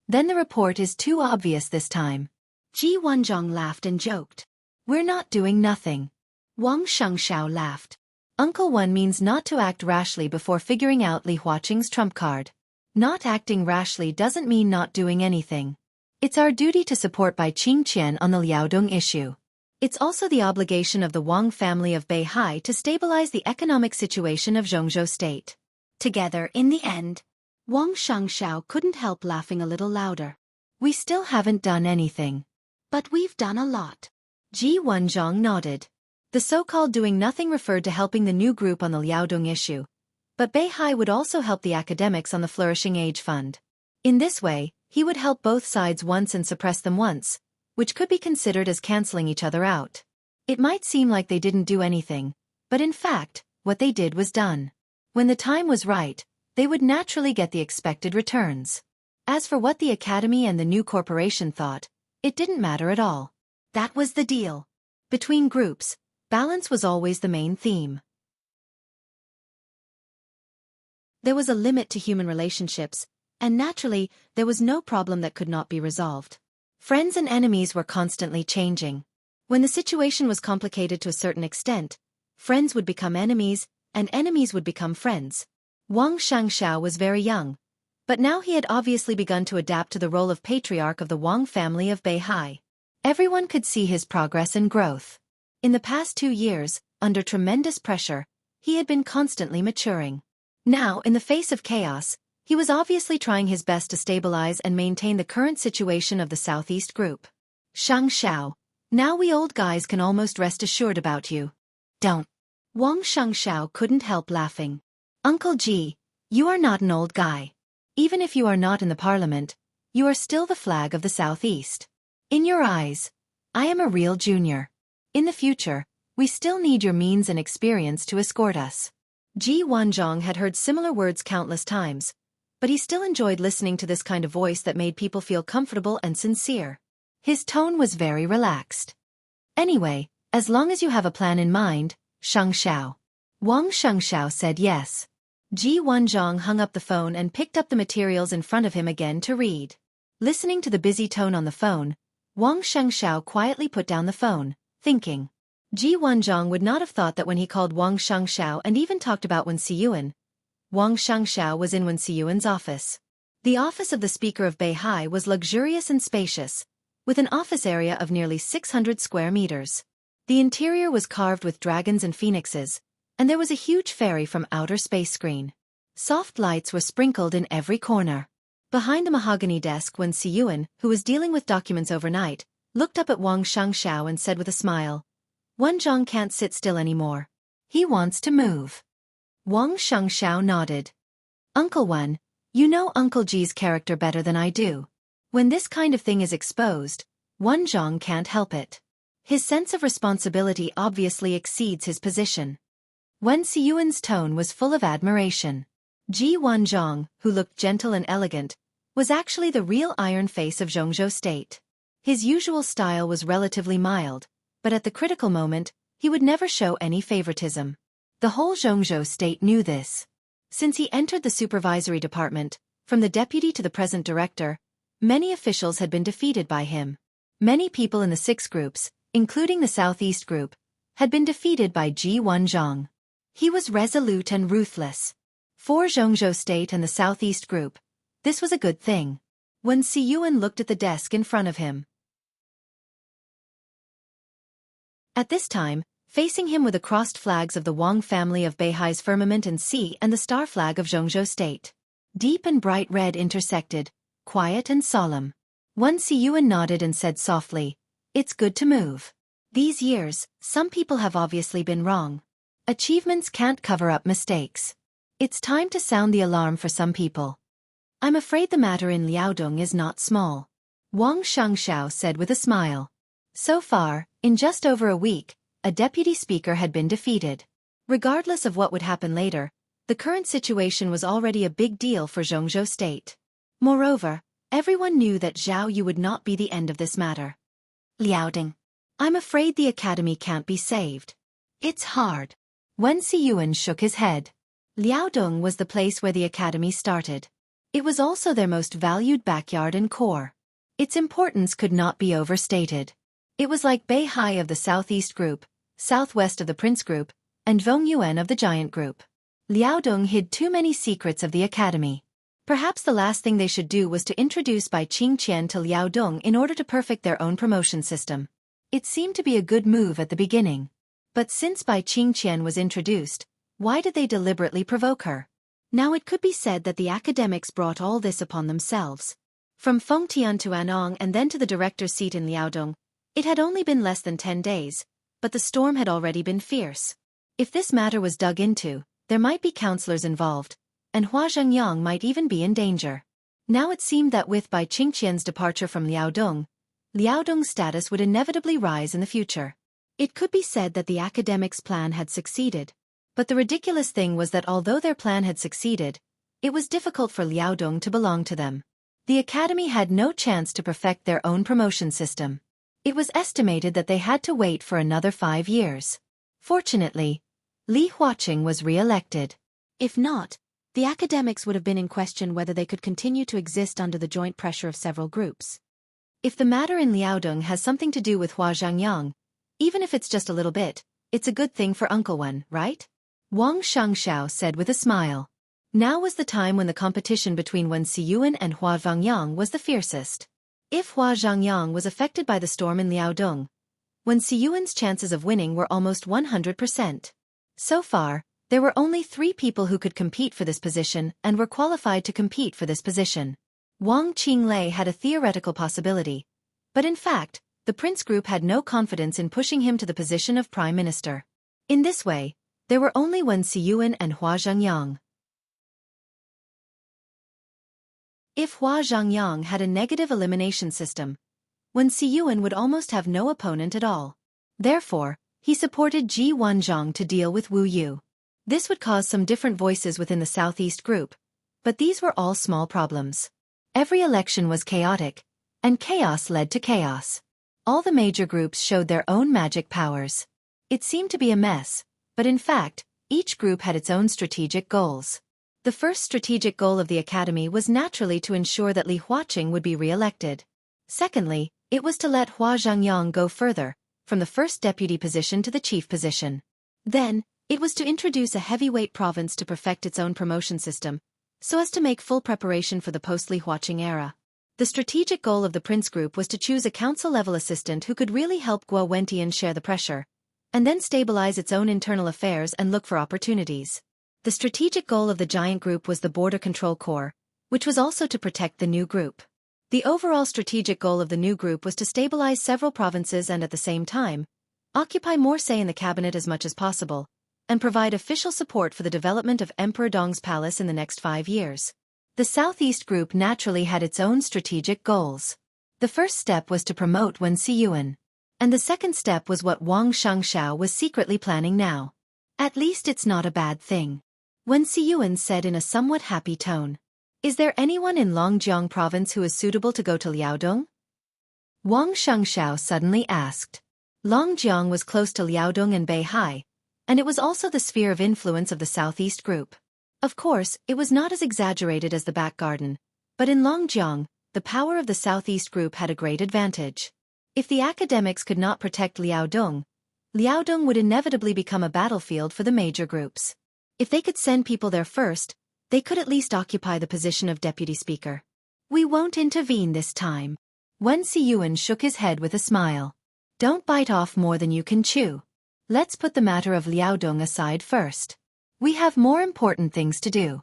Speaker 1: Then the report is too obvious this time." Ji Wenjiang laughed and joked. "We're not doing nothing." Wang Xiangxiao laughed. Uncle Wen means not to act rashly before figuring out Li Huaqing's trump card. Not acting rashly doesn't mean not doing anything. It's our duty to support Bai Qingqian on the Liaodong issue. It's also the obligation of the Wang family of Beihai to stabilize the economic situation of Jianghu state. Together, in the end, Wang Xiangxiao couldn't help laughing a little louder. "We still haven't done anything. But we've done a lot." Ji Wenjiang nodded. The so-called doing nothing referred to helping the new group on the Liaodong issue, but Beihai would also help the academics on the Flourishing Age Fund. In this way, he would help both sides once and suppress them once, which could be considered as canceling each other out. It might seem like they didn't do anything, but in fact, what they did was done. When the time was right, they would naturally get the expected returns. As for what the academy and the new corporation thought, it didn't matter at all. That was the deal. Between groups, balance was always the main theme. There was a limit to human relationships, and naturally, there was no problem that could not be resolved. Friends and enemies were constantly changing. When the situation was complicated to a certain extent, friends would become enemies, and enemies would become friends. Wang Xiangxiao was very young, but now he had obviously begun to adapt to the role of patriarch of the Wang family of Beihai. Everyone could see his progress and growth. In the past 2 years, under tremendous pressure, he had been constantly maturing. Now, in the face of chaos, he was obviously trying his best to stabilize and maintain the current situation of the Southeast group. "Xiangxiao, now we old guys can almost rest assured about you." "Don't." Wang Xiangxiao couldn't help laughing. "Uncle Ji, you are not an old guy. Even if you are not in the parliament, you are still the flag of the Southeast. In your eyes, I am a real junior. In the future, we still need your means and experience to escort us." Ji Wenjiang had heard similar words countless times, but he still enjoyed listening to this kind of voice that made people feel comfortable and sincere. His tone was very relaxed. "Anyway, as long as you have a plan in mind, Xiangxiao." Wang Xiangxiao said yes. Ji Wenjiang hung up the phone and picked up the materials in front of him again to read. Listening to the busy tone on the phone, Wang Xiangxiao quietly put down the phone, thinking. Ji Wanzhong would not have thought that when he called Wang Xianxia and even talked about Wen Siyuan, Wang Xianxia was in Wen Siyuan's office. The office of the Speaker of Beihai was luxurious and spacious, with an office area of nearly 600 square meters. The interior was carved with dragons and phoenixes, and there was a huge fairy from outer space screen. Soft lights were sprinkled in every corner. Behind the mahogany desk, Wen Siyuan, who was dealing with documents overnight, looked up at Wang Xianxiao and said with a smile, "Wanzhong can't sit still anymore. He wants to move." Wang Xianxiao nodded. "Uncle Wen, you know Uncle Ji's character better than I do. When this kind of thing is exposed, Wanzhong can't help it. His sense of responsibility obviously exceeds his position." Wen Siyuan's tone was full of admiration. Ji Wanzhong, who looked gentle and elegant, was actually the real iron face of Jianghu state. His usual style was relatively mild, but at the critical moment, he would never show any favoritism. The whole Jianghu state knew this. Since he entered the supervisory department, from the deputy to the present director, many officials had been defeated by him. Many people in the 6 groups, including the Southeast group, had been defeated by Ji Wanzhong. He was resolute and ruthless. For Jianghu state and the Southeast group, this was a good thing. When Siyuan looked at the desk in front of him. At this time, facing him were the crossed flags of the Wang family of Beihai's firmament and sea and the star flag of Jianghu state. Deep and bright red intersected, quiet and solemn. Wen Siyuan nodded and said softly, "It's good to move. These years, some people have obviously been wrong. Achievements can't cover up mistakes. It's time to sound the alarm for some people. I'm afraid the matter in Liaodong is not small," Wang Xianxiao said with a smile. So far, in just over a week, a deputy speaker had been defeated. Regardless of what would happen later, the current situation was already a big deal for Jianghu state. Moreover, everyone knew that Zhao Yu would not be the end of this matter. "Liaodong. I'm afraid the academy can't be saved. It's hard." Wen Siyuan shook his head. Liaodong was the place where the academy started. It was also their most valued backyard and core. Its importance could not be overstated. It was like Beihai of the Southeast Group, Southwest of the Prince Group, and Vongyuan of the Giant Group. Liaodong hid too many secrets of the academy. Perhaps the last thing they should do was to introduce Bai Qingqian to Liaodong in order to perfect their own promotion system. It seemed to be a good move at the beginning. But since Bai Qingqian was introduced, why did they deliberately provoke her? Now it could be said that the academics brought all this upon themselves. From Fengtian to Anong and then to the director's seat in Liaodong, it had only been less than 10 days, but the storm had already been fierce. If this matter was dug into, there might be counselors involved, and Hua Zhengyang might even be in danger. Now it seemed that with Bai Qingqian's departure from Liaodong's status would inevitably rise in the future. It could be said that the academics' plan had succeeded. But the ridiculous thing was that although their plan had succeeded, it was difficult for Liaodong to belong to them. The academy had no chance to perfect their own promotion system. It was estimated that they had to wait for another 5 years. Fortunately, Li Huaqing was re-elected. If not, the academics would have been in question whether they could continue to exist under the joint pressure of several groups. If the matter in Liaodong has something to do with Hua Zhengyang, even if it's just a little bit, it's a good thing for Uncle Wen, right? Wang Xianxiao said with a smile. Now was the time when the competition between Wen Siyuan and Hua Zhengyang was the fiercest. If Hua Zhengyang was affected by the storm in Liaodong, Wen Siyuan's chances of winning were almost 100%. So far, there were only 3 people who could compete for this position and were qualified to compete for this position. Wang Qinglei had a theoretical possibility, but in fact, the Prince Group had no confidence in pushing him to the position of Prime Minister. In this way, there were only Wen Siyuan and Hua Zhengyang. If Hua Zhengyang had a negative elimination system, Wen Siyuan would almost have no opponent at all. Therefore, he supported Ji Wanzhong to deal with Wu Yu. This would cause some different voices within the Southeast Group, but these were all small problems. Every election was chaotic, and chaos led to chaos. All the major groups showed their own magic powers. It seemed to be a mess, but in fact, each group had its own strategic goals. The first strategic goal of the academy was naturally to ensure that Li Huaqing would be re-elected. Secondly, it was to let Hua Zhengyang go further, from the first deputy position to the chief position. Then, it was to introduce a heavyweight province to perfect its own promotion system, so as to make full preparation for the post-Li Huaqing era. The strategic goal of the Prince Group was to choose a council-level assistant who could really help Guo Wentian share the pressure, and then stabilize its own internal affairs and look for opportunities. The strategic goal of the giant group was the Border Control Corps, which was also to protect the new group. The overall strategic goal of the new group was to stabilize several provinces and at the same time, occupy more say in the cabinet as much as possible, and provide official support for the development of Emperor Dong's palace in the next 5 years. The Southeast Group naturally had its own strategic goals. The first step was to promote Wen Xiyuan. And the second step was what Wang Xianxia was secretly planning now. At least it's not a bad thing. Wen Xiyuan said in a somewhat happy tone. Is there anyone in Longjiang province who is suitable to go to Liaodong? Wang Xianxia suddenly asked. Longjiang was close to Liaodong and Beihai, and it was also the sphere of influence of the Southeast Group. Of course, it was not as exaggerated as the back garden, but in Longjiang, the power of the Southeast Group had a great advantage. If the academics could not protect Liaodong, Liaodong would inevitably become a battlefield for the major groups. If they could send people there first, they could at least occupy the position of deputy speaker. We won't intervene this time. Wen Xiyuan shook his head with a smile. Don't bite off more than you can chew. Let's put the matter of Liaodong aside first. We have more important things to do.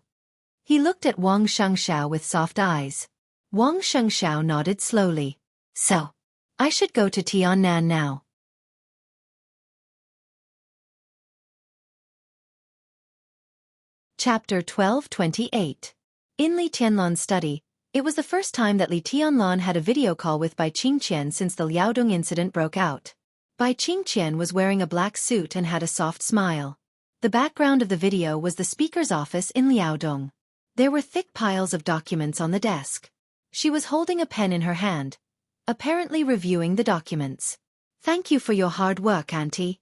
Speaker 1: He looked at Wang Xianxia with soft eyes. Wang Xianxia nodded slowly. So, I should go to Tiannan now. Chapter 12:28. In Li Tianlan's study, it was the first time that Li Tianlan had a video call with Bai Qingqian since the Liaodong incident broke out. Bai Qingqian was wearing a black suit and had a soft smile. The background of the video was the speaker's office in Liaodong. There were thick piles of documents on the desk. She was holding a pen in her hand, apparently reviewing the documents. Thank you for your hard work, Auntie.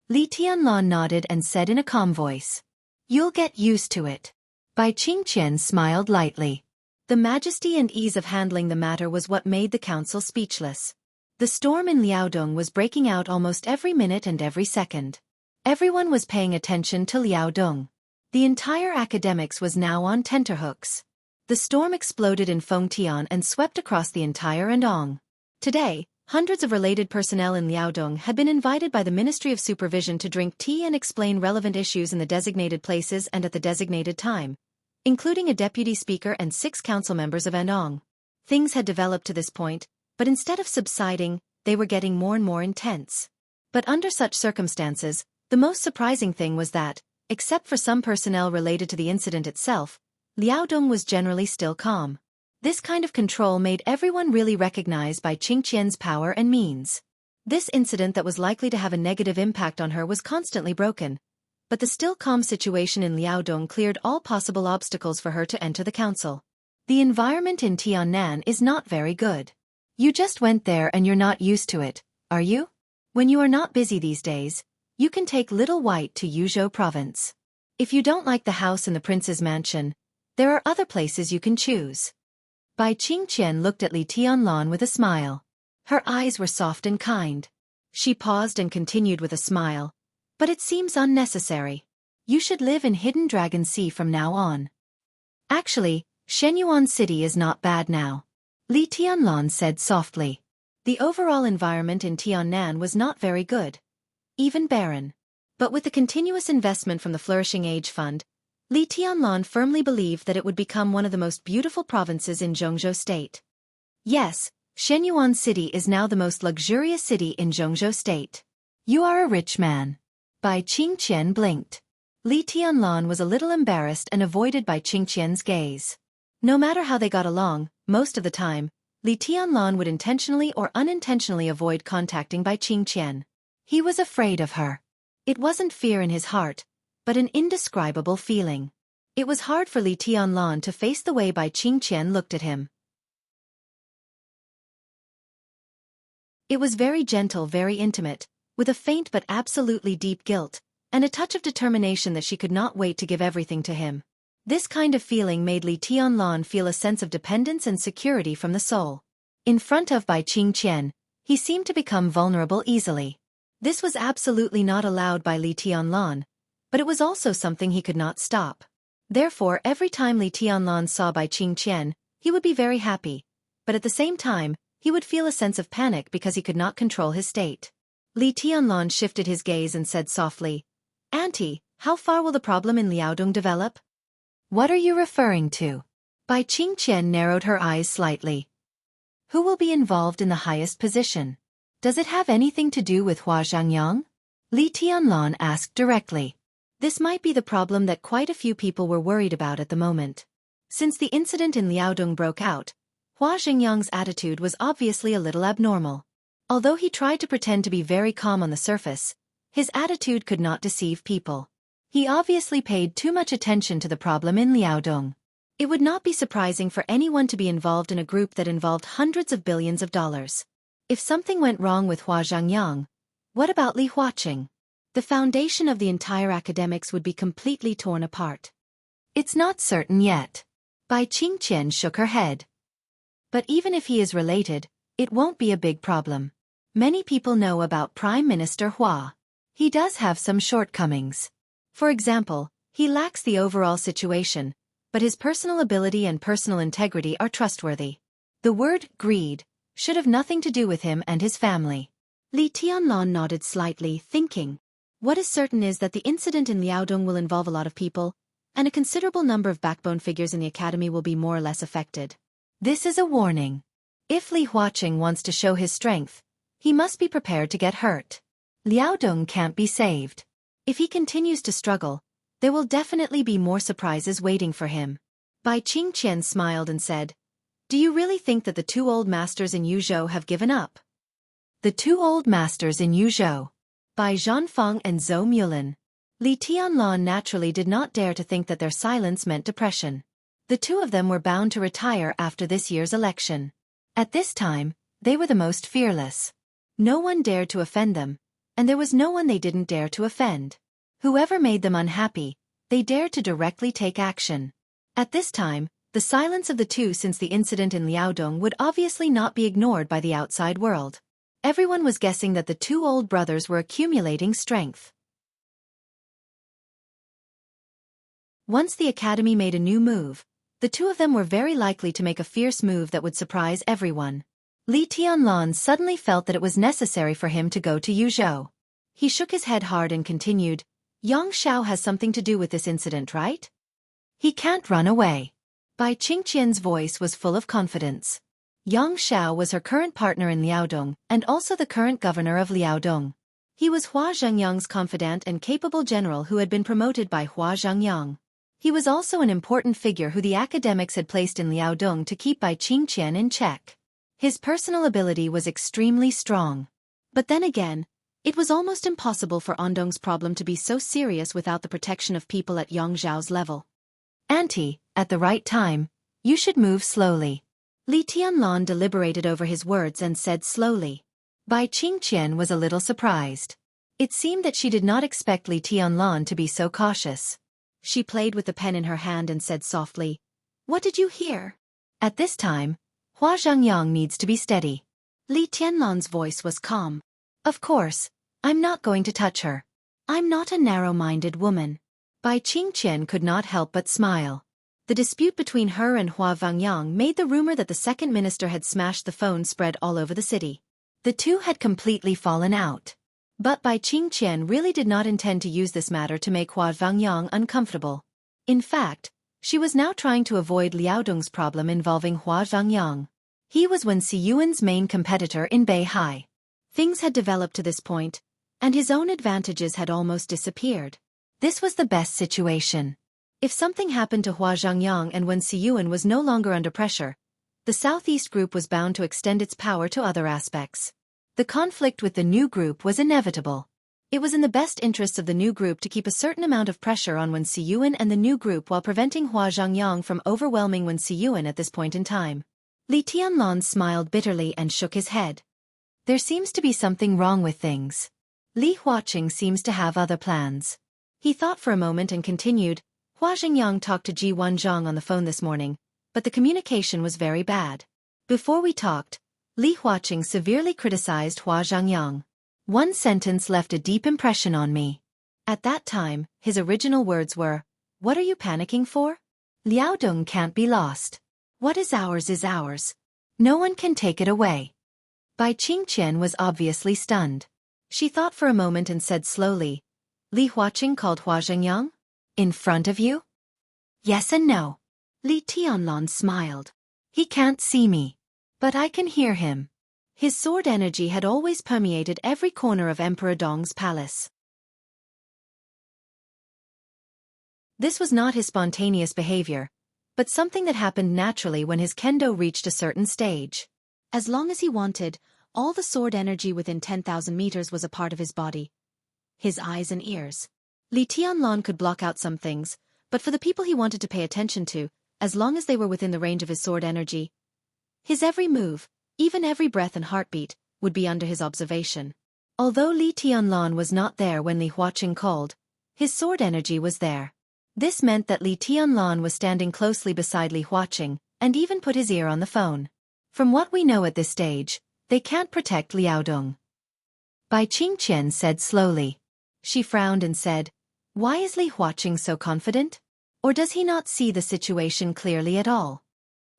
Speaker 1: Li Tianlan nodded and said in a calm voice. You'll get used to it. Bai Qingqian smiled lightly. The majesty and ease of handling the matter was what made the council speechless. The storm in Liaodong was breaking out almost every minute and every second. Everyone was paying attention to Liaodong. The entire academics was now on tenterhooks. The storm exploded in Fengtian and swept across the entire Andong. Today, hundreds of related personnel in Liaodong had been invited by the Ministry of Supervision to drink tea and explain relevant issues in the designated places and at the designated time, including a deputy speaker and 6 council members of Andong. Things had developed to this point, but instead of subsiding, they were getting more and more intense. But under such circumstances, the most surprising thing was that, except for some personnel related to the incident itself, Liaodong was generally still calm. This kind of control made everyone really recognize Bai Qingqian's power and means. This incident that was likely to have a negative impact on her was constantly broken, but the still calm situation in Liaodong cleared all possible obstacles for her to enter the council. The environment in Tiannan is not very good. You just went there and you're not used to it, are you? When you are not busy these days, you can take Little White to Yuzhou province. If you don't like the house in the prince's mansion, there are other places you can choose. Bai Qingqian looked at Li Tianlan with a smile. Her eyes were soft and kind. She paused and continued with a smile. But it seems unnecessary. You should live in Hidden Dragon Sea from now on. Actually, Shenyuan City is not bad now. Li Tianlan said softly. The overall environment in Tiannan was not very good. Even barren. But with the continuous investment from the Flourishing Age Fund, Li Tianlan firmly believed that it would become one of the most beautiful provinces in Jianghu State. Yes, Shenyuan City is now the most luxurious city in Jianghu State. You are a rich man. Bai Qingqian blinked. Li Tianlan was a little embarrassed and avoided Bai Qingqian's gaze. No matter how they got along, most of the time, Li Tianlan would intentionally or unintentionally avoid contacting Bai Qingqian. He was afraid of her. It wasn't fear in his heart, but an indescribable feeling. It was hard for Li Tianlan to face the way Bai Qingqian looked at him. It was very gentle, very intimate, with a faint but absolutely deep guilt, and a touch of determination that she could not wait to give everything to him. This kind of feeling made Li Tianlan feel a sense of dependence and security from the soul. In front of Bai Qingqian, He seemed to become vulnerable easily. This was absolutely not allowed by Li Tianlan, but it was also something he could not stop. Therefore, every time Li Tianlan saw Bai Qingqian, he would be very happy, but at the same time, he would feel a sense of panic because he could not control his state. Li Tianlan shifted his gaze and said softly, "Auntie, how far will the problem in Liaodong develop?" "What are you referring to?" Bai Qingqian narrowed her eyes slightly. "Who will be involved in the highest position? Does it have anything to do with Hua Zhangyang?" Li Tianlan asked directly. This might be the problem that quite a few people were worried about at the moment. Since the incident in Liaodong broke out, Hua Zhangyang's attitude was obviously a little abnormal. Although he tried to pretend to be very calm on the surface, his attitude could not deceive people. He obviously paid too much attention to the problem in Liaodong. It would not be surprising for anyone to be involved in a group that involved hundreds of billions of dollars. If something went wrong with Hua Zhangyang, what about Li Huaqing? The foundation of the entire academics would be completely torn apart. It's not certain yet. Bai Qingqian shook her head. But even if he is related, it won't be a big problem. Many people know about Prime Minister Hua. He does have some shortcomings. For example, he lacks the overall situation, but his personal ability and personal integrity are trustworthy. The word greed should have nothing to do with him and his family. Li Tianlan nodded slightly, thinking. What is certain is that the incident in Liaodong will involve a lot of people, and a considerable number of backbone figures in the academy will be more or less affected. This is a warning. If Li Huaqing wants to show his strength, he must be prepared to get hurt. Liaodong can't be saved. If he continues to struggle, there will definitely be more surprises waiting for him. Bai Qingqian smiled and said, "Do you really think that the two old masters in Yuzhou have given up?" The two old masters in Yuzhou. By Zhanfeng and Zhou Mulin. Li Tianlan naturally did not dare to think that their silence meant depression. The two of them were bound to retire after this year's election. At this time, they were the most fearless. No one dared to offend them, and there was no one they didn't dare to offend. Whoever made them unhappy, they dared to directly take action. At this time, the silence of the two since the incident in Liaodong would obviously not be ignored by the outside world. Everyone was guessing that the two old brothers were accumulating strength. Once the academy made a new move, the two of them were very likely to make a fierce move that would surprise everyone. Li Tianlan suddenly felt that it was necessary for him to go to Yuzhou. He shook his head hard and continued, "Yang Xiao has something to do with this incident, right? He can't run away." Bai Qingqian's voice was full of confidence. Yang Xiao was her current partner in Liaodong and also the current governor of Liaodong. He was Hua Zhangyang's confidant and capable general who had been promoted by Hua Zhangyang. He was also an important figure who the academics had placed in Liaodong to keep Bai Qingqian in check. His personal ability was extremely strong. But then again, it was almost impossible for Andong's problem to be so serious without the protection of people at Yang Zhao's level. "Auntie, at the right time, you should move slowly." Li Tianlan deliberated over his words and said slowly. Bai Qingqian was a little surprised. It seemed that she did not expect Li Tianlan to be so cautious. She played with the pen in her hand and said softly, "What did you hear?" At this time, Hua Zhangyang needs to be steady. Li Tianlan's voice was calm. "Of course, I'm not going to touch her. I'm not a narrow-minded woman." Bai Qingqian could not help but smile. The dispute between her and Hua Zhangyang made the rumor that the second minister had smashed the phone spread all over the city. The two had completely fallen out. But Bai Qingqian really did not intend to use this matter to make Hua Zhangyang uncomfortable. In fact, she was now trying to avoid Liaodong's problem involving Hua Zhangyang. He was Wen Siyuan's main competitor in Beihai. Things had developed to this point, and his own advantages had almost disappeared. This was the best situation. If something happened to Hua Zhangyang and Wen Siyuan was no longer under pressure, the Southeast Group was bound to extend its power to other aspects. The conflict with the new group was inevitable. It was in the best interests of the new group to keep a certain amount of pressure on Wen Siyuan and the new group while preventing Hua Zhangyang from overwhelming Wen Siyuan at this point in time. Li Tianlan smiled bitterly and shook his head. There seems to be something wrong with things. Li Huaqing seems to have other plans. He thought for a moment and continued, "Hua Zhangyang talked to Ji Wanzhang on the phone this morning, but the communication was very bad. Before we talked, Li Huaqing severely criticized Hua Zhangyang. One sentence left a deep impression on me. At that time, his original words were, "What are you panicking for? Liaodong can't be lost. What is ours. No one can take it away." Bai Qingqian was obviously stunned. She thought for a moment and said slowly, "Li Huaqing called Hua Zhangyang? In front of you?" "Yes and no." Li Tianlan smiled. "He can't see me. But I can hear him." His sword energy had always permeated every corner of Emperor Dong's palace. This was not his spontaneous behavior, but something that happened naturally when his kendo reached a certain stage. As long as he wanted, all the sword energy within 10,000 meters was a part of his body. His eyes and ears. Li Tianlan could block out some things, but for the people he wanted to pay attention to, as long as they were within the range of his sword energy, his every move, even every breath and heartbeat, would be under his observation. Although Li Tianlan was not there when Li Huaqing called, his sword energy was there. This meant that Li Tianlan was standing closely beside Li Huaqing, and even put his ear on the phone. From what we know at this stage, they can't protect Liaodong. Bai Qingqian said slowly. She frowned and said, "Why is Li Huaqing so confident? Or does he not see the situation clearly at all?"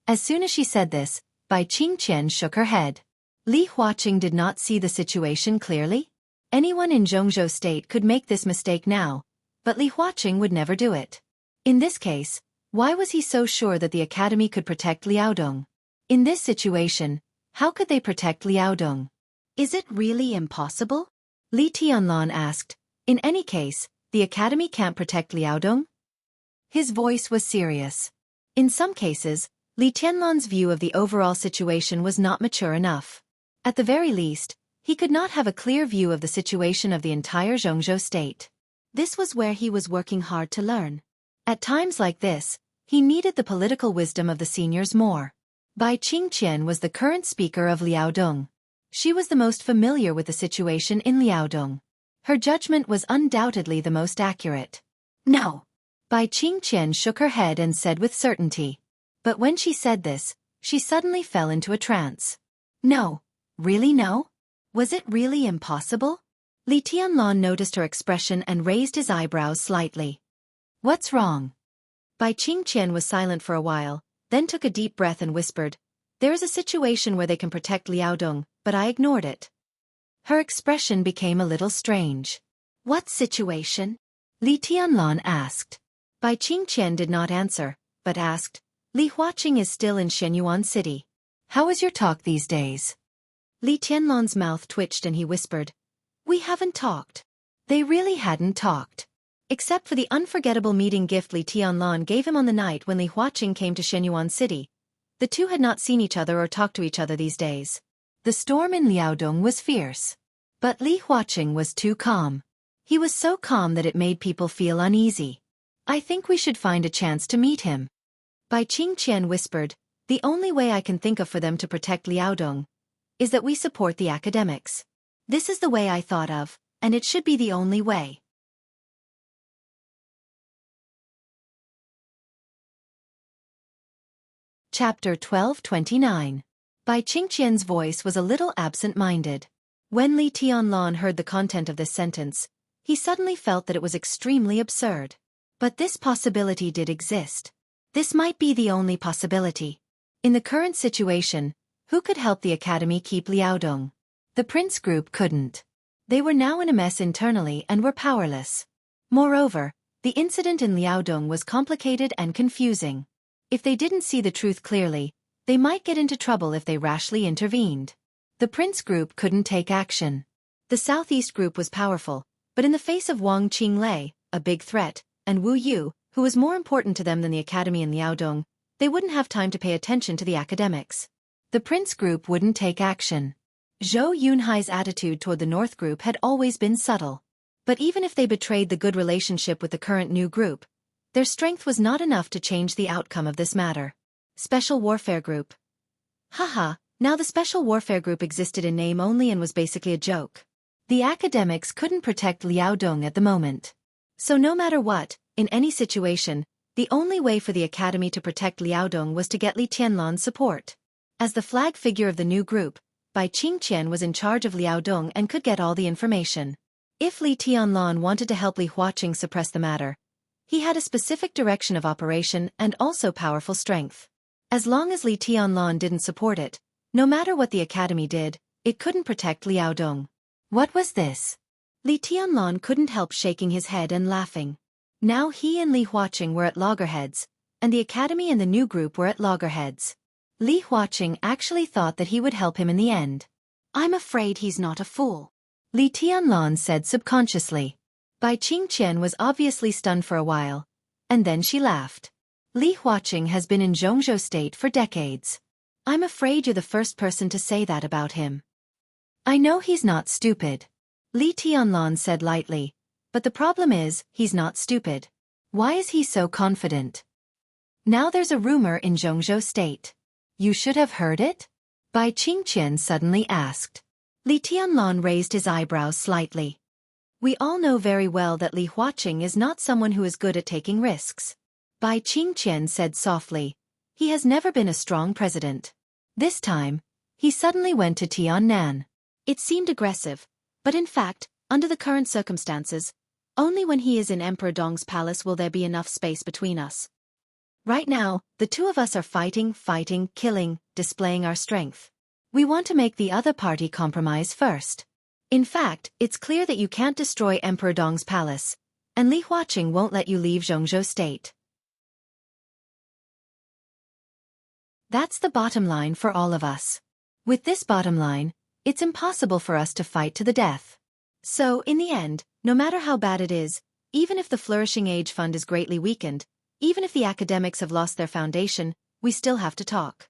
Speaker 1: As soon as she said this, Bai Qingqian shook her head. Li Huaqing did not see the situation clearly? Anyone in Jianghu state could make this mistake now, but Li Huaqing would never do it. In this case, why was he so sure that the academy could protect Liaodong? In this situation, how could they protect Liaodong? Is it really impossible? Li Tianlan asked. In any case, the academy can't protect Liaodong? His voice was serious. In some cases, Li Tianlan's view of the overall situation was not mature enough. At the very least, he could not have a clear view of the situation of the entire Jianghu state. This was where he was working hard to learn. At times like this, he needed the political wisdom of the seniors more. Bai Qingqian was the current speaker of Liaodong. She was the most familiar with the situation in Liaodong. Her judgment was undoubtedly the most accurate. "No." Bai Qingqian shook her head and said with certainty. But when she said this, she suddenly fell into a trance. "No. Really no? Was it really impossible?" Li Tianlan noticed her expression and raised his eyebrows slightly. "What's wrong?" Bai Qingqian was silent for a while, then took a deep breath and whispered, "There is a situation where they can protect Liaodong, but I ignored it." Her expression became a little strange. "What situation?" Li Tianlan asked. Bai Qingqian did not answer, but asked, "Li Huaqing is still in Shenyuan City. How is your talk these days?" Li Tianlan's mouth twitched and he whispered, "We haven't talked." They really hadn't talked. Except for the unforgettable meeting gift Li Tianlan gave him on the night when Li Huaqing came to Shenyuan City, the two had not seen each other or talked to each other these days. The storm in Liaodong was fierce. But Li Huaqing was too calm. He was so calm that it made people feel uneasy. "I think we should find a chance to meet him." Bai Qingqian whispered, "The only way I can think of for them to protect Liaodong is that we support the academics. This is the way I thought of, and it should be the only way." Chapter 12:29. Bai Qingqian's voice was a little absent-minded. When Li Tianlan heard the content of this sentence, he suddenly felt that it was extremely absurd. But this possibility did exist. This might be the only possibility. In the current situation, who could help the academy keep Liaodong? The prince group couldn't. They were now in a mess internally and were powerless. Moreover, the incident in Liaodong was complicated and confusing. If they didn't see the truth clearly, they might get into trouble if they rashly intervened. The prince group couldn't take action. The southeast group was powerful, but in the face of Wang Qinglei, a big threat, and Wu Yu, who was more important to them than the academy in Liaodong, they wouldn't have time to pay attention to the academics. The prince group wouldn't take action. Zhou Yunhai's attitude toward the north group had always been subtle. But even if they betrayed the good relationship with the current new group, their strength was not enough to change the outcome of this matter. Special Warfare Group. Haha, now the Special Warfare Group existed in name only and was basically a joke. The academics couldn't protect Liaodong at the moment. So no matter what, in any situation, the only way for the academy to protect Liaodong was to get Li Tianlan's support. As the flag figure of the new group, Bai Qingqian was in charge of Liaodong and could get all the information. If Li Tianlan wanted to help Li Huaqing suppress the matter, he had a specific direction of operation and also powerful strength. As long as Li Tianlan didn't support it, no matter what the academy did, it couldn't protect Liaodong. What was this? Li Tianlan couldn't help shaking his head and laughing. Now he and Li Huaqing were at loggerheads, and the academy and the new group were at loggerheads. Li Huaqing actually thought that he would help him in the end. I'm afraid he's not a fool, Li Tianlan said subconsciously. Bai Qingqian was obviously stunned for a while, and then she laughed. Li Huaqing has been in Jianghu state for decades. I'm afraid you're the first person to say that about him. I know he's not stupid, Li Tianlan said lightly, but the problem is, he's not stupid. Why is he so confident? Now there's a rumor in Jianghu state. You should have heard it? Bai Qingqian suddenly asked. Li Tianlan raised his eyebrows slightly. We all know very well that Li Huaqing is not someone who is good at taking risks. Bai Qingqian said softly. He has never been a strong president. This time, he suddenly went to Tiannan. It seemed aggressive, but in fact, under the current circumstances, only when he is in Emperor Dong's palace will there be enough space between us. Right now, the two of us are fighting, killing, displaying our strength. We want to make the other party compromise first. In fact, it's clear that you can't destroy Emperor Dong's palace, and Li Huaqing won't let you leave Jianghu state. That's the bottom line for all of us. With this bottom line, it's impossible for us to fight to the death. So, in the end, no matter how bad it is, even if the Flourishing Age Fund is greatly weakened, even if the academics have lost their foundation, we still have to talk.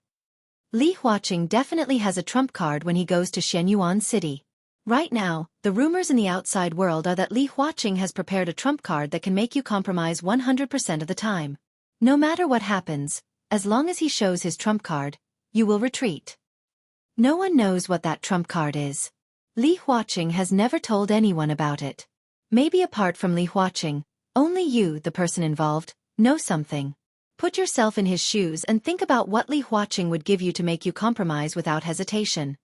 Speaker 1: Li Huaqing definitely has a trump card when he goes to Shenyuan City. Right now, the rumors in the outside world are that Li Huaqing has prepared a trump card that can make you compromise 100% of the time. No matter what happens, as long as he shows his trump card, you will retreat. No one knows what that trump card is. Li Huaqing has never told anyone about it. Maybe apart from Li Huaqing, only you, the person involved, know something. Put yourself in his shoes and think about what Li Huaqing would give you to make you compromise without hesitation.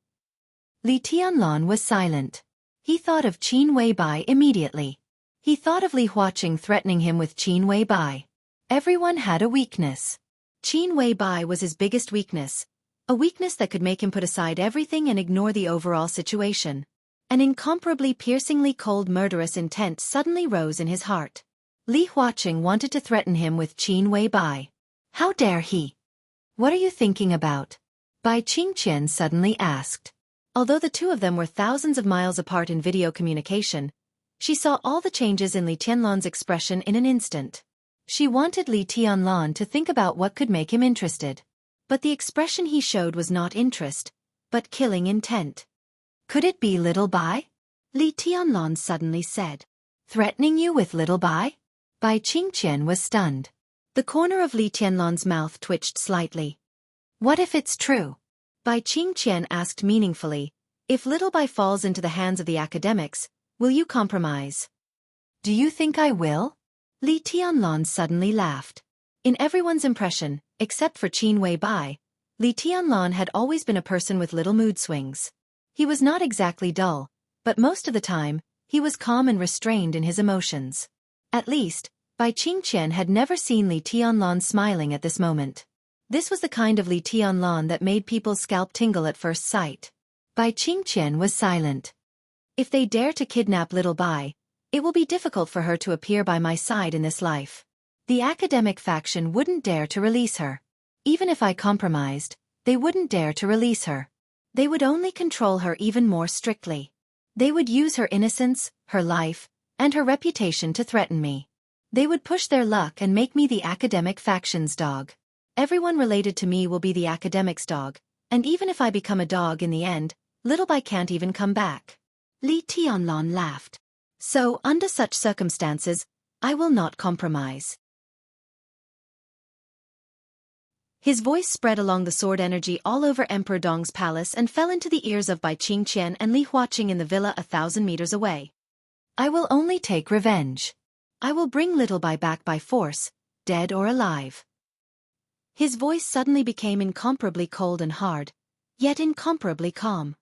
Speaker 1: Li Tianlan was silent. He thought of Qin Weibai immediately. He thought of Li Huaqing threatening him with Qin Weibai. Everyone had a weakness. Qin Weibai was his biggest weakness, a weakness that could make him put aside everything and ignore the overall situation. An incomparably piercingly cold murderous intent suddenly rose in his heart. Li Huaqing wanted to threaten him with Qin Weibai. How dare he? What are you thinking about? Bai Qingqian suddenly asked. Although the two of them were thousands of miles apart in video communication, she saw all the changes in Li Tianlan's expression in an instant. She wanted Li Tianlan to think about what could make him interested. But the expression he showed was not interest, but killing intent. Could it be Little Bai? Li Tianlan suddenly said. Threatening you with Little Bai? Bai Qingqian was stunned. The corner of Li Tianlan's mouth twitched slightly. What if it's true? Bai Qingqian asked meaningfully. If Little Bai falls into the hands of the academics, will you compromise? Do you think I will? Li Tianlan suddenly laughed. In everyone's impression, except for Qin Weibai, Li Tianlan had always been a person with little mood swings. He was not exactly dull, but most of the time, he was calm and restrained in his emotions. At least, Bai Qingqian had never seen Li Tianlan smiling at this moment. This was the kind of Li Tianlan that made people's scalp tingle at first sight. Bai Qingqian was silent. If they dare to kidnap Little Bai, it will be difficult for her to appear by my side in this life. The academic faction wouldn't dare to release her. Even if I compromised, they wouldn't dare to release her. They would only control her even more strictly. They would use her innocence, her life, and her reputation to threaten me. They would push their luck and make me the academic faction's dog. Everyone related to me will be the academic's dog, and even if I become a dog in the end, Little Bai can't even come back. Li Tianlan laughed. So, under such circumstances, I will not compromise. His voice spread along the sword energy all over Emperor Dong's palace and fell into the ears of Bai Qingqian and Li Huaqing in the villa 1,000 meters away. I will only take revenge. I will bring Little Bai back by force, dead or alive. His voice suddenly became incomparably cold and hard, yet incomparably calm.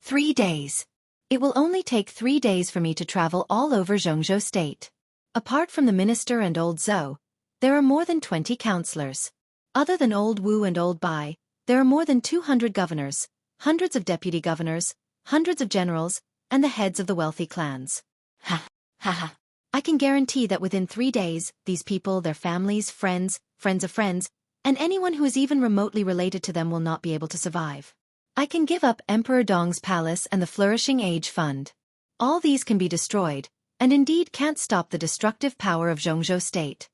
Speaker 1: 3 days. It will only take 3 days for me to travel all over Jianghu state. Apart from the minister and old Zhou, there are more than 20 counselors. Other than old Wu and old Bai, there are more than 200 governors, hundreds of deputy governors, hundreds of generals, and the heads of the wealthy clans. Ha, ha ha. I can guarantee that within 3 days, these people, their families, friends, friends of friends, and anyone who is even remotely related to them will not be able to survive. I can give up Emperor Dong's palace and the Flourishing Age Fund. All these can be destroyed, and indeed can't stop the destructive power of Jianghu state.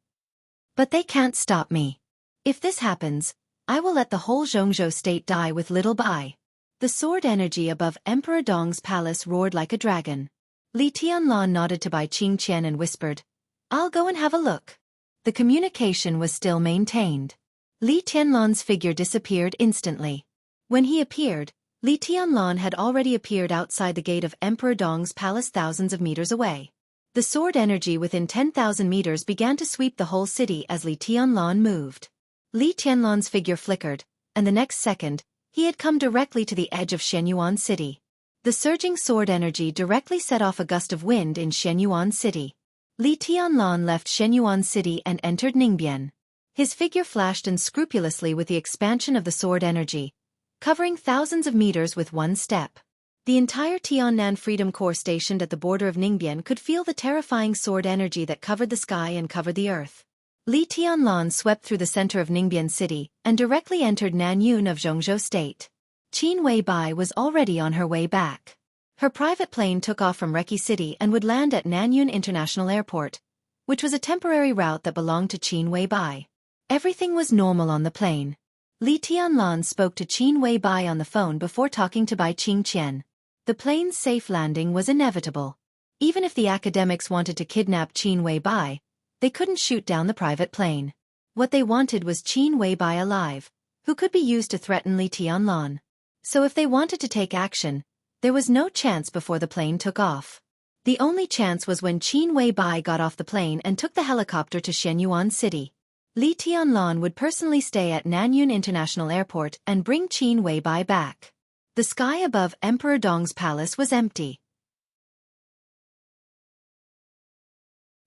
Speaker 1: But they can't stop me. If this happens, I will let the whole Jianghu state die with little Bai. The sword energy above Emperor Dong's palace roared like a dragon. Li Tianlan nodded to Bai Qingqian and whispered, "I'll go and have a look." The communication was still maintained. Li Tianlan's figure disappeared instantly. When he appeared, Li Tianlan had already appeared outside the gate of Emperor Dong's palace thousands of meters away. The sword energy within 10,000 meters began to sweep the whole city as Li Tianlan moved. Li Tianlan's figure flickered, and the next second, he had come directly to the edge of Shenyuan city. The surging sword energy directly set off a gust of wind in Shenyuan city. Li Tianlan left Shenyuan city and entered Ningbian. His figure flashed unscrupulously with the expansion of the sword energy, covering thousands of meters with one step. The entire Tiannan Freedom Corps stationed at the border of Ningbian could feel the terrifying sword energy that covered the sky and covered the earth. Li Tianlan swept through the center of Ningbian city and directly entered Nanyun of Jianghu state. Qin Weibai was already on her way back. Her private plane took off from Reki City and would land at Nanyun International Airport, which was a temporary route that belonged to Qin Weibai. Everything was normal on the plane. Li Tianlan spoke to Qin Weibai on the phone before talking to Bai Qingqian. The plane's safe landing was inevitable. Even if the academics wanted to kidnap Qin Weibai, they couldn't shoot down the private plane. What they wanted was Qin Weibai alive, who could be used to threaten Li Tianlan. So if they wanted to take action, there was no chance before the plane took off. The only chance was when Qin Weibai got off the plane and took the helicopter to Shenyuan city. Li Tianlan would personally stay at Nanyun International Airport and bring Qin Weibai back. The sky above Emperor Dong's palace was empty.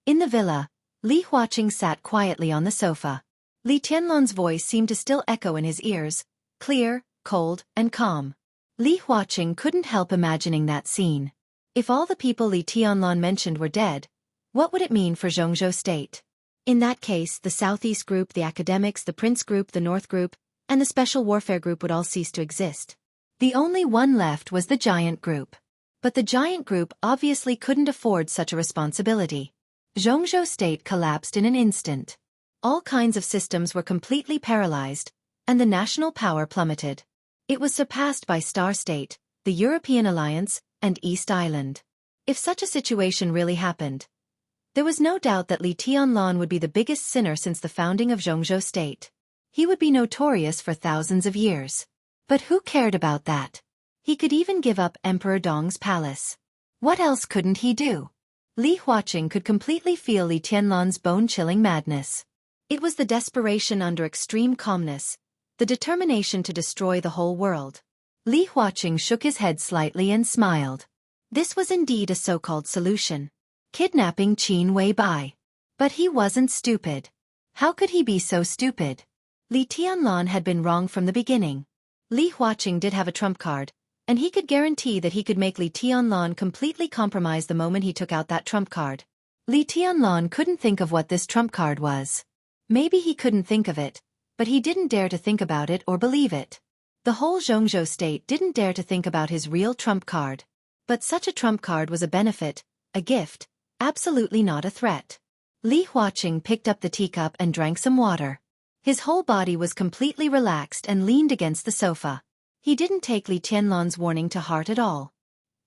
Speaker 1: In the villa, Li Huaqing sat quietly on the sofa. Li Tianlan's voice seemed to still echo in his ears, clear, cold, and calm. Li Huaqing couldn't help imagining that scene. If all the people Li Tianlan mentioned were dead, what would it mean for Jianghu state? In that case, the Southeast Group, the Academics, the Prince Group, the North Group, and the Special Warfare Group would all cease to exist. The only one left was the Giant Group. But the Giant Group obviously couldn't afford such a responsibility. Jianghu state collapsed in an instant. All kinds of systems were completely paralyzed, and the national power plummeted. It was surpassed by Star State, the European Alliance, and East Island. If such a situation really happened, there was no doubt that Li Tianlan would be the biggest sinner since the founding of Jianghu state. He would be notorious for thousands of years. But who cared about that? He could even give up Emperor Dong's palace. What else couldn't he do? Li Huaqing could completely feel Li Tianlan's bone-chilling madness. It was the desperation under extreme calmness, the determination to destroy the whole world. Li Huaqing shook his head slightly and smiled. This was indeed a so-called solution. Kidnapping Qin Weibai. But he wasn't stupid. How could he be so stupid? Li Tianlan had been wrong from the beginning. Li Huaqing did have a trump card, and he could guarantee that he could make Li Tianlan completely compromise the moment he took out that trump card. Li Tianlan couldn't think of what this trump card was. Maybe he couldn't think of it, but he didn't dare to think about it or believe it. The whole Jianghu state didn't dare to think about his real trump card. But such a trump card was a benefit, a gift, absolutely not a threat. Li Huaqing picked up the teacup and drank some water. His whole body was completely relaxed and leaned against the sofa. He didn't take Li Tianlan's warning to heart at all.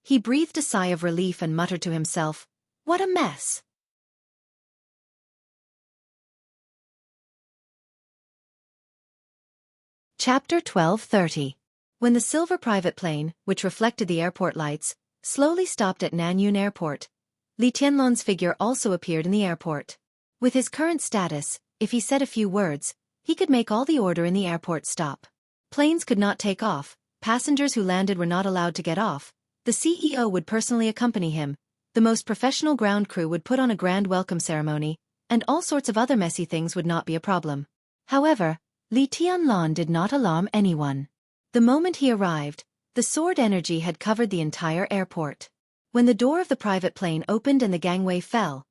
Speaker 1: He breathed a sigh of relief and muttered to himself, "What a mess." Chapter 12:30. When the silver private plane, which reflected the airport lights, slowly stopped at Nanyun Airport, Li Tianlan's figure also appeared in the airport. With his current status, if he said a few words, he could make all the order in the airport stop. Planes could not take off, passengers who landed were not allowed to get off, the CEO would personally accompany him, the most professional ground crew would put on a grand welcome ceremony, and all sorts of other messy things would not be a problem. However, Li Tianlan did not alarm anyone. The moment he arrived, the sword energy had covered the entire airport. When the door of the private plane opened and the gangway fell,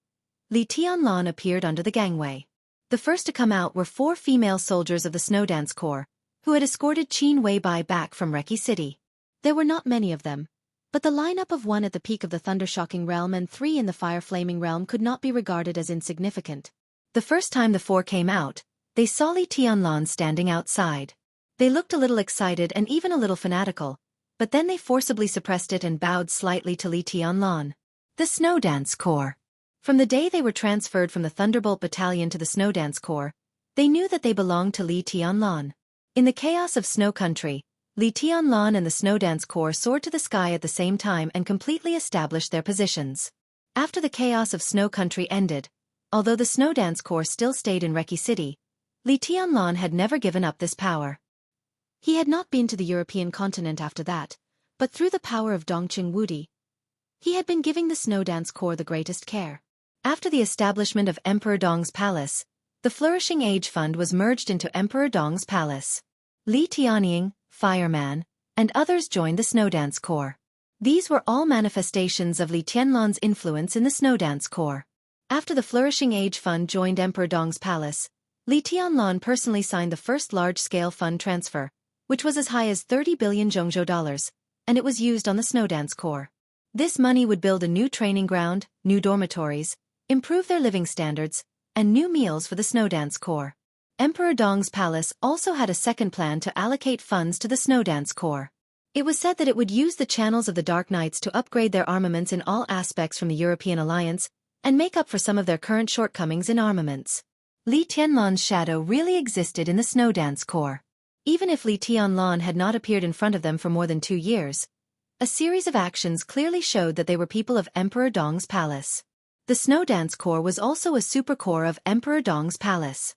Speaker 1: Li Tianlan appeared under the gangway. The first to come out were 4 female soldiers of the Snowdance Corps, who had escorted Qin Weibai back from Reki City. There were not many of them, but the lineup of 1 at the peak of the Thundershocking realm and 3 in the Fire-Flaming realm could not be regarded as insignificant. The first time the 4 came out, they saw Li Tianlan standing outside. They looked a little excited and even a little fanatical, but then they forcibly suppressed it and bowed slightly to Li Tianlan. The Snowdance Corps. From the day they were transferred from the Thunderbolt Battalion to the Snowdance Corps, they knew that they belonged to Li Tianlan. In the chaos of Snow Country, Li Tianlan and the Snowdance Corps soared to the sky at the same time and completely established their positions. After the chaos of Snow Country ended, although the Snowdance Corps still stayed in Reki City, Li Tianlan had never given up this power. He had not been to the European continent after that, but through the power of Dongqing Wudi, he had been giving the Snowdance Corps the greatest care. After the establishment of Emperor Dong's palace, the Flourishing Age Fund was merged into Emperor Dong's palace. Li Tianying, Fireman, and others joined the Snowdance Corps. These were all manifestations of Li Tianlan's influence in the Snowdance Corps. After the Flourishing Age Fund joined Emperor Dong's palace, Li Tianlan personally signed the first large-scale fund transfer, which was as high as 30 billion Zhongzhou dollars, and it was used on the Snowdance Corps. This money would build a new training ground, new dormitories, improve their living standards, and new meals for the Snowdance Corps. Emperor Dong's palace also had a second plan to allocate funds to the Snowdance Corps. It was said that it would use the channels of the Dark Knights to upgrade their armaments in all aspects from the European alliance, and make up for some of their current shortcomings in armaments. Li Tianlan's shadow really existed in the Snowdance Corps. Even if Li Tianlan had not appeared in front of them for more than 2 years, a series of actions clearly showed that they were people of Emperor Dong's palace. The Snowdance Corps was also a supercorps of Emperor Dong's palace.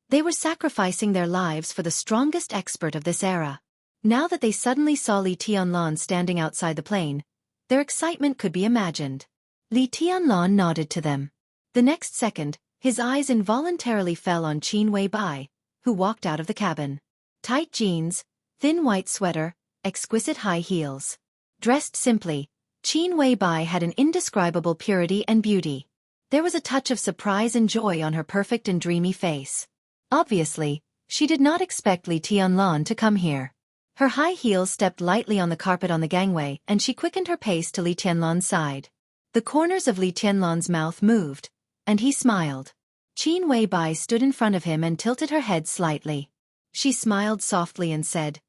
Speaker 1: They were sacrificing their lives for the strongest expert of this era. Now that they suddenly saw Li Tianlan standing outside the plane, their excitement could be imagined. Li Tianlan nodded to them. The next second, his eyes involuntarily fell on Qin Weibai, who walked out of the cabin. Tight jeans, thin white sweater, exquisite high heels. Dressed simply, Qin Weibai had an indescribable purity and beauty. There was a touch of surprise and joy on her perfect and dreamy face. Obviously, she did not expect Li Tianlan to come here. Her high heels stepped lightly on the carpet on the gangway and she quickened her pace to Li Tianlan's side. The corners of Li Tianlan's mouth moved, and he smiled. Qin Weibai stood in front of him and tilted her head slightly. She smiled softly and said,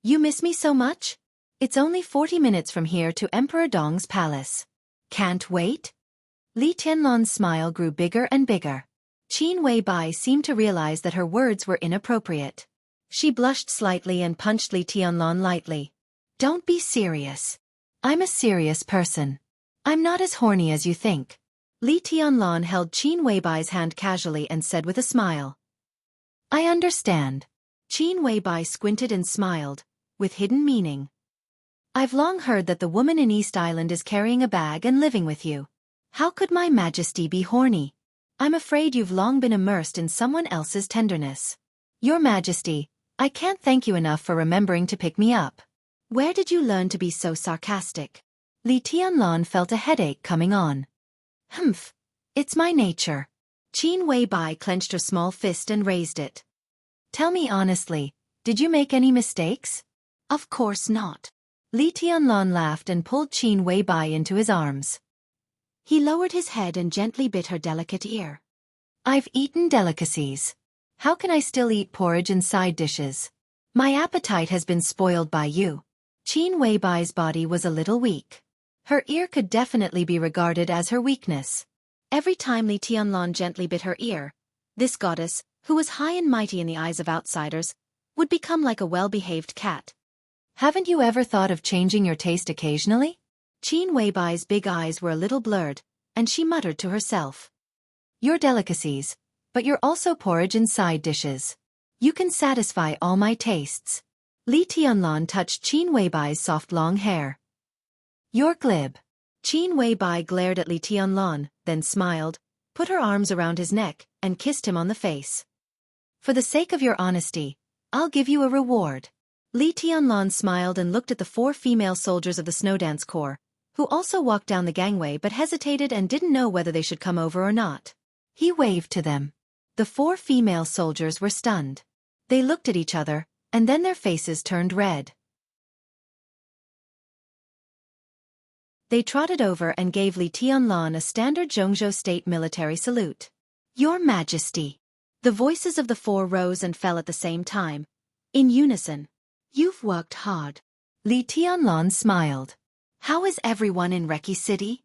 Speaker 1: "You miss me so much? It's only 40 minutes from here to Emperor Dong's palace. Can't wait?" Li Tianlan's smile grew bigger and bigger. Qin Weibai seemed to realize that her words were inappropriate. She blushed slightly and punched Li Tianlan lightly. "Don't be serious. I'm a serious person. I'm not as horny as you think." Li Tianlan held Qin Weibai's hand casually and said with a smile, "I understand." Qin Weibai squinted and smiled, with hidden meaning. "I've long heard that the woman in East Island is carrying a bag and living with you. How could my majesty be horny? I'm afraid you've long been immersed in someone else's tenderness. Your Majesty, I can't thank you enough for remembering to pick me up. Where did you learn to be so sarcastic?" Li Tianlan felt a headache coming on. "Humph, it's my nature." Qin Weibai clenched her small fist and raised it. "Tell me honestly, did you make any mistakes?" "Of course not." Li Tianlan laughed and pulled Qin Weibai into his arms. He lowered his head and gently bit her delicate ear. "I've eaten delicacies. How can I still eat porridge and side dishes? My appetite has been spoiled by you." Qin Weibai's body was a little weak. Her ear could definitely be regarded as her weakness. Every time Li Tianlan gently bit her ear, this goddess, who was high and mighty in the eyes of outsiders, would become like a well-behaved cat. "Haven't you ever thought of changing your taste occasionally?" Qin Weibai's big eyes were a little blurred, and she muttered to herself. "You're delicacies, but you're also porridge and side dishes. You can satisfy all my tastes. Li Tianlan touched Qin Weibai's soft long hair. You're glib. Qin Weibai glared at Li Tianlan, then smiled, put her arms around his neck, and kissed him on the face. For the sake of your honesty, I'll give you a reward. Li Tianlan smiled and looked at the 4 female soldiers of the Snowdance Corps, who also walked down the gangway but hesitated and didn't know whether they should come over or not. He waved to them. The 4 female soldiers were stunned. They looked at each other, and then their faces turned red. They trotted over and gave Li Tianlan a standard Jianghu state military salute. Your Majesty. The voices of the 4 rose and fell at the same time, in unison. You've worked hard. Li Tianlan smiled. How is everyone in Reki City?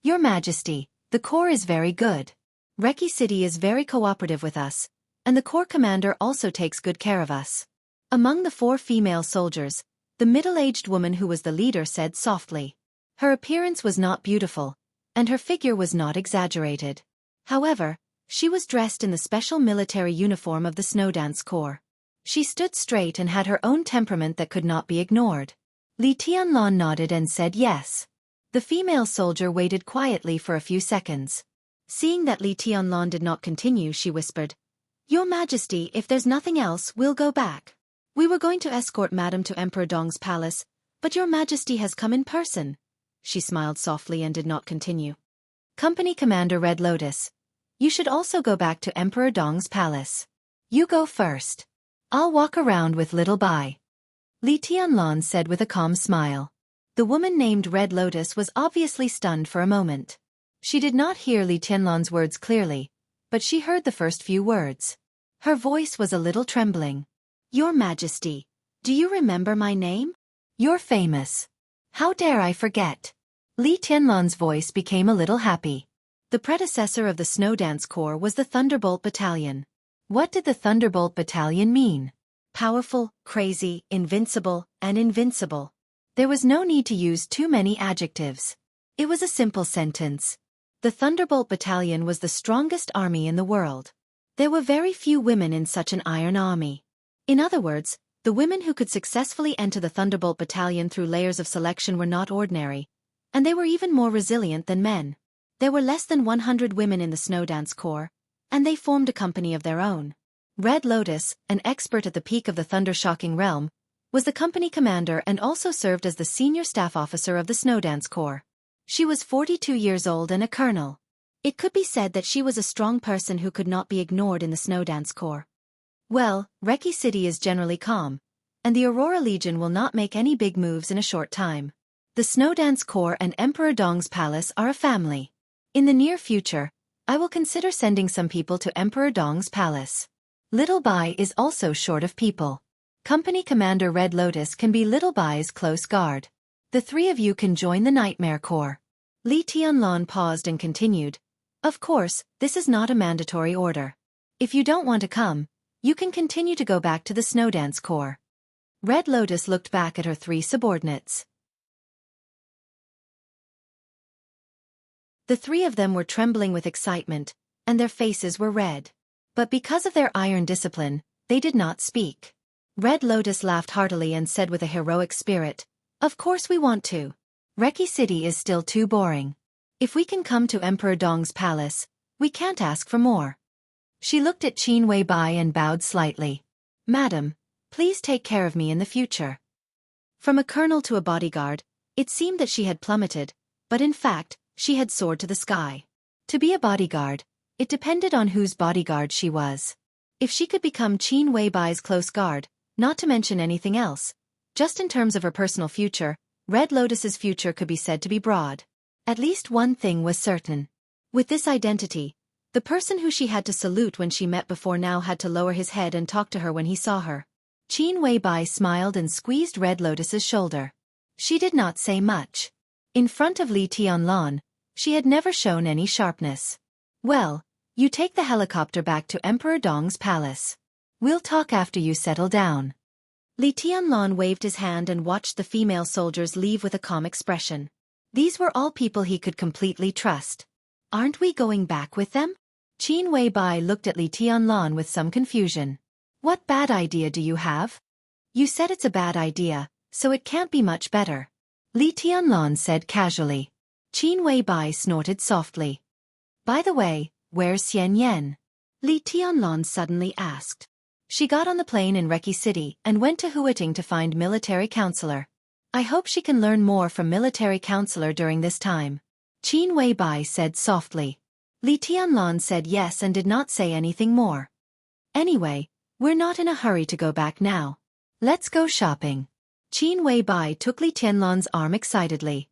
Speaker 1: Your Majesty, the Corps is very good. Reki City is very cooperative with us, and the Corps commander also takes good care of us. Among the 4 female soldiers, the middle-aged woman who was the leader said softly. Her appearance was not beautiful, and her figure was not exaggerated. However, she was dressed in the special military uniform of the Snowdance Corps. She stood straight and had her own temperament that could not be ignored. Li Tianlan nodded and said yes. The female soldier waited quietly for a few seconds. Seeing that Li Tianlan did not continue, she whispered, Your Majesty, if there's nothing else, we'll go back. We were going to escort Madame to Emperor Dong's palace, but Your Majesty has come in person. She smiled softly and did not continue. Company Commander Red Lotus, you should also go back to Emperor Dong's palace. You go first. I'll walk around with Little Bai. Li Tianlan said with a calm smile. The woman named Red Lotus was obviously stunned for a moment. She did not hear Li Tianlan's words clearly, but she heard the first few words. Her voice was a little trembling. Your Majesty, do you remember my name? You're famous. How dare I forget? Li Tianlan's voice became a little happy. The predecessor of the Snowdance Corps was the Thunderbolt Battalion. What did the Thunderbolt Battalion mean? Powerful, crazy, invincible, and invincible. There was no need to use too many adjectives. It was a simple sentence. The Thunderbolt Battalion was the strongest army in the world. There were very few women in such an iron army. In other words, the women who could successfully enter the Thunderbolt Battalion through layers of selection were not ordinary, and they were even more resilient than men. There were less than 100 women in the Snowdance Corps, and they formed a company of their own. Red Lotus, an expert at the peak of the thunder-shocking realm, was the company commander and also served as the senior staff officer of the Snowdance Corps. She was 42 years old and a colonel. It could be said that she was a strong person who could not be ignored in the Snowdance Corps. Well, Reki City is generally calm, and the Aurora Legion will not make any big moves in a short time. The Snowdance Corps and Emperor Dong's palace are a family. In the near future, I will consider sending some people to Emperor Dong's palace. Little Bai is also short of people. Company Commander Red Lotus can be Little Bai's close guard. The 3 of you can join the Nightmare Corps. Li Tianlan paused and continued. Of course, this is not a mandatory order. If you don't want to come, you can continue to go back to the Snowdance Corps. Red Lotus looked back at her 3 subordinates. The 3 of them were trembling with excitement, and their faces were red. But because of their iron discipline, they did not speak. Red Lotus laughed heartily and said with a heroic spirit, Of course we want to. Reki City is still too boring. If we can come to Emperor Dong's palace, we can't ask for more. She looked at Qin Weibai and bowed slightly. Madam, please take care of me in the future. From a colonel to a bodyguard, it seemed that she had plummeted, but in fact, she had soared to the sky. To be a bodyguard, it depended on whose bodyguard she was. If she could become Qin Weibai's close guard, not to mention anything else, just in terms of her personal future, Red Lotus's future could be said to be broad. At least one thing was certain. With this identity, the person who she had to salute when she met before now had to lower his head and talk to her when he saw her. Qin Weibai smiled and squeezed Red Lotus's shoulder. She did not say much. In front of Li Tianlan, she had never shown any sharpness. Well, you take the helicopter back to Emperor Dong's palace. We'll talk after you settle down. Li Tianlan waved his hand and watched the female soldiers leave with a calm expression. These were all people he could completely trust. Aren't we going back with them? Qin Weibai looked at Li Tianlan with some confusion. What bad idea do you have? You said it's a bad idea, so it can't be much better. Li Tianlan said casually. Qin Weibai snorted softly. By the way, where's Xian Yan? Li Tianlan suddenly asked. She got on the plane in Reki City and went to Huiting to find military counselor. I hope she can learn more from military counselor during this time. Qin Weibai said softly. Li Tianlan said yes and did not say anything more. Anyway, we're not in a hurry to go back now. Let's go shopping. Qin Weibai took Li Tianlan's arm excitedly.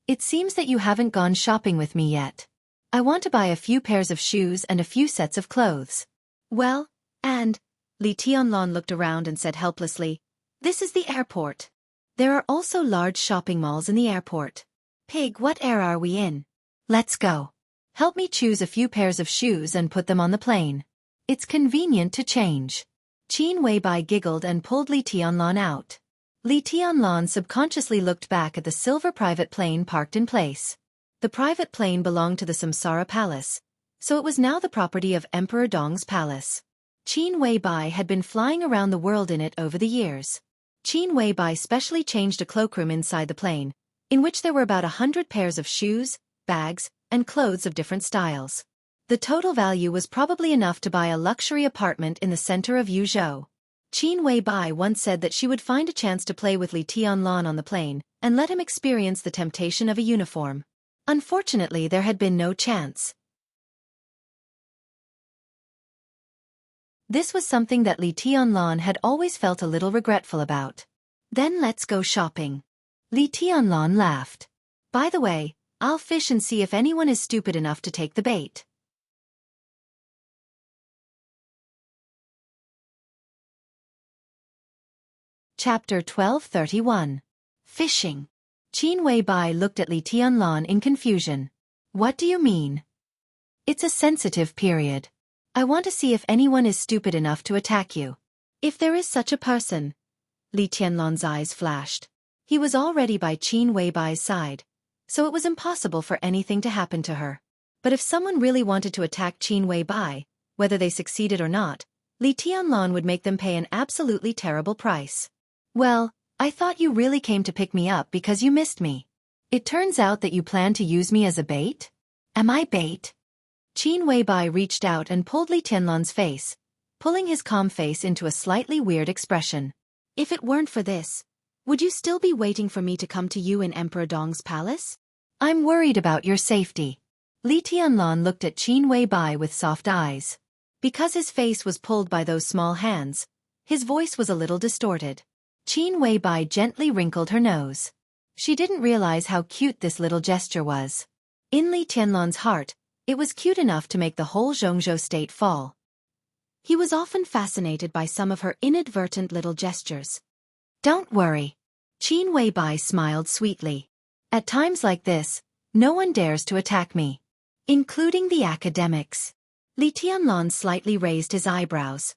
Speaker 1: It seems that you haven't gone shopping with me yet. I want to buy a few pairs of shoes and a few sets of clothes. Well, and, Li Tianlan looked around and said helplessly, this is the airport. There are also large shopping malls in the airport. Pig, what air are we in? Let's go. Help me choose a few pairs of shoes and put them on the plane. It's convenient to change. Qin Weibai giggled and pulled Li Tianlan out. Li Tianlan subconsciously looked back at the silver private plane parked in place. The private plane belonged to the Samsara Palace, so it was now the property of Emperor Dong's palace. Qin Weibai had been flying around the world in it over the years. Qin Weibai specially changed a cloakroom inside the plane, in which there were about 100 pairs of shoes, bags, and clothes of different styles. The total value was probably enough to buy a luxury apartment in the center of Yuzhou. Qin Weibai once said that she would find a chance to play with Li Tianlan on the plane and let him experience the temptation of a uniform. Unfortunately, there had been no chance. This was something that Li Tianlan had always felt a little regretful about. Then let's go shopping. Li Tianlan laughed. By the way, I'll fish and see if anyone is stupid enough to take the bait. Chapter 1231. Fishing. Qin Weibai looked at Li Tianlan in confusion. What do you mean? It's a sensitive period. I want to see if anyone is stupid enough to attack you. If there is such a person. Li Tianlan's eyes flashed. He was already by Qin Weibai's side, so it was impossible for anything to happen to her. But if someone really wanted to attack Qin Weibai, whether they succeeded or not, Li Tianlan would make them pay an absolutely terrible price. Well, I thought you really came to pick me up because you missed me. It turns out that you plan to use me as a bait? Am I bait? Qin Weibai reached out and pulled Li Tianlan's face, pulling his calm face into a slightly weird expression. If it weren't for this, would you still be waiting for me to come to you in Emperor Dong's palace? I'm worried about your safety. Li Tianlan looked at Qin Weibai with soft eyes. Because his face was pulled by those small hands, his voice was a little distorted. Qin Weibai gently wrinkled her nose. She didn't realize how cute this little gesture was. In Li Tianlan's heart, it was cute enough to make the whole Jianghu state fall. He was often fascinated by some of her inadvertent little gestures. Don't worry. Qin Weibai smiled sweetly. At times like this, no one dares to attack me. Including the academics. Li Tianlan slightly raised his eyebrows.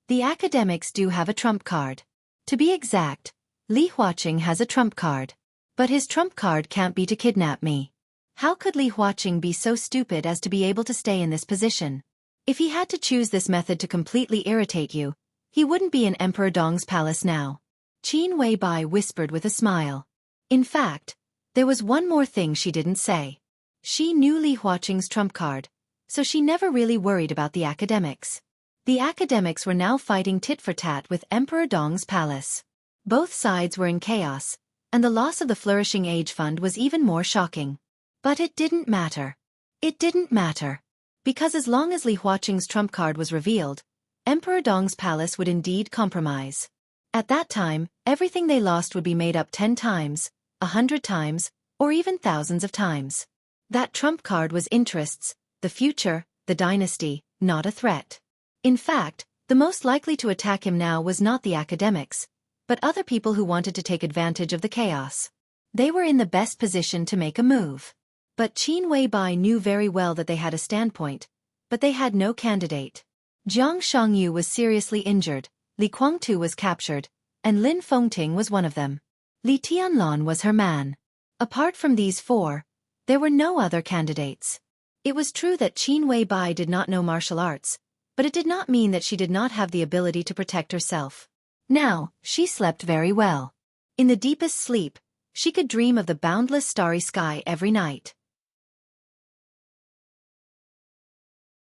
Speaker 1: The academics do have a trump card. To be exact, Li Huaqing has a trump card. But his trump card can't be to kidnap me. How could Li Huaqing be so stupid as to be able to stay in this position? If he had to choose this method to completely irritate you, he wouldn't be in Emperor Dong's palace now. Qin Weibai whispered with a smile. In fact, there was one more thing she didn't say. She knew Li Huaqing's trump card, so she never really worried about the academics. The academics were now fighting tit for tat with Emperor Dong's palace. Both sides were in chaos, and the loss of the Flourishing Age Fund was even more shocking. But it didn't matter. It didn't matter. Because as long as Li Huaqing's trump card was revealed, Emperor Dong's palace would indeed compromise. At that time, everything they lost would be made up 10 times, 100 times, or even thousands of times. That trump card was interests, the future, the dynasty, not a threat. In fact, the most likely to attack him now was not the academics, but other people who wanted to take advantage of the chaos. They were in the best position to make a move. But Qin Weibai knew very well that they had a standpoint, but they had no candidate. Jianghu was seriously injured, Li Guangtu was captured, and Lin Fengting was one of them. Li Tianlan was her man. Apart from these four, there were no other candidates. It was true that Qin Weibai did not know martial arts, but it did not mean that she did not have the ability to protect herself. Now, she slept very well. In the deepest sleep, she could dream of the boundless starry sky every night.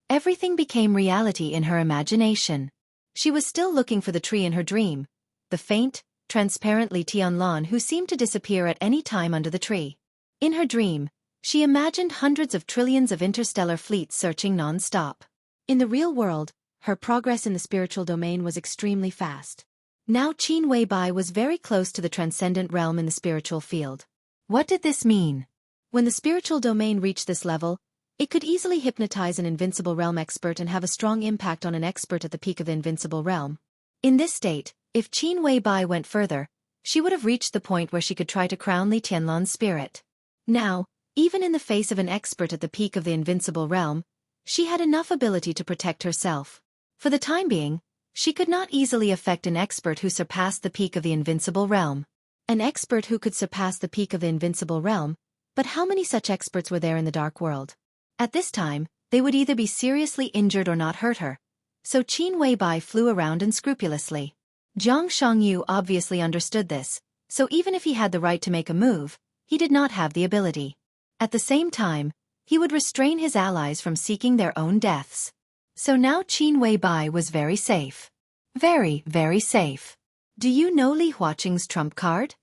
Speaker 1: Everything became reality in her imagination. She was still looking for the tree in her dream, the faint, transparent Li Tianlan who seemed to disappear at any time under the tree. In her dream, she imagined hundreds of trillions of interstellar fleets searching non-stop. In the real world, her progress in the spiritual domain was extremely fast. Now Qin Weibai was very close to the transcendent realm in the spiritual field. What did this mean? When the spiritual domain reached this level, it could easily hypnotize an invincible realm expert and have a strong impact on an expert at the peak of the invincible realm. In this state, if Qin Weibai went further, she would have reached the point where she could try to crown Li Tianlan's spirit. Now, even in the face of an expert at the peak of the invincible realm, she had enough ability to protect herself. For the time being, she could not easily affect an expert who surpassed the peak of the invincible realm. An expert who could surpass the peak of the invincible realm, but how many such experts were there in the dark world? At this time, they would either be seriously injured or not hurt her. So Qin Weibai flew around unscrupulously. Jianghu obviously understood this, so even if he had the right to make a move, he did not have the ability. At the same time, he would restrain his allies from seeking their own deaths. So now Qin Weibai was very safe. Very, very safe. Do you know Li Huaqing's trump card?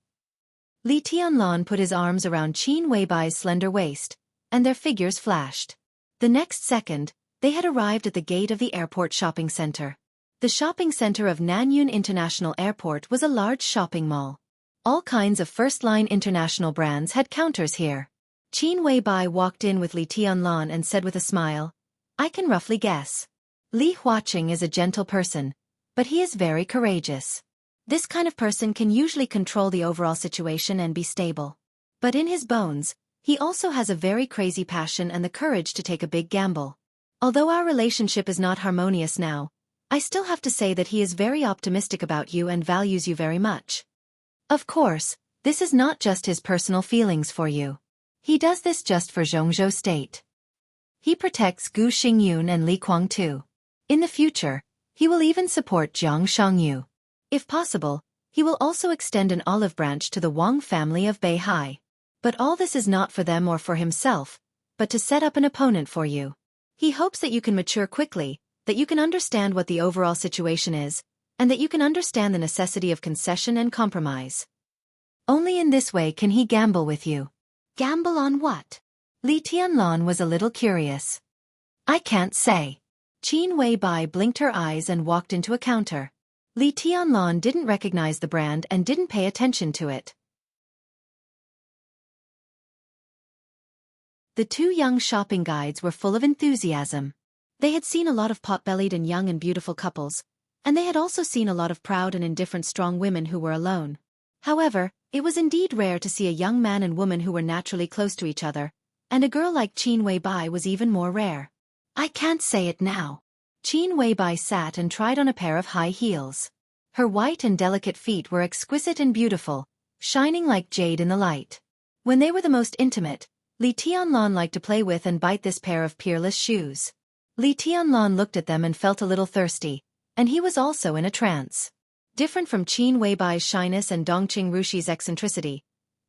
Speaker 1: Li Tianlan put his arms around Qin Weibai's slender waist, and their figures flashed. The next second, they had arrived at the gate of the airport shopping center. The shopping center of Nanyun International Airport was a large shopping mall. All kinds of first-line international brands had counters here. Qin Weibai walked in with Li Tianlan and said with a smile, "I can roughly guess. Li Huaqing is a gentle person, but he is very courageous. This kind of person can usually control the overall situation and be stable. But in his bones, he also has a very crazy passion and the courage to take a big gamble. Although our relationship is not harmonious now, I still have to say that he is very optimistic about you and values you very much. Of course, this is not just his personal feelings for you. He does this just for Jianghu State. He protects Gu Xingyun and Li Kuang too. In the future, he will even support Jiang Shangyu. If possible, he will also extend an olive branch to the Wang family of Beihai. But all this is not for them or for himself, but to set up an opponent for you. He hopes that you can mature quickly, that you can understand what the overall situation is, and that you can understand the necessity of concession and compromise. Only in this way can he gamble with you." "Gamble on what?" Li Tianlan was a little curious. "I can't say." Qin Weibai blinked her eyes and walked into a counter. Li Tianlan didn't recognize the brand and didn't pay attention to it. The two young shopping guides were full of enthusiasm. They had seen a lot of pot-bellied and young and beautiful couples, and they had also seen a lot of proud and indifferent strong women who were alone. However, it was indeed rare to see a young man and woman who were naturally close to each other, and a girl like Qin Weibai was even more rare. "I can't say it now." Qin Weibai sat and tried on a pair of high heels. Her white and delicate feet were exquisite and beautiful, shining like jade in the light. When they were the most intimate, Li Tianlan liked to play with and bite this pair of peerless shoes. Li Tianlan looked at them and felt a little thirsty, and he was also in a trance. Different from Qin Weibai's shyness and Dongqing Rushi's eccentricity,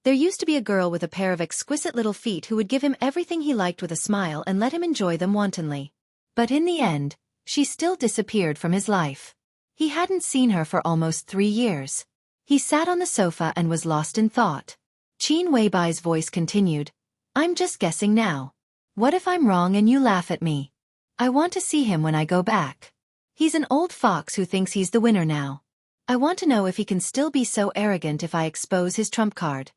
Speaker 1: there used to be a girl with a pair of exquisite little feet who would give him everything he liked with a smile and let him enjoy them wantonly. But in the end, she still disappeared from his life. He hadn't seen her for almost 3 years. He sat on the sofa and was lost in thought. Qin Weibai's voice continued, "I'm just guessing now. What if I'm wrong and you laugh at me? I want to see him when I go back. He's an old fox who thinks he's the winner now. I want to know if he can still be so arrogant if I expose his trump card."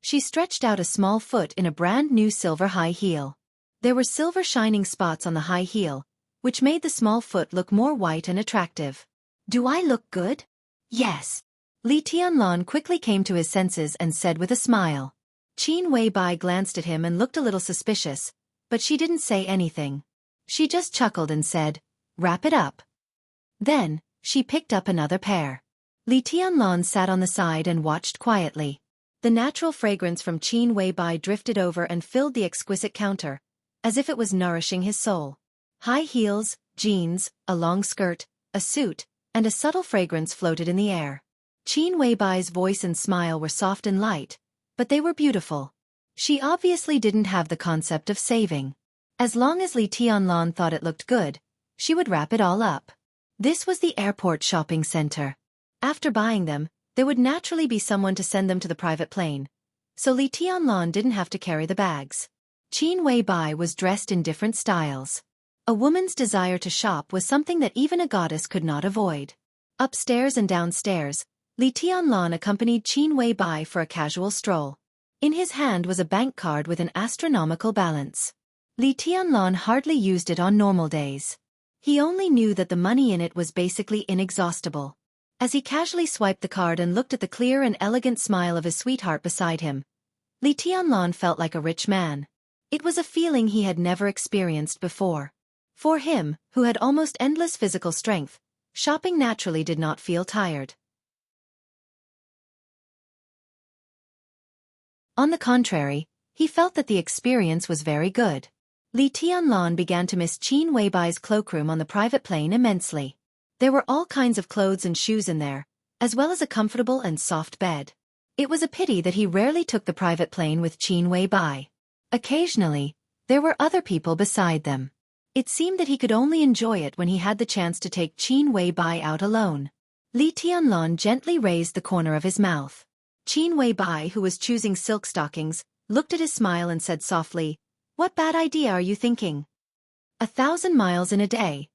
Speaker 1: She stretched out a small foot in a brand new silver high heel. There were silver shining spots on the high heel, which made the small foot look more white and attractive. "Do I look good?" "Yes." Li Tianlan quickly came to his senses and said with a smile. Qin Weibai glanced at him and looked a little suspicious, but she didn't say anything. She just chuckled and said, "Wrap it up." Then, she picked up another pair. Li Tianlan sat on the side and watched quietly. The natural fragrance from Qin Weibai drifted over and filled the exquisite counter, as if it was nourishing his soul. High heels, jeans, a long skirt, a suit, and a subtle fragrance floated in the air. Qin Weibai's voice and smile were soft and light, but they were beautiful. She obviously didn't have the concept of saving. As long as Li Tianlan thought it looked good, she would wrap it all up. This was the airport shopping center. After buying them, there would naturally be someone to send them to the private plane, so Li Tianlan didn't have to carry the bags. Qin Weibai was dressed in different styles. A woman's desire to shop was something that even a goddess could not avoid. Upstairs and downstairs, Li Tianlan accompanied Qin Weibai for a casual stroll. In his hand was a bank card with an astronomical balance. Li Tianlan hardly used it on normal days. He only knew that the money in it was basically inexhaustible. As he casually swiped the card and looked at the clear and elegant smile of his sweetheart beside him, Li Tianlan felt like a rich man. It was a feeling he had never experienced before. For him, who had almost endless physical strength, shopping naturally did not feel tired. On the contrary, he felt that the experience was very good. Li Tianlan began to miss Qin Weibai's cloakroom on the private plane immensely. There were all kinds of clothes and shoes in there, as well as a comfortable and soft bed. It was a pity that he rarely took the private plane with Qin Weibai. Occasionally, there were other people beside them. It seemed that he could only enjoy it when he had the chance to take Qin Weibai out alone. Li Tianlan gently raised the corner of his mouth. Qin Weibai, who was choosing silk stockings, looked at his smile and said softly, "What bad idea are you thinking?" 1,000 miles in a day.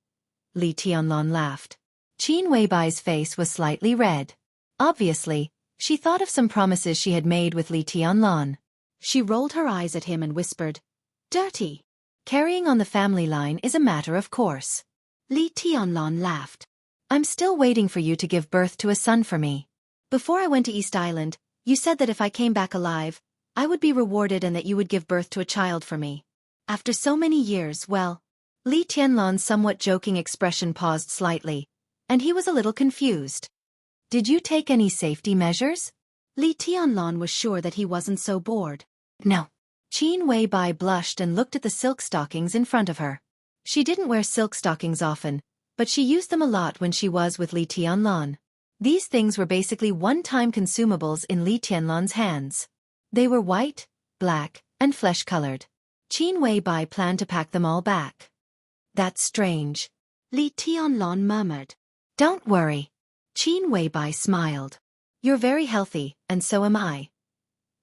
Speaker 1: Li Tianlan laughed. Qin Weibai's face was slightly red. Obviously, she thought of some promises she had made with Li Tianlan. She rolled her eyes at him and whispered, "Dirty." Carrying on the family line is a matter of course. Li Tianlan laughed. "I'm still waiting for you to give birth to a son for me. Before I went to East Island, you said that if I came back alive, I would be rewarded and that you would give birth to a child for me. After so many years, well..." Li Tianlan's somewhat joking expression paused slightly, and he was a little confused. "Did you take any safety measures?" Li Tianlan was sure that he wasn't so bored. "No." Qin Weibai blushed and looked at the silk stockings in front of her. She didn't wear silk stockings often, but she used them a lot when she was with Li Tianlan. These things were basically one-time consumables in Li Tianlan's hands. They were white, black, and flesh-colored. Qin Weibai planned to pack them all back. "That's strange," Li Tianlan murmured. "Don't worry." Qin Weibai smiled. "You're very healthy, and so am I."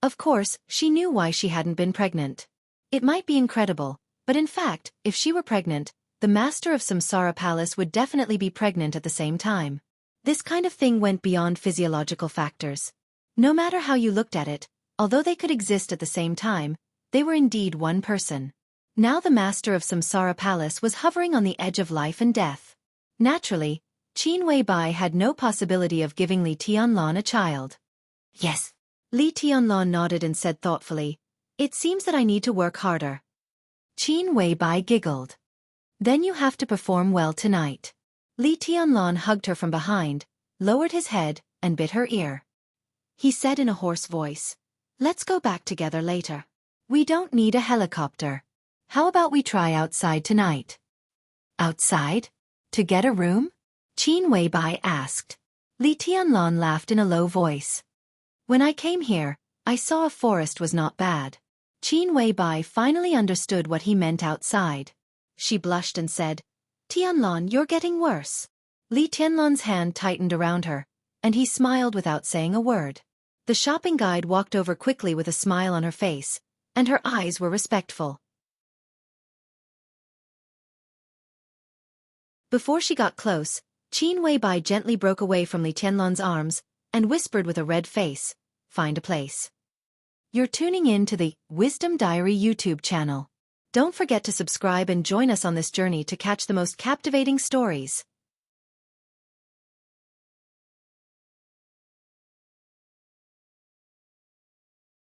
Speaker 1: Of course, she knew why she hadn't been pregnant. It might be incredible, but in fact, if she were pregnant, the master of Samsara Palace would definitely be pregnant at the same time. This kind of thing went beyond physiological factors. No matter how you looked at it, although they could exist at the same time, they were indeed one person. Now the master of Samsara Palace was hovering on the edge of life and death. Naturally, Qin Weibai had no possibility of giving Li Tianlan a child. "Yes." Li Tianlan nodded and said thoughtfully, "It seems that I need to work harder." Qin Weibai giggled. "Then you have to perform well tonight." Li Tianlan hugged her from behind, lowered his head, and bit her ear. He said in a hoarse voice, "Let's go back together later. We don't need a helicopter. How about we try outside tonight?" "Outside? To get a room?" Qin Weibai asked. Li Tianlan laughed in a low voice. "When I came here, I saw a forest was not bad." Qin Weibai finally understood what he meant outside. She blushed and said, "Tianlan, you're getting worse." Li Tianlan's hand tightened around her, and he smiled without saying a word. The shopping guide walked over quickly with a smile on her face, and her eyes were respectful. Before she got close, Qin Weibai gently broke away from Li Tianlan's arms and whispered with a red face, "Find a place." You're tuning in to the Wisdom Diary YouTube channel. Don't forget to subscribe and join us on this journey to catch the most captivating stories.